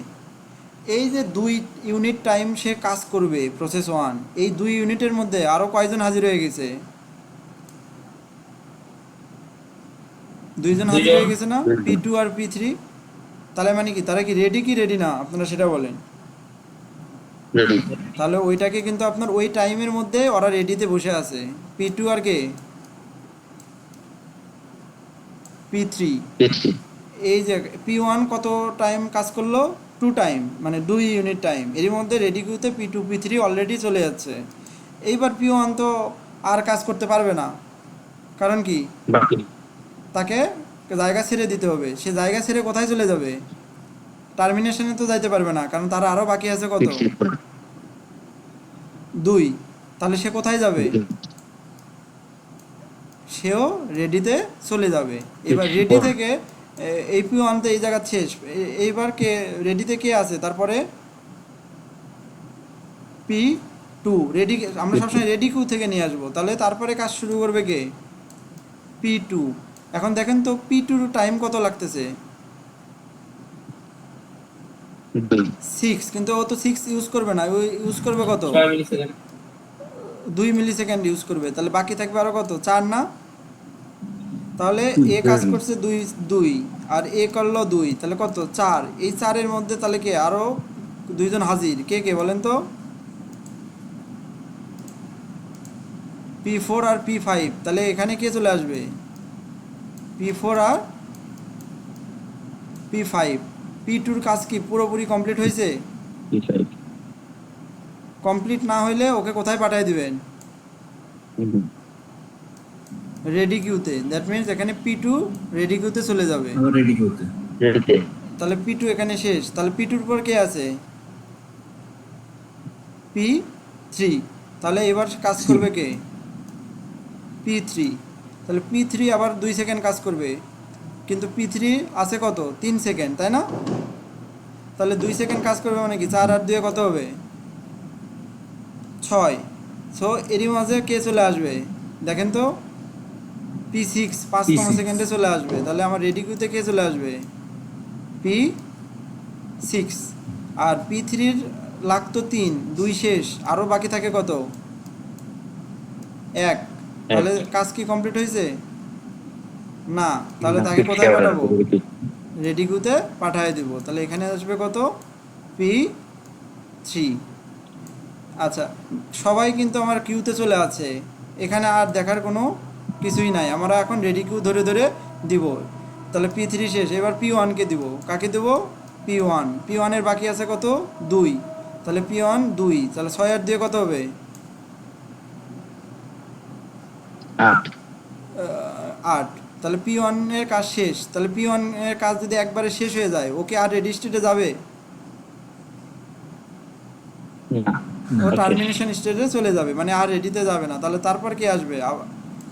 এই যে 2 ইউনিট টাইম সে কাজ করবে প্রসেস 1, এই 2 ইউনিটের মধ্যে আরও কয়জন হাজির হয়ে গেছে? 2 জন হাজির দুজন হয়ে গেছে না? P2 আর P3। তাহলে মানে কি তারা কি রেডি না? আপনারা সেটা বলেন। রেডি। তাহলে ওইটাকে কিন্তু আপনার ওই টাইমের মধ্যে ওরা রেডিতে বসে আছে। P2 আর কে? P3। পেয়েছি। এই যে P1 কত টাইম কাজ করলো? 2 টাইম, মানে 2 ইউনিট টাইম। এর মধ্যে রেডি কিউতে P2 P3 অলরেডি চলে যাচ্ছে। এইবার P1 তো আর কাজ করতে পারবে না, কারণ কি বাকি তাকে জায়গা ছেড়ে দিতে হবে। সে জায়গা ছেড়ে কোথায় চলে যাবে? টার্মিনেশনে তো যাইতে পারবে না, কারণ তার আরও বাকি আছে কত? পেয়েছি। 2। তাহলে সে কোথায় যাবে? সে সেও রেডিতে চলে যাবে। এবার রেডি থেকে এই পি ওয়ান তো এই জায়গা শেষ, এইবার কে রেডিতে কে আছে, তারপরে পি টু রেডি, আমরা সবসময় রেডি কিউ থেকে নিয়ে আসবো, তাহলে তারপরে কাজ শুরু করবে কে, পি টু। এখন দেখেন তো পি টুর টাইম কত লাগতেছে, 6, কিন্তু ও তো 6 ইউজ করবে না, ও ইউজ করবে কত, 6 মিলি সেকেন্ড। 2 মিলি সেকেন্ড ইউজ করবে, তাহলে বাকি থাকবে আরো কত, 4 না? তাহলে এ কাজ করছে 2 আর এ করলো 2, তাহলে কত, 4। এই 4-এর মধ্যে তাহলে কে আরো দুইজন হাজির, কে কে বলেন তো, P4 আর P5। তাহলে এখানে কে চলে আসবে, P4 আর P5। P2-র কাজ কি পুরোপুরি কমপ্লিট হয়েছে? কমপ্লিট না হইলে ওকে কোথায় পাঠিয়ে দিবেন, রেডি কিউতে। দ্যাট মিনস এখানে P2 রেডি কিউতে চলে যাবে, রেডি করতে। তাহলে P2 এখানে শেষ। তাহলে P2-র পর কে আছে, P3। তাহলে এবার কাজ করবে কে, P3। তাহলে P3 আবার 2 সেকেন্ড কাজ করবে, কিন্তু P3 আছে কত, 3 সেকেন্ড, তাই না? তাহলে 2 সেকেন্ড কাজ করবে মানে কি, 4 আর 2 কত হবে, 6। সো এরই মাঝে কে চলে আসবে, দেখেন তো, P6 5তম সেকেন্ডে চলে আসবে। তাহলে আমার রেডি কিউতে কে চলে আসবে, P6। আর P3-র লাগতো 3, 2 শেষ, আরও বাকি থাকে কত, 1। তাহলে কাজ কি কমপ্লিট হয়েছে না? তাহলে তাকে কোথায় পাঠাবো, রেডি কিউতে পাঠিয়ে দিব। তাহলে এখানে আসবে কত, P3। আচ্ছা, সবাই কিন্তু আমার কিউতে চলে আছে, এখানে আর দেখার কোনো কিছুই নাই, আমরা এখন রেডি কিউ ধরে ধরে দিব। তাহলে P3 শেষ, এবার P1-কে দিব, কাকে দেব, P1। P1-এর বাকি আছে কত, 2, তাহলে P1 2, তাহলে 6 আর 2 কত হবে, 8। তাহলে P1-এর কাজ শেষ। তাহলে P1-এর কাজ যদি একবারে শেষ হয়ে যায়, ওকে আর রেডি স্টেটে যাবে, ও টার্মিনেশন স্টেজে চলে যাবে, মানে আর রেডিতে যাবে না। তাহলে তারপর কি আসবে,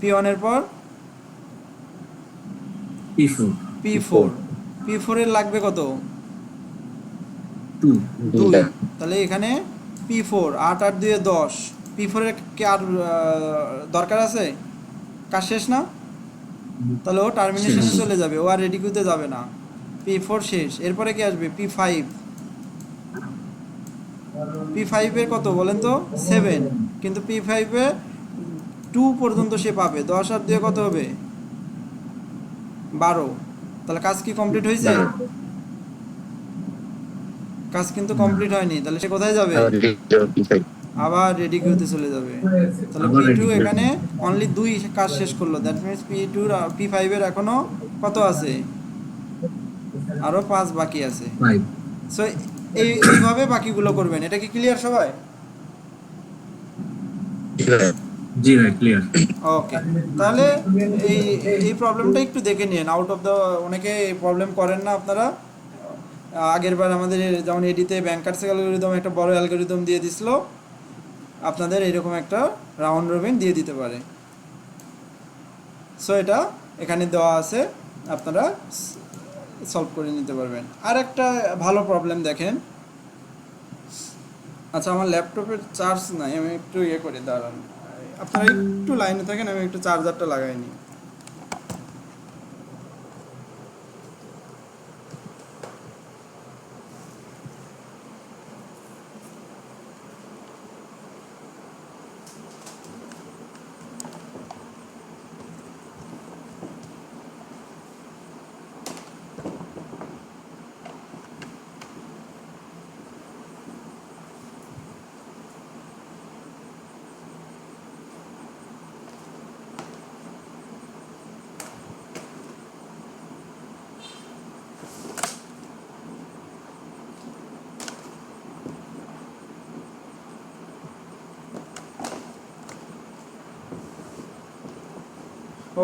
P1-এর পর P4। P4-এর লাগবে কত, 2। তাহলে এখানে P4, 8 আর 2 10। P4-এর কি আর দরকার আছে, কাজ শেষ না? তাহলে ও টার্মিনেশনে চলে যাবে, ও আর রেডি কিউতে যাবে না। P4 শেষ, এরপরে কি আসবে, P5। P5-এর কত বলেন তো, 7, কিন্তু P5-এ 2 পর্যন্ত সে পাবে, 10 আর 2 কত হবে, 12। তাহলে কাজ কি কমপ্লিট হয়েছে, কাজ কিন্তু কমপ্লিট হয়নি। তাহলে সে কোথায় যাবে, আবার রেডি কিউতে চলে যাবে। তাহলে P2 এখানে অনলি 2 কাজ শেষ করলো, দ্যাট মিনস P2 P5-এর এখনো কত আছে, আরো 5 বাকি আছে। সো এইভাবে বাকিগুলো করবেন। এটা কি ক্লিয়ার সবাই? জি ভাই, ক্লিয়ার। ওকে, তাহলে এই এই প্রবলেমটা একটু দেখে নিন, আউট অফ দ্য, অনেকে এই প্রবলেম করেন না আপনারা। আগের বার আমাদের যেমন এডিতে ব্যাংকার্স অ্যালগরিদম একটা বড় অ্যালগরিদম দিয়ে দিছিল, আপনাদের এরকম একটা রাউন্ড রবিন দিয়ে দিতে পারে। সো এটা এখানে দেওয়া আছে, আপনারা সলভ করে নিতে পারবেন। আর একটা ভালো প্রবলেম দেখেন। আচ্ছা, আমার ল্যাপটপের চার্জ নাই, আমি একটু ইয়ে করে দাঁড়ান, আপনারা একটু লাইনে থাকেন, আমি একটু চার্জারটা লাগাই নিই।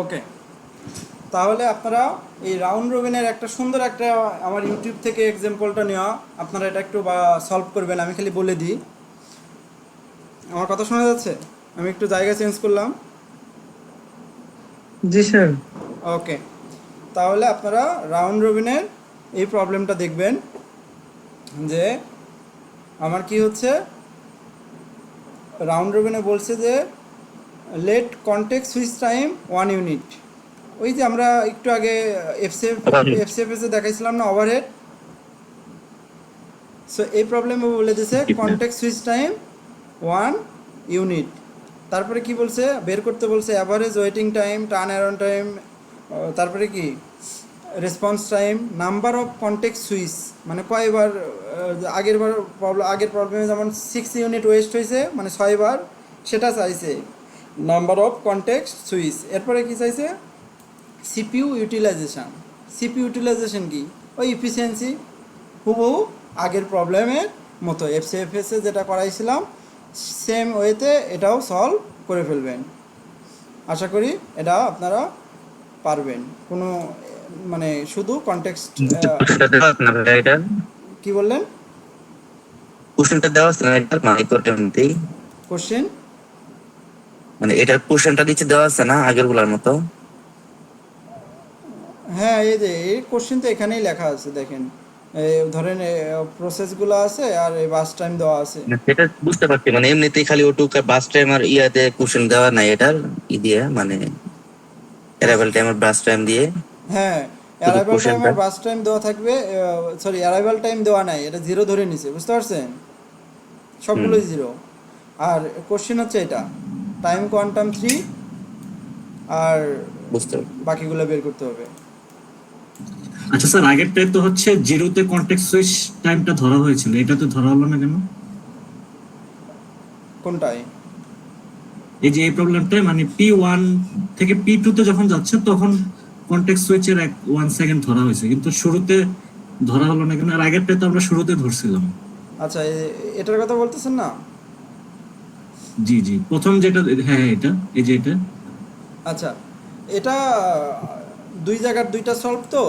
ওকে, তাহলে আপনারা এই রাউন্ড রবিনের একটা সুন্দর একটা, আমার ইউটিউব থেকে এক্সাম্পলটা নেওয়া, আপনারা এটা একটু সলভ করবেন। আমি খালি বলে দিই, আমার কথা শোনা যাচ্ছে? আমি একটু জায়গা চেঞ্জ করলাম। জি স্যার। ওকে, তাহলে আপনারা রাউন্ড রবিনের এই প্রবলেমটা দেখবেন যে আমার কি হচ্ছে, রাউন্ড রবিনে বলছে যে let context switch time 1 unit. ওই যে আমরা একটু আগে এফসিএফএসে দেখাইছিলাম না ওভারহেড, সো এই প্রবলেমে বলে দিছে কন্টেক্ট সুইচ টাইম 1 ইউনিট। তারপরে কি বলছে বের করতে বলছে average waiting time, turn around time, তারপরে কি response time, number of contact switch মানে কয়বার, আগের প্রবলেমে যেমন 6 ইউনিট ওয়েস্ট হয়েছে মানে 6বার, সেটা চাইছে নাম্বার অফ কন্টেক্ট সুইচ। এরপরে কি চাইছে সিপিইউ ইউটিলাইজেশন। সিপিইউ ইউটিলাইজেশন কি, ওই ইফিসিয়েন্সি, হুবহু আগের প্রবলেমের মতো এফসিএফএসে যেটা করাইছিলাম সেম ওয়েতে এটাও সলভ করে ফেলবেন। আশা করি এটা আপনারা পারবেন। কোনো মানে শুধু কনটেক্সট কি বললেন, কোশ্চেনটা দেওয়া আছে না এটার মানে করতেই, কোশ্চেন? মানে এটার কোশ্চেনটা নিচে দেওয়া আছে না আগের গুলার মতো? হ্যাঁ, এই যে এই কোশ্চেন তো এখানেই লেখা আছে, দেখেন ধরেন প্রসেসগুলো আছে আর এই বাস টাইম দেওয়া আছে। না, সেটা বুঝতে পারছি, মানে এমনিতেই খালি ওটুক বাস টাইম আর ইয়াতে কোশ্চেন দেওয়া নাই এটার দিয়ে, মানে অ্যারাইভাল টাইম আর বাস টাইম দিয়ে হ্যাঁ, শুধু অ্যারাইভাল টাইম কোশ্চেনটা। আর বাস টাইম দেওয়া থাকবে, সরি অ্যারাইভাল টাইম দেওয়া নাই, এটা 0 ধরে নিছে, বুঝতে পারছেন, সবগুলোই 0। আর কোশ্চেন হচ্ছে এটা টাইম কোয়ান্টাম 3, আর বুঝতে পারছি। বাকিগুলো বের করতে হবে। আচ্ছা স্যার, আগেরটাই তো হচ্ছে জিরোতে কন্টেক্সট সুইচ টাইমটা ধরা হয়েছিল, এটা তো ধরা হলো না কেন? কোনটায়? এই যে এই প্রবলেমটাই মানে P1 থেকে P2 তে যখন যাচ্ছে তখন কন্টেক্সট সুইচের 1 সেকেন্ড ধরা হয়েছে, কিন্তু শুরুতে ধরা হলো না কেন? আর আগেরটা তো আমরা শুরুতে ধরছিলাম। আচ্ছা, এটার কথা বলতেছেন না? জি জি, প্রথম যেটা, হ্যাঁ হ্যাঁ, এটা এই যে এটা। আচ্ছা, এটা দুই জায়গার দুইটা সলভ তো,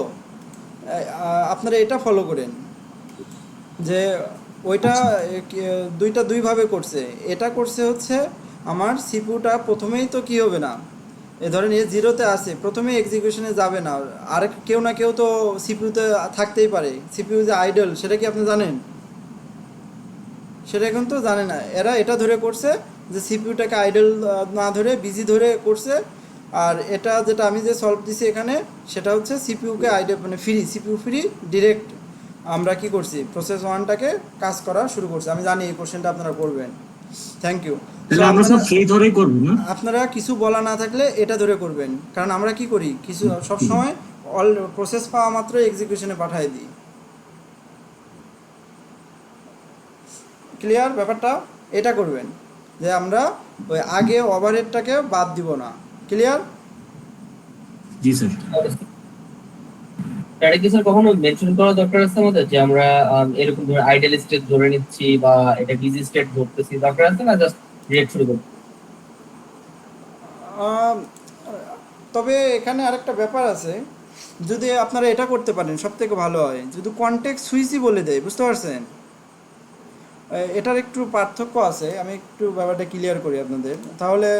আপনারা এটা ফলো করেন যে ওইটা দুইটা দুইভাবে করছে। এটা করছে হচ্ছে আমার সিপিউটা প্রথমেই তো কি হবে না, ধরেন এ 0-তে আসে, প্রথমে এক্সিকিউশনে যাবে না, আর কেউ না কেউ তো সিপিউতে থাকতেই পারে। সিপিইউ যে আইডল সেটা কি আপনি জানেন? সেটা এখন তো জানে না। এরা এটা ধরে করছে যে সিপিইউটাকে আইডল না ধরে বিজি ধরে করছে। আর এটা যেটা আমি যে সলভ দিছি এখানে, সেটা হচ্ছে সিপিইউকে আইডল মানে ফ্রি, সিপিইউ ফ্রি ডিরেক্ট আমরা কি করছি প্রসেস 1টাকে কাজ করা শুরু করছি। আমি জানি এই কোশ্চেনটা আপনারা করবেন। Thank you. তাহলে আমরা সব ফ্রি ধরেই করব না? আপনারা কিছু বলা না থাকলে এটা ধরে করবেন, কারণ আমরা কি করি কিছু সবসময় অল প্রসেস পাওয়া মাত্র এক্সিকিউশনে পাঠিয়ে দিই। ক্লিয়ার ব্যাপারটা? এটা করবেন যে আমরা ওই আগে ওভারহেডটাকে বাদ দিব না। ক্লিয়ার? জি স্যার। এটা কি স্যার কখনো মেনশন করা দরকার আছে আমাদের যে আমরা এরকম ধরে আইডল স্টেট ধরে নিচ্ছি বা এটা বিজি স্টেট ধরতেছি, দরকার আছে না জাস্ট ডিরেক্ট শুরু করব? তবে এখানে আরেকটা ব্যাপার আছে, যদি আপনারা এটা করতে পারেন সব থেকে ভালো হয়, যদি কন্টেক্সট সুইচই বলে দেয়, বুঝতে পারছেন? এটার একটু পার্থক্য আছে, আমি একটু ব্যাপারটা ক্লিয়ার করি আপনাদের। তাহলে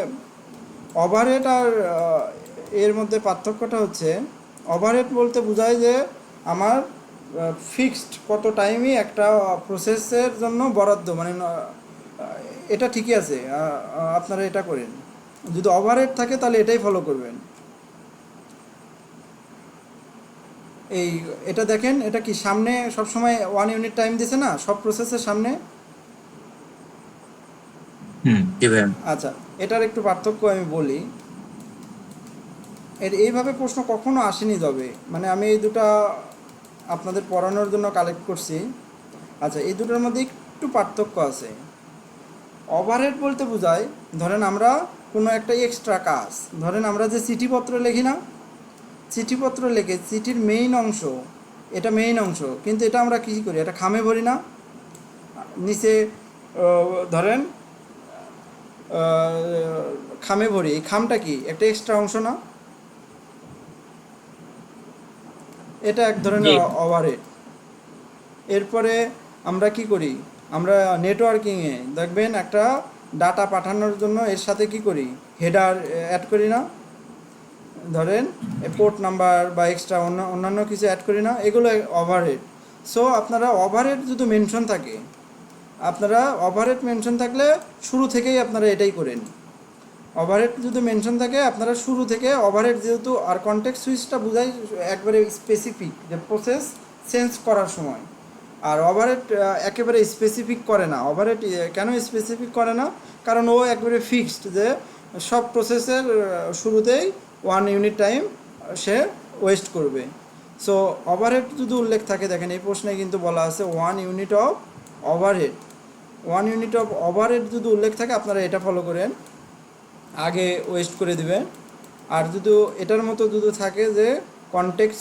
ওভারহেড আর এর মধ্যে পার্থক্যটা হচ্ছে, ওভারহেড বলতে বোঝায় যে আমার ফিক্সড কত টাইমই একটা প্রসেসের জন্য বরাদ্দ, মানে এটা ঠিকই আছে, আপনারা এটা করেন। যদি ওভারহেড থাকে তাহলে এটাই ফলো করবেন। এটা দেখেন, এটা কি সামনে সবসময় 1 ইউনিট টাইম দিছে না সব প্রসেসের সামনে? আচ্ছা, এটার একটু পার্থক্য আমি বলি। এইভাবে প্রশ্ন কখনো আসেনি, তবে মানে আমি এই দুটা আপনাদের পড়ানোর জন্য কালেক্ট করছি। আচ্ছা, এই দুটোর মধ্যে একটু পার্থক্য আছে। ওভারহেড বলতে বোঝায়, ধরেন আমরা কোনো একটা এক্সট্রা কাজ, ধরেন আমরা যে চিঠিপত্র লিখি না, চিঠিপত্র লিখে চিঠির মেইন অংশ, এটা মেইন অংশ, কিন্তু এটা আমরা কী করি, এটা খামে ভরি না, নিচে ধরেন খামে ভরি। এই খামটা কি একটা এক্সট্রা অংশ না? এটা এক ধরনের ওভারহেড। এরপরে আমরা কি করি, আমরা নেটওয়ার্কিংয়ে দেখবেন একটা ডাটা পাঠানোর জন্য এর সাথে কি করি, হেডার অ্যাড করি না, ধরেন পোর্ট নাম্বার বা এক্সট্রা অন্যান্য কিছু অ্যাড করি না, এগুলো ওভারহেড। সো আপনারা ওভারহেড যদি মেনশন থাকে, আপনারা ওভারহেড মেনশন থাকলে শুরু থেকেই আপনারা এটাই করেন। ওভারহেড যদি মেনশন থাকে আপনারা শুরু থেকে ওভারহেড, যেহেতু আর কনটেক্সট সুইচটা বোঝাই একবারে স্পেসিফিক যে প্রসেস চেঞ্জ করার সময়, আর ওভারহেড একেবারে স্পেসিফিক করে না। ওভারহেড কেন স্পেসিফিক করে না? কারণ ও একবারে ফিক্সড যে সব প্রসেসের শুরুতেই 1 ইউনিট টাইম সে ওয়েস্ট করবে। সো ওভারহেড যদি উল্লেখ থাকে, দেখেন এই প্রশ্নে কিন্তু বলা আছে 1 unit of overhead. 1 unit of overhead যদি উল্লেখ থাকে আপনারা এটা ফলো করেন, আগে ওয়েস্ট করে দিবেন। আর যদি এটার মতো যদি থাকে যে কনটেক্সট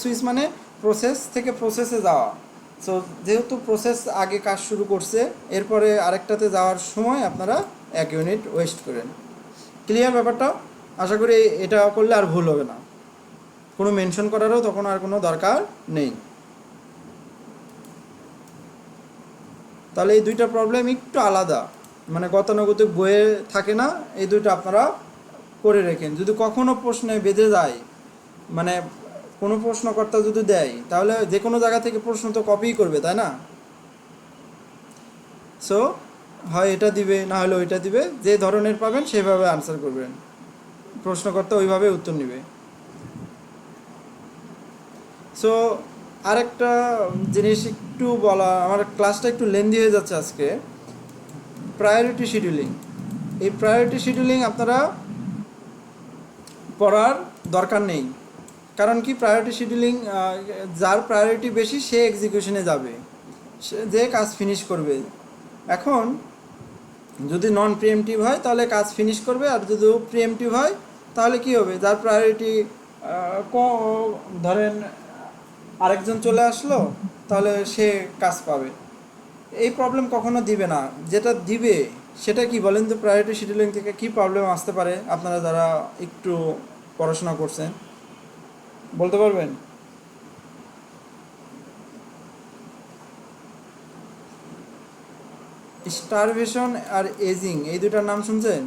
সুইচ মানে প্রসেস থেকে প্রসেসে যাওয়া। সো যেহেতু প্রসেস আগে কাজ শুরু করছে, এরপরে আরেকটাতে যাওয়ার সময় আপনারা 1 ইউনিট ওয়েস্ট করেন। ক্লিয়ার ব্যাপারটা? আশা করি এটা করলে আর ভুল হবে না, কোনো মেনশন করারও তখন আর কোনো দরকার নেই। তাহলে এই দুইটা প্রবলেম একটু আলাদা, মানে গতানুগতিক বইয়ে থাকে না, এই দুইটা আপনারা করে রেখেন। যদি কখনো প্রশ্নে বেঁধে যায়, মানে কোনো প্রশ্নকর্তা যদি দেয়, তাহলে যে কোনো জায়গা থেকে প্রশ্ন তো কপিই করবে, তাই না? সো হয় এটা দিবে, না হলে ওইটা দিবে, যে ধরনের পাবেন সেভাবে আনসার করবেন, প্রশ্নকর্তা ওইভাবে উত্তর নেবে। সো আরেকটা জিনিস একটু বলা, আমার ক্লাসটা একটু লেন্দি হয়ে যাচ্ছে আজকে। প্রায়োরিটি শিডিউলিং, এই প্রায়োরিটি শিডিউলিং আপনারা পড়ার দরকার নেই। কারণ কি, প্রায়োরিটি শিডিউলিং যার প্রায়োরিটি বেশি সে এক্সিকিউশনে যাবে, সে যে কাজ ফিনিশ করবে। এখন যদি নন প্রিএমটিভ হয় তাহলে কাজ ফিনিশ করবে, আর যদি প্রিএমটিভ হয় তাহলে কি হবে, যার প্রায়োরিটি ধরেন আরেকজন চলে আসলো, তাহলে সে কাজ পাবে। এই প্রবলেম কখনো দিবে না। যেটা দিবে সেটা কি বলেন তো, প্রায়োরিটি শিডিউলিং থেকে কী প্রবলেম আসতে পারে আপনারা যারা একটু পড়াশোনা করছেন বলতে পারবেন? স্টারভেশন আর এজিং, এই দুটার নাম শুনছেন?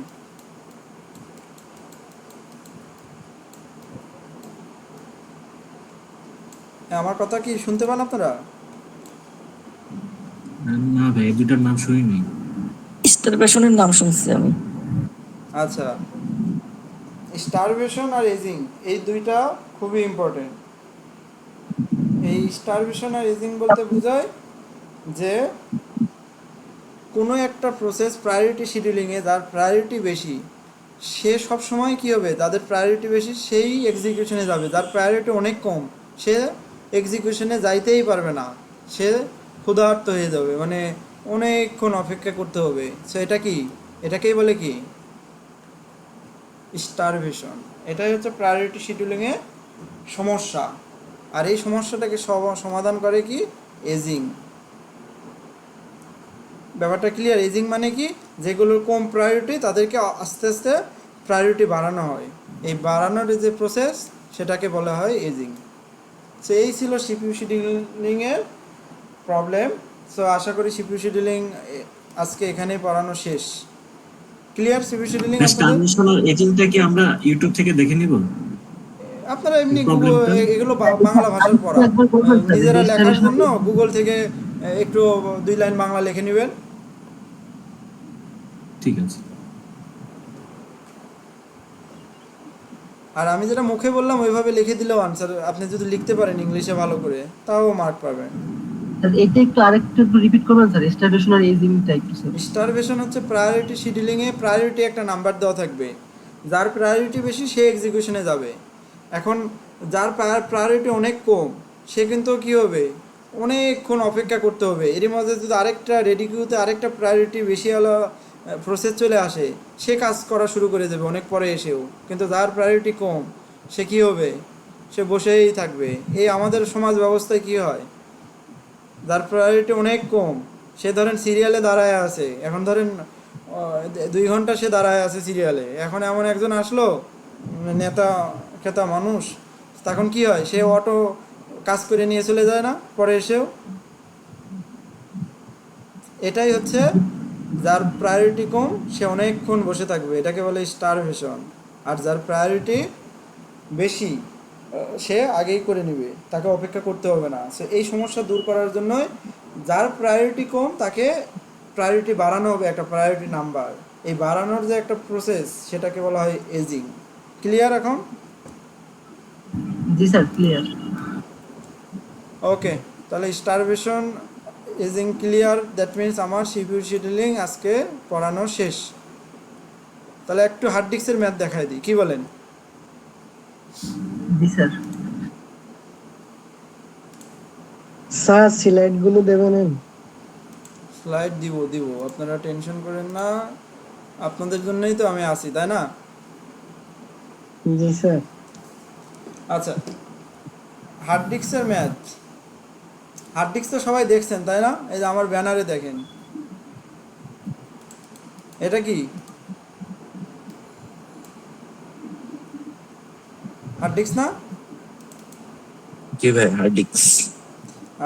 আমার কথা কি শুনতে পান আপনারা? না ভাই, এই দুটার নাম শুনিনি। স্টারভেশনের নাম শুনছি আমি। আচ্ছা, স্টারভেশন আর এজিং এই দুইটা খুবই ইম্পর্টেন্ট। এই স্টারভেশন আর এজিং বলতে বোঝায় যে কোনো একটা প্রসেস প্রায়োরিটি শিডিউলিংয়ে যার প্রায়োরিটি বেশি, সে সব সময় কী হবে, যাদের প্রায়োরিটি বেশি সেই এক্সিকিউশনে যাবে। যার প্রায়োরিটি অনেক কম সে এক্সিকিউশনে যাইতেই পারবে না, সে ক্ষুধার্ত হয়ে যাবে, মানে অনেকক্ষণ অপেক্ষা করতে হবে। সো এটা কি, এটাকেই বলে কি স্টারভেশন। এটাই হচ্ছে প্রায়োরিটি শিডিউলিংয়ে সমস্যা। আর এই সমস্যাটাকে সমাধান করে কি, এজিং। ব্যাপারটা ক্লিয়ার? এজিং মানে কি, যেগুলোর কম প্রায়োরিটি তাদেরকে আস্তে আস্তে প্রায়োরিটি বাড়ানো হয়। এই বাড়ানোর যে প্রসেস সেটাকে বলা হয় এজিং। সো এই ছিল সিপিইউ শিডিউলিংয়ের প্রবলেম। সো আশা করি সিপিইউ শিডিউলিং আজকে এখানেই পড়ানো শেষ। ক্লিয়ার? সিপিইউ শিডিউলিং স্টারভেশন আর এজিংটা কি আমরা ইউটিউব থেকে দেখে নিব? আপনারা এমনি গুগল, প্রবলেমটা এগুলো বাংলা ভাষার পড়া, নিজেরা লেখার জন্য গুগল থেকে একটু 2 লাইন বাংলা লিখে নেবেন। ঠিক আছে। আর আমি যেটা মুখে বললাম ওইভাবে লিখে দিলেও আনসার, আপনি যদি লিখতে পারেন ইংলিশে ভালো করে তাও মার্ক পাবেন। এটা একটু আরেকটু রিপিট করবেন স্যার, স্টারভেশন আর এজিংটা একটু স্যার। স্টারভেশন হচ্ছে প্রায়োরিটি শিডিউলিংয়ে প্রায়োরিটি একটা নাম্বার দেওয়া থাকবে, যার প্রায়োরিটি বেশি সে এক্সিকিউশনে যাবে। এখন যার প্রায়োরিটি অনেক কম সে কিন্তু কী হবে, অনেকক্ষণ অপেক্ষা করতে হবে। এরই মধ্যে যদি আরেকটা রেডি কিউতে আরেকটা প্রায়োরিটি বেশি হলো প্রসেস চলে আসে, সে কাজ করা শুরু করে দেবে অনেক পরে এসেও। কিন্তু যার প্রায়োরিটি কম সে কী হবে, সে বসেই থাকবে। এই আমাদের সমাজ ব্যবস্থায় কী হয়, যার প্রায়োরিটি অনেক কম সে ধরেন সিরিয়ালে দাঁড়ায় আছে, এখন ধরেন 2 ঘন্টা সে দাঁড়ায় আছে সিরিয়ালে, এখন এমন একজন আসলো নেতা খেতা মানুষ, তখন কি হয়, সে অটো কাজ করে নিয়ে চলে যায় না পরে এসেও। এটাই হচ্ছে যার প্রায়োরিটি কম সে অনেকক্ষণ বসে থাকবে, এটাকে বলে স্টারভেশন। আর যার প্রায়োরিটি বেশি সে আগেই করে নেবে, তাকে অপেক্ষা করতে হবে না। সো এই সমস্যা দূর করার জন্যই যার প্রায়োরিটি কম তাকে প্রায়োরিটি বাড়ানো হবে, একটা প্রায়োরিটি নাম্বার। এই বাড়ানোর যে একটা প্রসেস সেটাকে বলা হয় এজিং। ক্লিয়ার এখন? জি স্যার, ক্লিয়ার। ওকে, তাহলে starvation aging clear, that means আমার সিপিইউ শিডিউলিং আজকে পড়ানো শেষ। তাহলে একটু হার্ড ডিস্কের ম্যাথ দেখাই দিই, কি বলেন? জি স্যার। স্যার স্লাইড গুলো দেবেন? স্লাইড দিব, আপনারা টেনশন করেন না, আপনাদের জন্যই তো আমি আছি, তাই না? জি স্যার। আচ্ছা, হার্ড ডিস্কের ম্যাথ। হার্ড ডিস্ক তো সবাই দেখছেন, তাই না? এই যে আমার ব্যানারে দেখেন, এটা কি হার্ড ডিস্ক না? জি ভাই, হার্ড ডিস্ক।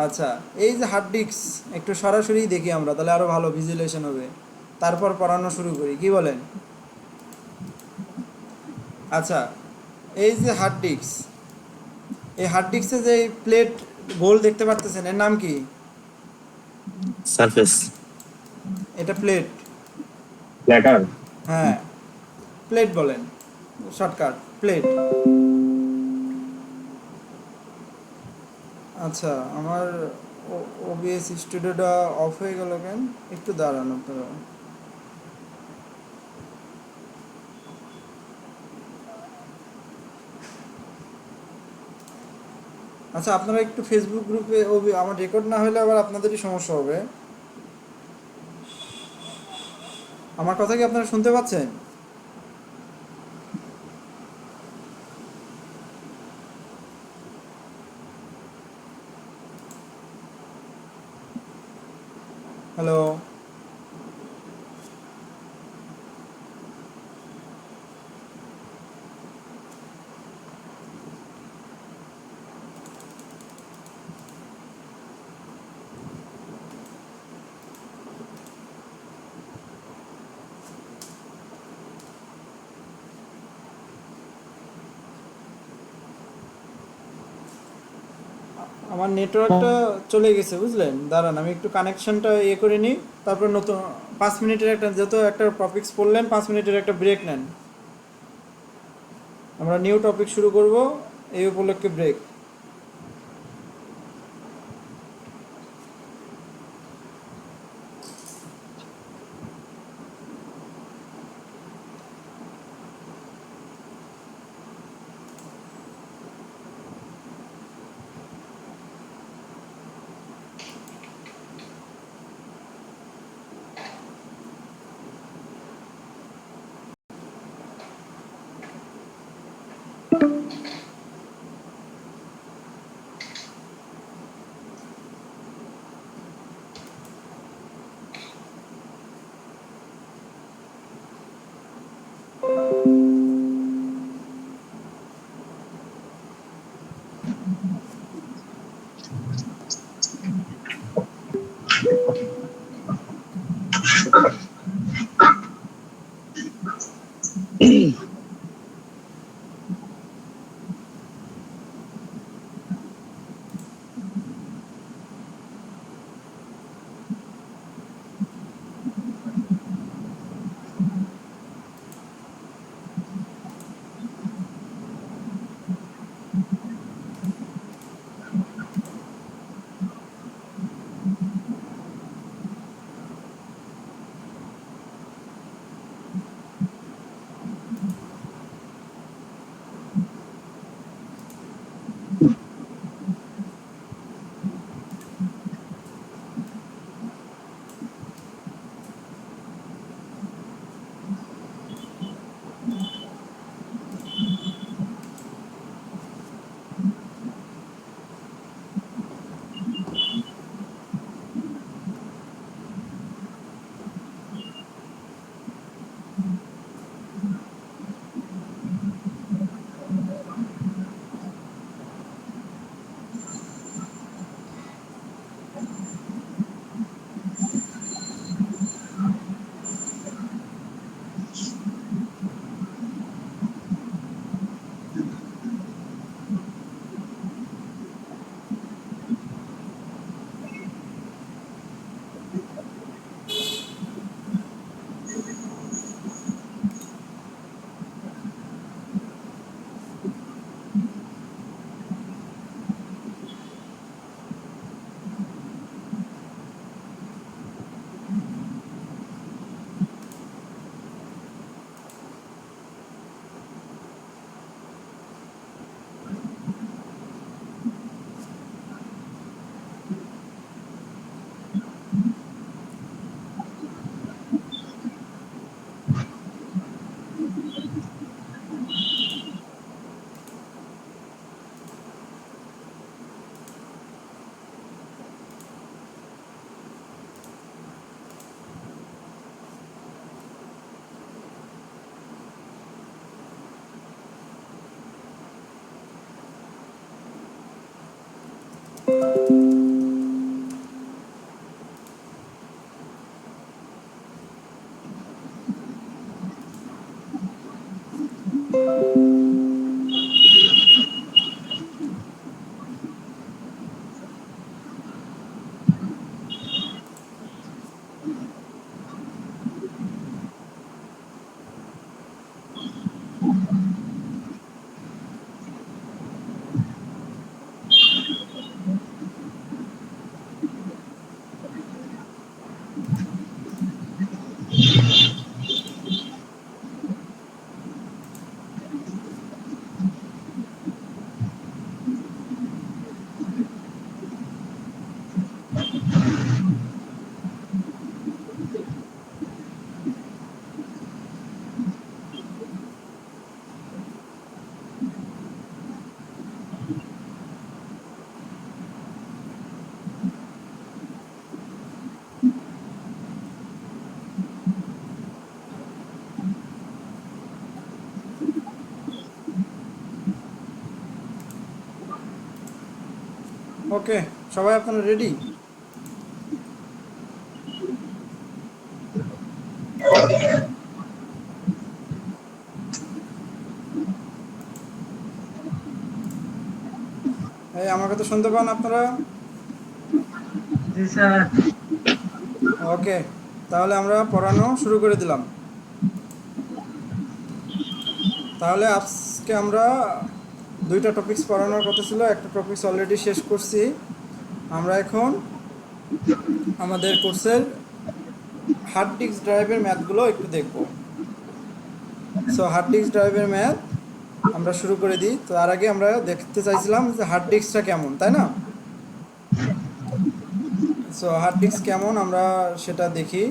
আচ্ছা, এই যে হার্ড ডিস্ক একটু সরাসরি দেখি আমরা, তাহলে আরো ভালো ভিজুয়ালাইজেশন হবে, তারপর পড়ানো শুরু করি, কি বলেন? আচ্ছা, এই যে হার্ড ডিস্ক, এই হার্ড ডিস্কে যে প্লেট গোল দেখতে পারতেছেন, এর নাম কি? সারফেস। এটা প্লেট। প্ল্যাটার। হ্যাঁ, প্লেট বলেন, শর্টকাট প্লেট। আচ্ছা, আমার ওবিএস স্টুডিওটা অফ হয়ে গেল কেন? একটু দাঁড়ান আপনারা। আচ্ছা, আপনারা একটু ফেসবুক গ্রুপে আমার রেকর্ড না হলে আবার আপনাদেরই সমস্যা হবে। আমার কথা কি আপনারা শুনতে পাচ্ছেন? হ্যালো? আমার নেটওয়ার্কটা চলে গেছে, বুঝলেন? দাঁড়ান, আমি একটু কানেকশনটা করে নিই, তারপর নতুন 5 মিনিটের একটা, যেহেতু একটা টপিকস পড়লেন, 5 মিনিটের একটা ব্রেক নেন, আমরা নিউ টপিক শুরু করব, এই উপলক্ষে ব্রেক। ওকে, সবাই আপনারা রেডি? এই আমার কথা শুনতে পান আপনারা? জি স্যার। ওকে, তাহলে আমরা পড়ানো শুরু করে দিলাম। তাহলে আজকে আমরা দুইটা টপিকস পড়ানোর কথা ছিল, একটা টপিকস অলরেডি শেষ করছি। আমরা এখন আমাদের কোর্সের হার্ড ডিস্ক ড্রাইভের ম্যাথগুলো একটু দেখব। সো হার্ড ডিস্ক ড্রাইভের ম্যাথ আমরা শুরু করে দিই। তো তার আগে আমরা দেখতে চাইছিলাম যে হার্ড ডিস্কটা কেমন, তাই না? সো হার্ড ডিস্ক কেমন আমরা সেটা দেখি।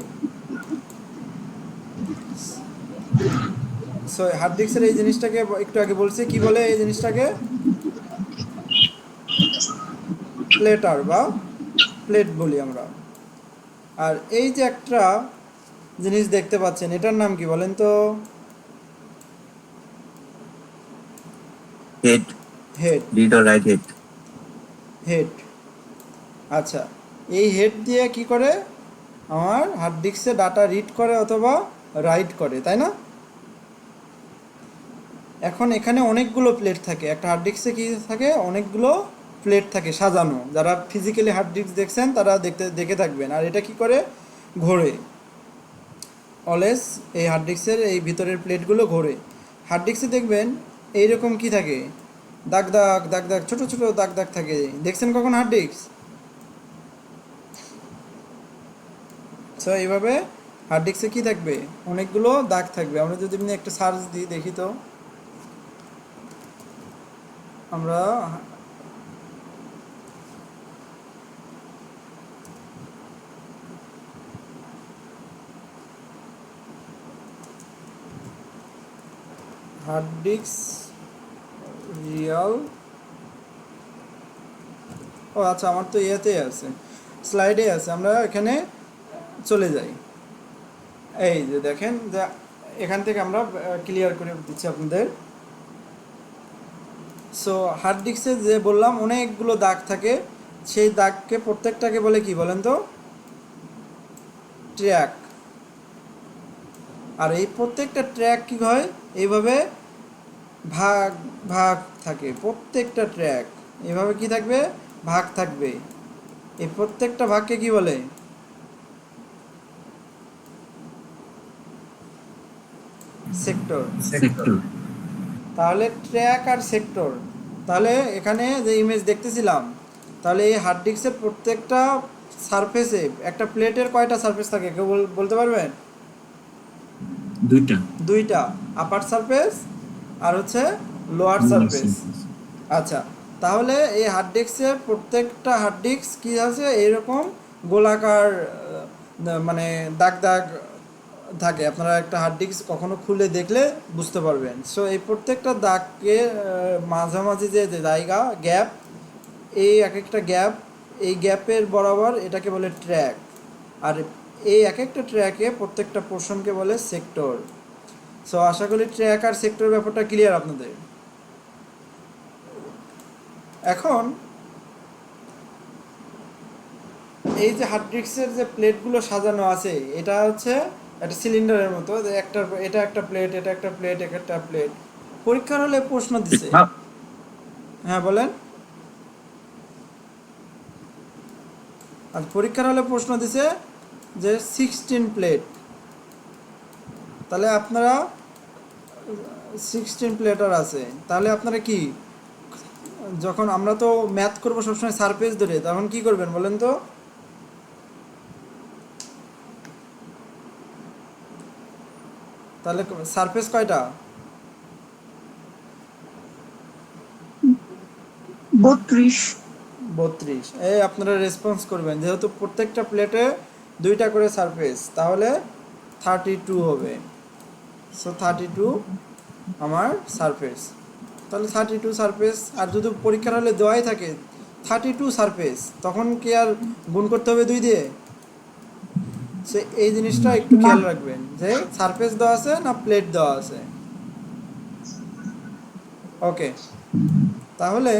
সো হার্ড ডিস্কের এই জিনিসটাকে একটু আগে বলছি, কি বলে এই জিনিসটাকে? প্লেটার বা প্লেট বলি আমরা। আর এই যে একটা জিনিস দেখতে পাচ্ছেন, এটার নাম কি বলেন তো? Head, head. Read or right head. Head. আচ্ছা, এই হেড দিয়ে কি করে? আমার হার্ড ডিস্কে ডাটা রিড করে অথবা রাইট করে, তাই না? এখন এখানে অনেকগুলো প্লেট থাকে, একটা হার্ড ডিস্কে কি থাকে? অনেকগুলো প্লেট থাকে সাজানো। যারা ফিজিক্যালি হার্ড ডিস্ক দেখছেন তারা দেখে থাকবেন। আর এটা কি করে? ঘোরে। অলওয়েজ এই হার্ড ডিস্কের এই ভিতরের প্লেটগুলো ঘোরে। হার্ড ডিস্কে দেখবেন এইরকম কি থাকে? দাগ দাগ দাগ দাগ, ছোটো ছোটো দাগ দাগ থাকে। দেখছেন কখন হার্ড ডিস্ক? সো এইভাবে হার্ড ডিস্কে কী থাকবে? অনেকগুলো দাগ থাকবে। আমরা যদি এমনি একটা সার্চ দিই, দেখি তো আমরা হার্ড ডিস্ক রিয়াল, ও আচ্ছা, আমার তো ইয়েতেই আছে, স্লাইডে আছে। আমরা এখানে চলে যাই। এই যে দেখেন, যে এখান থেকে আমরা ক্লিয়ার করে দিচ্ছি আপনাদের। সো হার্ড ডিস্কে যে বললাম অনেকগুলো দাগ থাকে, সেই দাগকে প্রত্যেকটাকে বলে কি বলেন তো? ট্র্যাক। আর এই প্রত্যেকটা ট্র্যাক কি হয়? এইভাবে ভাগ ভাগ থাকে। প্রত্যেকটা ট্র্যাক এভাবে কি থাকবে? ভাগ থাকবে। এই প্রত্যেকটা ভাগকে কি বলে? সেক্টর। সেক্টর। তাহলে ট্র্যাক আর সেক্টর। তাহলে এখানে যে ইমেজ দেখতেছিলাম, তাহলে এই হার্ড ডিস্কের প্রত্যেকটা সারফেসে একটা প্লেটের কয়টা সারফেস থাকে কেউ বলতে পারবেন? দুইটা। দুইটা, আপার সারফেস আর হচ্ছে লোয়ার সারফেস। আচ্ছা, তাহলে এই হার্ড ডিস্কের প্রত্যেকটা হার্ড ডিস্ক কী আছে? এইরকম গোলাকার মানে দাগ দাগ থাকে। আপনারা একটা হার্ড ডিস্ক কখনো খুলে দেখলে বুঝতে পারবেন। সো এই প্রত্যেকটা দাগকে মাঝামাঝি যে জায়গা, গ্যাপ, এই এক একটা গ্যাপ, এই গ্যাপের বরাবর এটাকে বলে ট্র্যাক। আর এই এক একটা ট্র্যাকে প্রত্যেকটা পোর্শনকে বলে সেক্টর। সো আশা করি ট্র্যাক আর সেক্টর ব্যাপারটা ক্লিয়ার আপনাদের। এখন এই যে হার্ড ডিস্কের যে প্লেটগুলো সাজানো আছে এটা হচ্ছে একটা সিলিন্ডারের মতো, যে একটা এটা একটা প্লেট, এটা একটা প্লেট, একটা প্লেট। পরীক্ষার হলে প্রশ্ন দিছে। হ্যাঁ বলেন। আর পরীক্ষার হলে প্রশ্ন দিছে যে 16 প্লেট, তাহলে আপনারা 16 প্লেটার আছে, তাহলে আপনারা কি, যখন আমরা তো ম্যাথ করবো সবসময় সারফেস ধরে, তখন কি করবেন বলেন তো? তাহলে সারফেস কয়টা? 32। 32। এই আপনারা রেসপন্স করবেন, যেহেতু প্রত্যেকটা প্লেটে 2টা করে সারফেস, তাহলে 32 হবে। সো 32 আমার সারফেস। তাহলে 32 সারফেস। আর যদি পরীক্ষার হলে দেওয়াই থাকে 32 সারফেস, তখন কি আর গুণ করতে হবে 2 দিয়ে? সে এই জিনিসটা একটু খেয়াল রাখবেন যে সারফেস দেওয়া আছে না প্লেট দেওয়া আছে। ওকে, তাহলে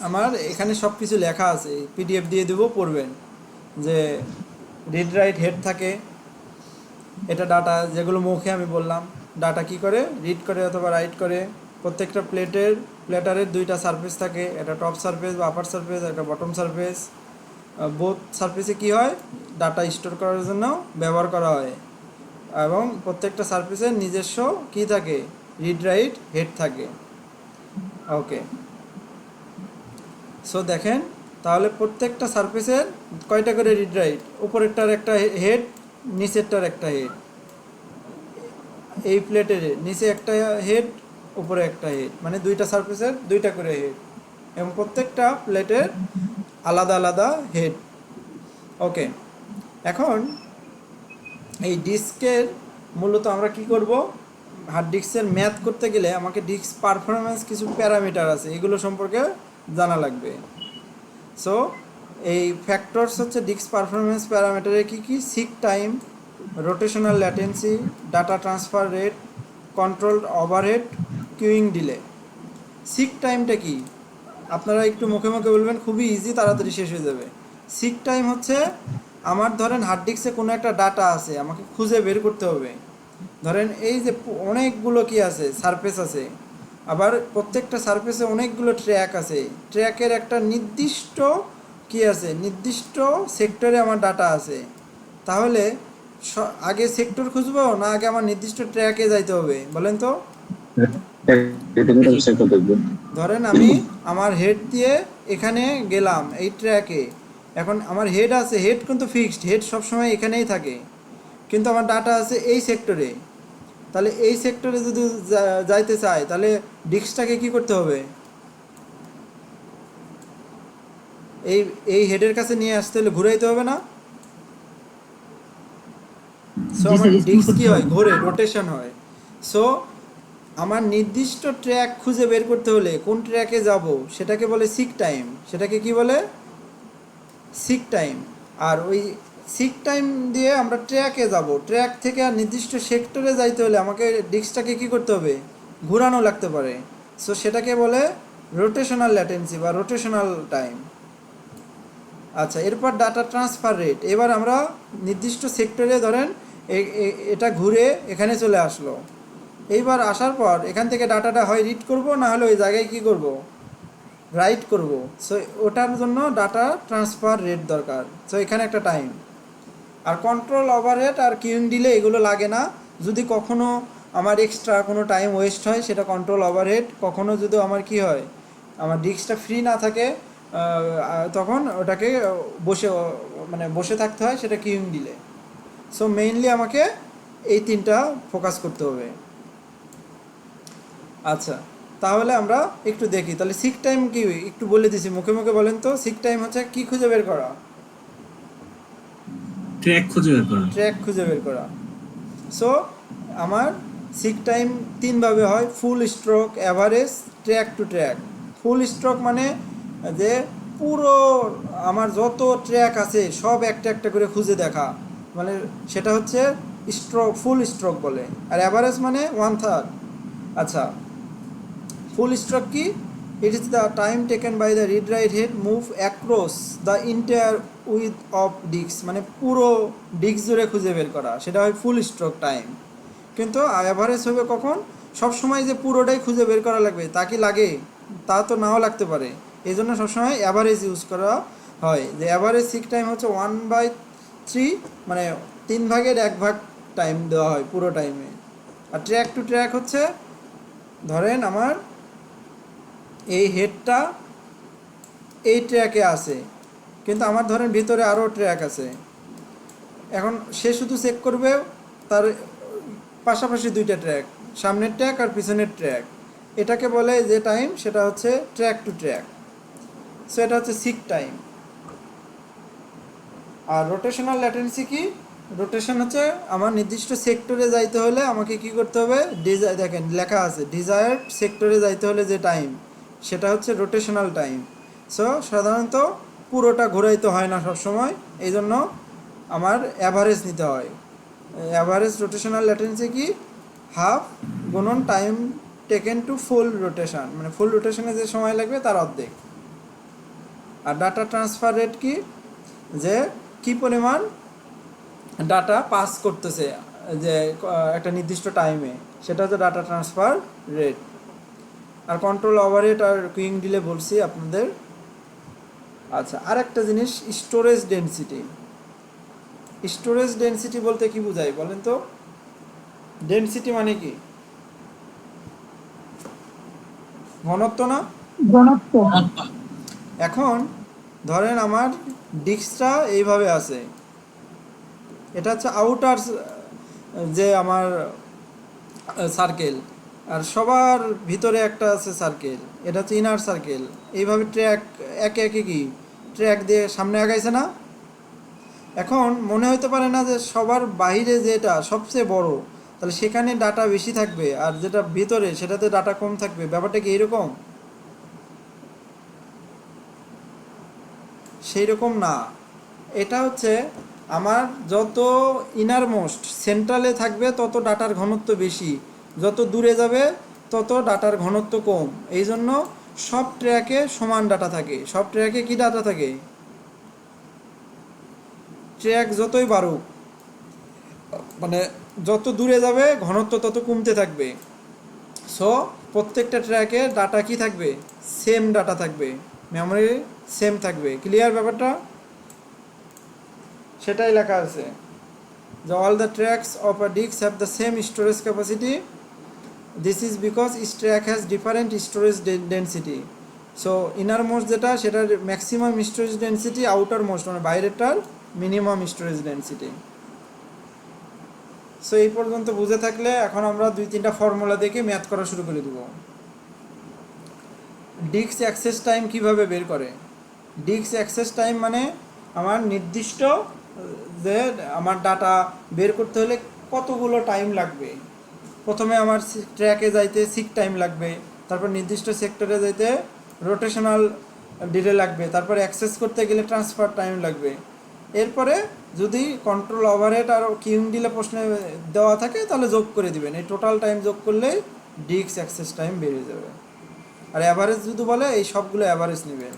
আমার এখানে সব কিছু লেখা আছে, পিডিএফ দিয়ে দেবো, পড়বেন। যে রিড রাইট হেড থাকে, এটা ডাটা, যেগুলো মুখে আমি বললাম, ডাটা কি করে রিড করে অথবা রাইট করে। প্রত্যেকটা প্লেটারের 2টা সারফেস থাকে, একটা টপ সারফেস বা আপার সারফেস, একটা বটম সারফেস। বোথ সারফেসে কি হয়, ডাটা স্টোর করার জন্য ব্যবহার করা হয়, এবং প্রত্যেকটা সারফেসের নিজস্ব কি থাকে, রিড রাইট হেড থাকে। ওকে, সো দেখেন, তাহলে প্রত্যেকটা সারফেসের কয়টা করে রিড রাইট, উপরেরটার একটা হেড, নিচেরটার একটা হেড। এই প্লেটের নিচে একটা হেড, উপরে একটা হেড, মানে 2টা সারফেসের 2টা করে হেড, এবং প্রত্যেকটা প্লেটের আলাদা আলাদা হেড। ওকে, এখন এই ডিস্কের মূলত আমরা কি করব, হার্ড ডিস্কের ম্যাথ করতে গেলে আমাকে ডিস্ক পারফরমেন্স কিছু প্যারামিটার আছে, এগুলো সম্পর্কে জানা লাগবে। সো এই ফ্যাক্টরস হচ্ছে ডিস্ক পারফরমেন্স প্যারামিটারে কি কি, seek time, rotational latency, data transfer rate, control overhead, queuing delay. Seek টাইমটা কি আপনারা একটু মুখে মুখে বলবেন, খুবই ইজি, তাড়াতাড়ি শেষ হয়ে যাবে। সিক টাইম হচ্ছে, আমার ধরেন হার্ড ডিস্কে কোনো একটা ডাটা আছে, আমাকে খুঁজে বের করতে হবে। ধরেন এই যে অনেকগুলো কি আছে, সারফেস আছে, আবার প্রত্যেকটা সারফেসে অনেকগুলো ট্র্যাক আছে, ট্র্যাকের একটা নির্দিষ্ট কি আছে, নির্দিষ্ট সেক্টরে আমার ডাটা আছে। তাহলে আগে সেক্টর খুঁজবো না আগে আমার নির্দিষ্ট ট্র্যাকে যাইতে হবে বলেন তো? ধরেন আমি আমার হেড দিয়ে এখানে গেলাম এই ট্র্যাকে, এখন আমার হেড আছে, হেড কিন্তু ফিক্সড, হেড সবসময় এখানেই থাকে, কিন্তু আমার ডাটা আছে এই সেক্টরে। তাহলে এই সেক্টরে যদি যাইতে চাই, তাহলে ডিস্কটাকে কি করতে হবে, এই এই হেডের কাছে নিয়ে আসতে হলে ঘুরাইতে হবে না? সো আমার ডিস্ক কি হয়, ঘোরে, রোটেশন হয়। সো আমার নির্দিষ্ট ট্র্যাক খুঁজে বের করতে হলে কোন ট্র্যাকে যাব সেটাকে বলে সিক টাইম, সেটাকে কি বলে, সিক টাইম। আর ওই সিক টাইম দিয়ে আমরা ট্র্যাকে যাব, ট্র্যাক থেকে আর নির্দিষ্ট সেক্টরে যাইতে হলে আমাকে ডিস্কটাকে কি করতে হবে, ঘোরানো লাগতে পারে। সো সেটাকে বলে রোটেশনাল ল্যাটেন্সি বা রোটেশনাল টাইম। আচ্ছা, এরপর ডাটা ট্রান্সফার রেট। এবার আমরা নির্দিষ্ট সেক্টরে ধরেন এটা ঘুরে এখানে চলে আসলো, এইবার আসার পর এখান থেকে ডাটাটা হয় রিড করব, না হলে ওই জায়গায় কি করব, রাইট করব। সো ওটার জন্য ডাটা ট্রান্সফার রেট দরকার। সো এখানে একটা টাইম। আর কন্ট্রোল ওভারহেড আর কিউইং ডিলে এগুলো লাগে না। যদি কখনো আমার এক্সট্রা কোনো টাইম ওয়েস্ট হয় সেটা কন্ট্রোল ওভারহেড, কখনো যদি আমার কি হয়, আমার ডিস্কটা ফ্রি না থাকে তখন ওটাকে বসে থাকতে হয়, সেটা কিউইং ডিলে। সো মেইনলি আমাকে এই 3টা ফোকাস করতে হবে। আচ্ছা, তাহলে আমরা একটু দেখি, তাহলে সিক টাইম কি একটু বলে দিছি, মুখে মুখে বলেন তো। সিক টাইম হচ্ছে কি খুঁজে বের করা, ট্র্যাক খুঁজে বের করা। ট্র্যাক খুঁজে বের করা। সো আমার সিক টাইম 3 ভাবে হয়, full stroke, average, track to track. Full stroke মানে যে পুরো আমার যত ট্র্যাক আছে সব একটা একটা করে খুঁজে দেখা, মানে সেটা হচ্ছে স্ট্রোক, ফুল স্ট্রোক বলে। আর অ্যাভারেজ মানে 1/3। আচ্ছা, ফুল স্ট্রোক কি, it is the time taken by the read write head move across the entire width of disk, মানে পুরো ডিস্ক জুড়ে খুঁজে বের করা, সেটা হয় ফুল স্ট্রোক টাইম। কিন্তু অ্যাভারেজ হবে কখন? সব সময় যে পুরোটাই খুঁজে বের করা লাগবে তা কি লাগে? তা তো নাও লাগতে পারে। এই জন্য সবসময় অ্যাভারেজ ইউজ করা হয়, যে অ্যাভারেজ সিক টাইম হচ্ছে 1/3, মানে 3/1 টাইম দেওয়া হয় পুরো টাইমে। আর ট্র্যাক টু ট্র্যাক হচ্ছে, ধরেন আমার এই হেডটা এই ট্র্যাকে আছে, কিন্তু আমার ধরেন ভিতরে আরও ট্র্যাক আছে, এখন সে শুধু চেক করবে তার পাশাপাশি দুইটা ট্র্যাক, সামনের ট্র্যাক আর পিছনের ট্র্যাক, এটাকে বলে যে টাইম, সেটা হচ্ছে ট্র্যাক টু ট্র্যাক। সো এটা হচ্ছে সিক টাইম। আর রোটেশনাল ল্যাটেন্সি কি? রোটেশন হচ্ছে আমার নির্দিষ্ট সেক্টরে যাইতে হলে আমাকে কি করতে হবে, দেখেন লেখা আছে ডিজায়ার্ড সেক্টরে যাইতে হলে যে টাইম, সেটা হচ্ছে রোটেশনাল টাইম। সো সাধারণত পুরোটা ঘোরাইতে হয় না সবসময়, এই জন্য আমার অ্যাভারেজ নিতে হয়। অ্যাভারেজ রোটেশনাল ল্যাটেন্সি কি? হাফ গুণন time taken to full rotation, মানে ফুল রোটেশনে যে সময় লাগবে তার অর্ধেক। আর ডাটা ট্রান্সফার রেট কি? যে কি পরিমাণ ডাটা পাস করতেছে যে একটা নির্দিষ্ট টাইমে, সেটা হচ্ছে ডাটা ট্রান্সফার রেট। আর কন্ট্রোল ওভারহেড আর কুইং ডিলে বলছি আপনাদের। আচ্ছা, আর একটা জিনিস, স্টোরেজ ডেনসিটি। স্টোরেজ ডেনসিটি বলতে কি বোঝায় বলেন তো? ডেনসিটি মানে কি? ঘনত্ব না? এখন ধরেন আমার ডিস্কটা এইভাবে আছে, এটা হচ্ছে আউটার যে আমার সার্কেল, আর সবার ভিতরে একটা আছে সার্কেল, এটা হচ্ছে ইনার সার্কেল। এইভাবে ট্র্যাক একে একে কি ট্র্যাক দিয়ে সামনে আগাইছে না? এখন মনে হতে পারে না যে সবার বাইরে যেটা সবচেয়ে বড়, তাহলে সেখানে ডাটা বেশি থাকবে, আর যেটা ভিতরে সেটাতে ডাটা কম থাকবে? ব্যাপারটা কি এইরকম? সেই রকম না। এটা হচ্ছে আমার যত ইনার মোস্ট সেন্ট্রালে থাকবে তত ডাটার ঘনত্ব বেশি, যত দূরে যাবে তত ডাটার ঘনত্ব কম। এই জন্য সব ট্র্যাকে সমান ডাটা থাকে। সব ট্র্যাকে কি ডাটা থাকে? ট্র্যাক যতই বাড়ুক, মানে যত দূরে যাবে ঘনত্ব তত কমতে থাকবে। সো প্রত্যেকটা ট্র্যাকে ডাটা কি থাকবে? সেম ডাটা থাকবে, মেমোরি সেম থাকবে। ক্লিয়ার ব্যাপারটা? সেটাই লেখা আছে যে all the tracks of a disk have the same storage capacity, this is because each track has different storage density. So inner most যেটা, সেটার maximum storage density, outer most মানে বাইরেরটার মিনিমাম স্টোরেজ ডেনসিটি। সো এই পর্যন্ত বুঝে থাকলে এখন আমরা 2-3টা ফর্মুলা দেখে ম্যাথ করা শুরু করে দেব। ডিস্ক অ্যাক্সেস টাইম কিভাবে বের করে? ডিস্ক অ্যাক্সেস টাইম মানে আমার নির্দিষ্ট যে আমার ডাটা বের করতে হলে কতগুলো টাইম লাগবে। প্রথমে আমার ট্র্যাকে যাইতে সিক টাইম লাগবে, তারপর নির্দিষ্ট সেক্টরে যাইতে রোটেশনাল ডিলে লাগবে, তারপর অ্যাক্সেস করতে গেলে ট্রান্সফার টাইম লাগবে। এরপরে যদি কন্ট্রোল ওভারহেড আর কিউং ডিলে প্রশ্নে দেওয়া থাকে তাহলে যোগ করে দিবেন, এই টোটাল টাইম যোগ করলেই ডিস্ক অ্যাক্সেস টাইম বেড়ে যাবে। আর অ্যাভারেজ যদি বলে এই সবগুলো অ্যাভারেজ নেবেন।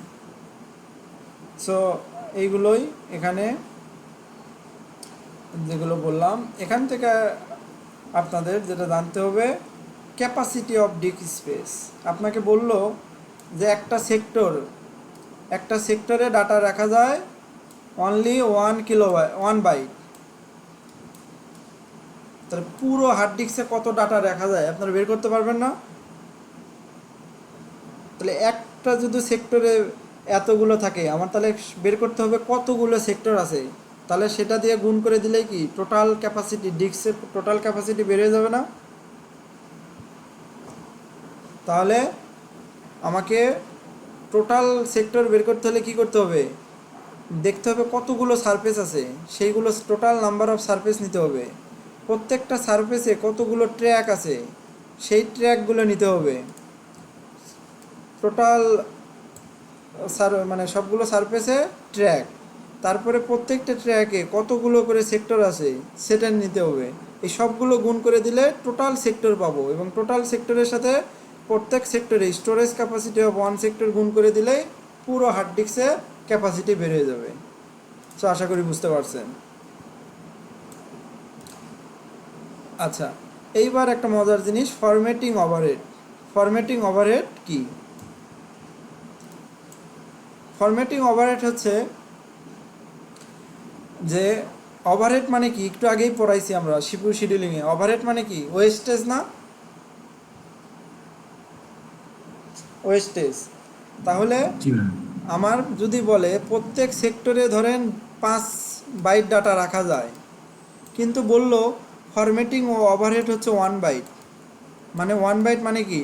সো এইগুলোই এখানে যেগুলো বললাম, এখান থেকে আপনাদের যেটা জানতে হবে ক্যাপাসিটি অফ ডিস্ক স্পেস। আপনাকে বলল যে একটা সেক্টরে ডাটা রাখা যায় অনলি 1 বাইট, তাহলে পুরো হার্ড ডিস্কে কত ডাটা রাখা যায় আপনারা বের করতে পারবেন না? তাহলে একটা যদি সেক্টরে এতগুলো থাকে, আমার তাহলে বের করতে হবে কতগুলো সেক্টর আছে, তাহলে সেটা দিয়ে গুণ করে দিলেই কি টোটাল ক্যাপাসিটি, ডিস্কের টোটাল ক্যাপাসিটি বেড়ে যাবে না? তাহলে আমাকে টোটাল সেক্টর বের করতে হলে কি করতে হবে? দেখতে হবে কতগুলো সারফেস আছে, সেইগুলো টোটাল নাম্বার অফ সারফেস নিতে হবে। প্রত্যেকটা সারফেসে কতগুলো ট্র্যাক আছে সেই ট্র্যাকগুলো নিতে হবে। টোটাল মানে সবগুলো সারফেসে ট্র্যাক, তারপরে প্রত্যেকটা ট্র্যাকে কতগুলো করে সেক্টর আছে সেটা নিতে হবে। এই সবগুলো গুণ করে দিলে টোটাল সেক্টর পাবো, এবং টোটাল সেক্টরের সাথে প্রত্যেক সেক্টরে storage capacity of one sector গুণ করে দিলেই পুরো হার্ড ডিস্কের ক্যাপাসিটি বের হয়ে যাবে। সো আশা করি বুঝতে পারছেন। আচ্ছা, এইবার একটা মজার জিনিস, ফরম্যাটিং ওভারহেড। ফরম্যাটিং ওভারহেড কি? ফরম্যাটিং ওভারহেড হচ্ছে যে ওভারহেড মানে কি, একটু আগেই পড়াইছি আমরা সিপিইউ শিডিউলিংয়ে। ওভারহেড মানে কি? ওয়েস্টেজ না? ওয়েস্টেজ। তাহলে জি ভাই। আমার যদি বলে প্রত্যেক সেক্টরে ধরেন 5 বাইট ডাটা রাখা যায়, কিন্তু বলল ফরম্যাটিং ও ওভারহেড হচ্ছে 1 বাইট। মানে 1 বাইট মানে কি,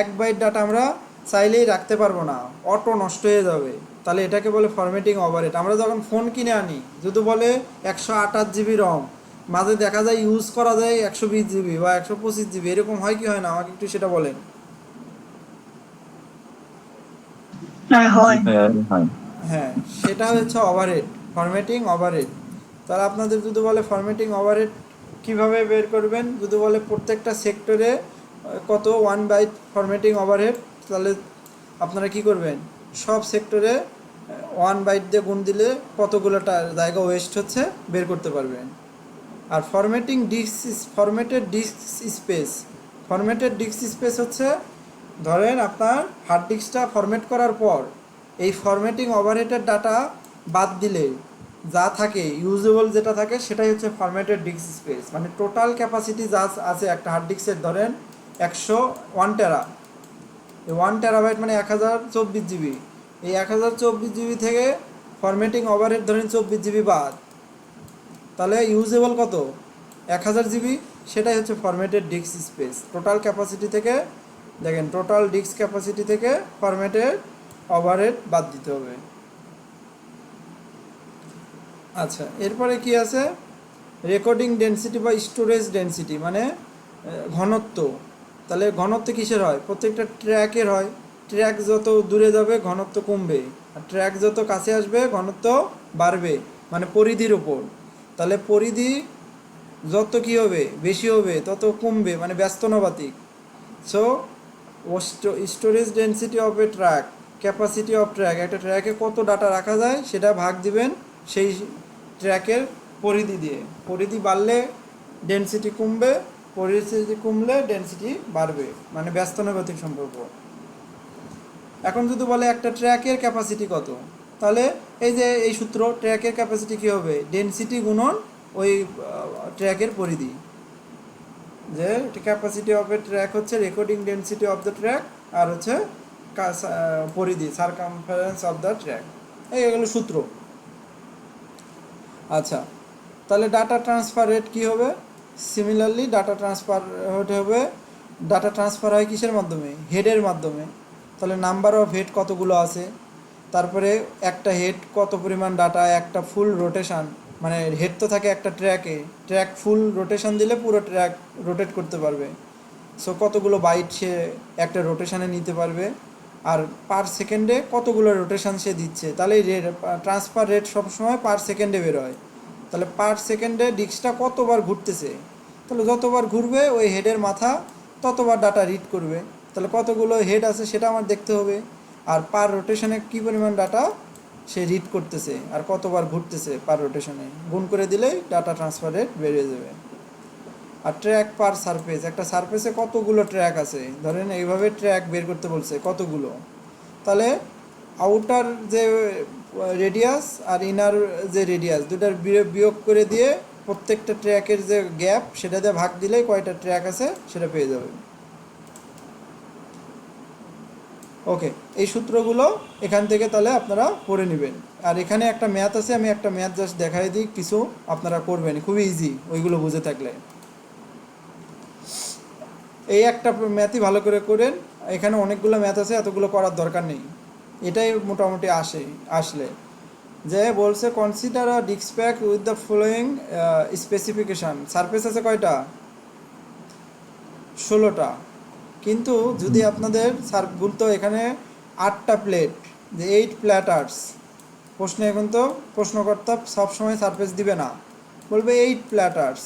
1 বাইট ডাটা আমরা চাইলেই রাখতে পারবো না, অটো নষ্ট হয়ে যাবে। তাহলে এটাকে বলে ফরম্যাটিং ওভারহেড। আমরা যখন ফোন কিনে আনি, যদি বলে 128 জিবি রম, মাঝে দেখা যায় ইউজ করা যায় 120 জিবি বা 125 জিবি, এরকম হয় কি হয় না, আমাকে একটু সেটা বলেন। হয়। হ্যাঁ, সেটা হচ্ছে ওভারহেড, ফরম্যাটিং ওভারহেড। তাহলে আপনাদের যদি বলে ফরম্যাটিং ওভারহেড কীভাবে বের করবেন, যদি বলে প্রত্যেকটা সেক্টরে কত 1 বাইট ফরম্যাটিং ওভারহেড, তাহলে আপনারা কি করবেন, সব সেক্টরে 1 বাইট দিয়ে গুণ দিলে কতগুলো জায়গা ওয়েস্ট হচ্ছে বের করতে পারবেন। আর formatted disk space, formatted disk space হচ্ছে ধরেন আপনার হার্ড ডিস্কটা ফরম্যাট করার পর এই ফরম্যাটিং ওভারহেডের ডাটা বাদ দিলে যা থাকে, ইউজেবল যেটা থাকে, সেটাই হচ্ছে ফরম্যাটেড ডিস্ক স্পেস। মানে টোটাল ক্যাপাসিটি যা আছে একটা হার্ড ডিস্কের, ধরেন 1 টেরা, এই 1 টেরাবাইট মানে 1024 জিবি। এই 1024 জিবি থেকে ফরম্যাটিং ওভারহেড ধরেন 24 জিবি বাদ, তাহলে ইউজেবল কত, 1000 জিবি। সেটাই হচ্ছে formatted disk space. Total capacity থেকে দেখেন, টোটাল ডিস্ক ক্যাপাসিটি থেকে ফরম্যাটেড ওভারহেড বাদ দিতে হবে। আচ্ছা, এরপরে কি আছে, রেকর্ডিং ডেনসিটি বা স্টোরেজ ডেনসিটি, মানে ঘনত্ব। তাহলে ঘনত্ব কিসের হয়? প্রত্যেকটা ট্র্যাকের হয়। ট্র্যাক যত দূরে যাবে ঘনত্ব কমবে, আর ট্র্যাক যত কাছে আসবে ঘনত্ব বাড়বে, মানে পরিধির উপর। তাহলে পরিধি যত কি হবে, বেশি হবে, তত কমবে, মানে ব্যস্তানুপাতিক। So storage density of a track, capacity of track, একটা ট্র্যাকে কত ডাটা রাখা যায় সেটা ভাগ দিবেন সেই ট্র্যাকের পরিধি দিয়ে। পরিধি বাড়লে ডেনসিটি কমবে, পরিধি কমলে ডেনসিটি বাড়বে, মানে ব্যস্তানুপাতিক সম্পর্ক। এখন যদি বলে একটা ট্র্যাকের ক্যাপাসিটি কত, তাহলে এই যে এই সূত্র, ট্র্যাকের ক্যাপাসিটি কী হবে, ডেনসিটি গুণন ওই ট্র্যাকের পরিধি। যে ক্যাপাসিটি অফ এ ট্র্যাক হচ্ছে recording density of the track, আর হচ্ছে পরিধি, সারকামফারেন্স অফ দ্য ট্র্যাক। এইগুলো সূত্র। আচ্ছা, তাহলে ডাটা ট্রান্সফার রেট কী হবে? সিমিলারলি ডাটা ট্রান্সফার হবে, ডাটা ট্রান্সফার হয় কিসের মাধ্যমে? হেডের মাধ্যমে। তাহলে নাম্বার অফ হেড কতগুলো আছে, তারপরে একটা হেড কত পরিমাণ ডাটা, একটা ফুল রোটেশন, মানে হেড তো থাকে একটা ট্র্যাকে, ট্র্যাক ফুল রোটেশন দিলে পুরো ট্র্যাক রোটেট করতে পারবে। সো কতগুলো বাইট সে একটা রোটেশনে নিতে পারবে, আর পার সেকেন্ডে কতগুলো রোটেশন সে দিচ্ছে। তাহলে এই ট্রান্সফার রেট সবসময় পার সেকেন্ডে বের হয়। তাহলে পার সেকেন্ডে ডিস্কটা কতবার ঘুরতেছে, তাহলে যতবার ঘুরবে ওই হেডের মাথা ততবার ডাটা রিড করবে। তাহলে কতগুলো হেড আছে সেটা আমার দেখতে হবে, আর পার রোটেশনে কী পরিমাণ ডাটা সে রিড করতেছে আর কতবার ঘুরতেছে পার রোটেশনে গুণ করে দিলেই ডাটা ট্রান্সফার রেট বেড়ে যাবে। আর ট্র্যাক পার সারফেস, একটা সারফেসে কতগুলো ট্র্যাক আছে, ধরেন এইভাবে ট্র্যাক বের করতে বলছে কতগুলো, তাহলে আউটার যে রেডিয়াস আর ইনার যে রেডিয়াস, দুটার বিয়োগ করে দিয়ে প্রত্যেকটা ট্র্যাকের যে গ্যাপ সেটা দিয়ে ভাগ দিলেই কয়টা ট্র্যাক আছে সেটা পেয়ে যাবে। ওকে, এই সূত্রগুলো এখান থেকে তাহলে আপনারা পড়ে নেবেন। আর এখানে একটা ম্যাথ আছে, আমি একটা ম্যাথ জাস্ট দেখাই দিই, কিছু আপনারা করবেন, খুবই ইজি ওইগুলো বুঝে থাকলে। এই একটা ম্যাথই ভালো করে করেন, এখানে অনেকগুলো ম্যাথ আছে, এতগুলো করার দরকার নেই, এটাই মোটামুটি আসলে যে বলছে consider a disk pack with the following specification. Surface আছে কয়টা? 16টা। কিন্তু যদি আপনাদের বলতো এখানে 8টা প্লেট, যে 8 প্ল্যাটার্স, প্রশ্নে এখন তো প্রশ্নকর্তা সবসময় সারফেস দিবে না, বলবে 8 প্ল্যাটার্স,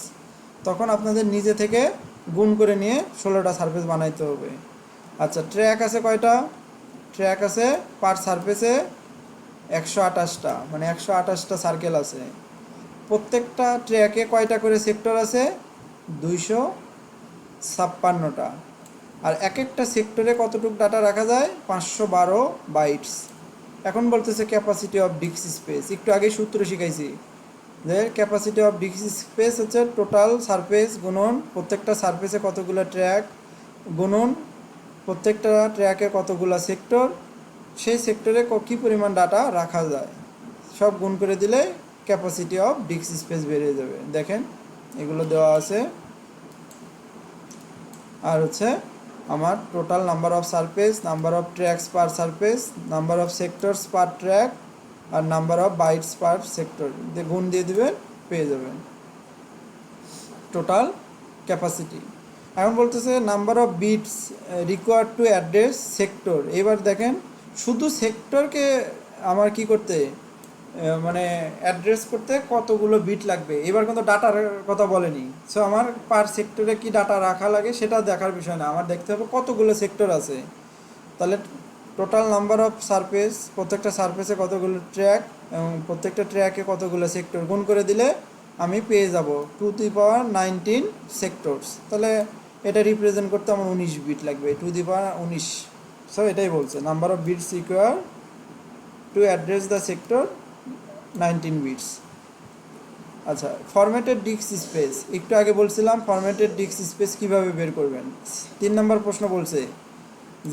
তখন আপনাদের নিজে থেকে গুণ করে নিয়ে 16টা সারফেস বানাইতে হবে। আচ্ছা, ট্র্যাক আছে কয়টা? ট্র্যাক আছে পার সারফেসে 128টা, মানে 128টা সার্কেল আছে। প্রত্যেকটা ট্র্যাকে কয়টা করে সেক্টর আছে? 256টা। আর এক একটা সেক্টরে কতটুকু ডাটা রাখা যায়? 512 বাইটস। এখন বলতেছে ক্যাপাসিটি অফ ডিস্ক স্পেস। একটু আগে সূত্র শিখাইছি যে ক্যাপাসিটি অফ ডিস্ক স্পেস হচ্ছে টোটাল সারফেস গুণন প্রত্যেকটা সারফেসে কতগুলো ট্র্যাক গুণন প্রত্যেকটা ট্র্যাকে কতগুলো সেক্টর, সেই সেক্টরে কী পরিমাণ ডাটা রাখা যায় সব গুণ করে দিলে ক্যাপাসিটি অফ ডিস্ক স্পেস বেড়ে যাবে। দেখেন এগুলো দেওয়া আছে। আর হচ্ছে আমার total number of surface, number of tracks per surface, number of sectors per track আর number of bytes per sector দিয়ে গুণ দিয়ে দিবেন, পেয়ে যাবেন টোটাল ক্যাপাসিটি। এখন বলতেছে number of bits required to address sector. এবার দেখেন শুধু সেক্টরকে আমার কি করতে মানে অ্যাড্রেস করতে কতগুলো বিট লাগবে, এবার কিন্তু ডাটার কথা বলেনি। সো আমার পার সেক্টরে কি ডাটা রাখা লাগে সেটা দেখার বিষয় না, আমার দেখতে হবে কতগুলো সেক্টর আছে। তাহলে টোটাল নাম্বার অফ সারফেস, প্রত্যেকটা সারফেসে কতগুলো ট্র্যাক এবং প্রত্যেকটা ট্র্যাকে কতগুলো সেক্টর গুণ করে দিলে আমি পেয়ে যাব 2^19 সেক্টরস। তাহলে এটা রিপ্রেজেন্ট করতে আমার 19 বিট লাগবে, 2^19। সো এটাই বলছে number of bits require to address the sector 19 bits. আচ্ছা, ফরম্যাটেড ডিস্ক স্পেস একটু আগে বলছিলাম ফরম্যাটেড ডিস্ক স্পেস কীভাবে বের করবেন। 3 নম্বর প্রশ্ন বলছে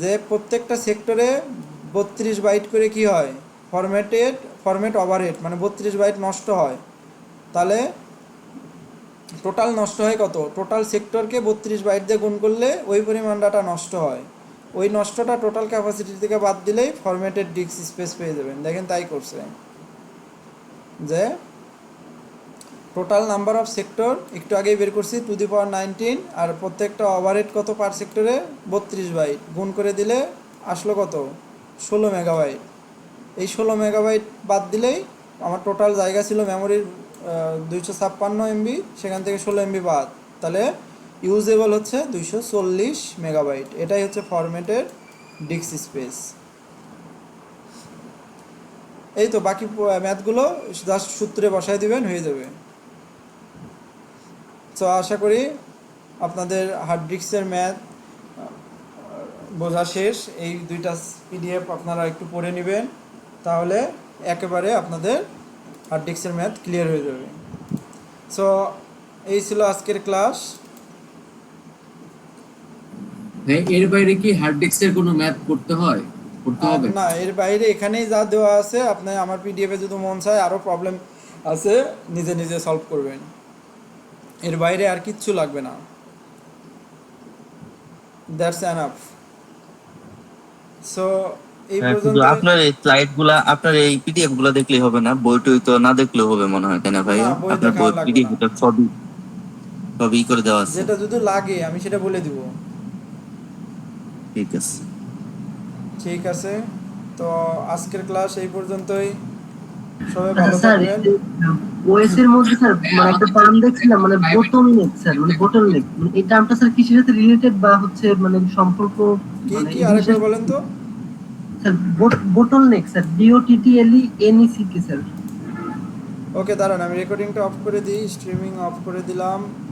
যে প্রত্যেকটা সেক্টরে 32 বাইট করে কি হয়, ফরম্যাট ওভারহেড মানে 32 বাইট নষ্ট হয়। তাহলে টোটাল নষ্ট হয় কত? টোটাল সেক্টরকে 32 বাইট দিয়ে গুণ করলে ওই পরিমাণ ডাটা নষ্ট হয়। ওই নষ্টটা টোটাল ক্যাপাসিটি থেকে বাদ দিলেই ফরম্যাটেড ডিস্ক স্পেস পেয়ে যাবেন। দেখেন তাই করছে যে টোটাল নাম্বার অফ সেক্টর একটু আগেই বের করছি 2^19 আর প্রত্যেকটা ওভারহেড কত পার সেক্টরে 32 বাইট গুণ করে দিলে আসলো কত? 16 মেগাবাইট। এই 16 মেগাবাইট বাদ দিলেই আমার টোটাল জায়গা ছিল মেমোরির 256 MB, সেখান থেকে 16 MB বাদ, তাহলে ইউজেবল হচ্ছে 240 মেগাবাইট। এটাই হচ্ছে ফরম্যাটের ডিস্ক স্পেস। এই তো বাকি ম্যাথগুলো জাস্ট সূত্রে বসায় দিবেন, হয়ে যাবে। তো আশা করি আপনাদের হার্ড ডিস্কের ম্যাথ বোঝা শেষ। এই দুইটা PDF আপনারা একটু পড়ে নেবেন, তাহলে একেবারে আপনাদের হার্ড ডিস্কের ম্যাথ ক্লিয়ার হয়ে যাবে। সো এই ছিল আজকের ক্লাস। এর বাইরে কি হার্ড ডিস্কের কোনো ম্যাথ করতে হয়, করতে হবে? না, এর বাইরে এখানেই যা দেওয়া আছে আপনি আমার PDF এ যদি মন চায় আরও প্রবলেম আছে নিজে নিজে সলভ করবেন, এর বাইরে আর কিচ্ছু লাগবে না। That's enough. সো এই শুধু পর্যন্ত আপনার এই স্লাইডগুলা, আপনার এই পিডিএফ গুলা দেখলেই হবে না, বই টই তো না দেখলেও হবে মনে হয়, তাই না ভাই? না, বই আপনার দেখা বই লাগবে পিডিএফ না। সবই করে দেওয়া আছে। যেটা যদি লাগে আমি সেটা বলে দিব। ঠিক আছে। ঠিক আছে, তো আজকের ক্লাস এই পর্যন্তই। সবাই আচ্ছা ভালো স্যার, থাকবেন। ওএস এর মধ্যে স্যার মানে একটা টার্ম দেখছিলাম, মানে বোটল নেক স্যার, মানে বোটল নেক, মানে এই টার্মটা স্যার কিসের সাথে রিলেটেড বা হচ্ছে মানে সম্পর্ক, কি মানে কি এই আরেকবার জিনিসটা- বলেন তো। স্যার বোটল নেক স্যার, BOTTLENECK স্যার। ওকে দাঁড়ান, আমি রেকর্ডিংটা অফ করে দিই, স্ট্রিমিং অফ করে দিলাম।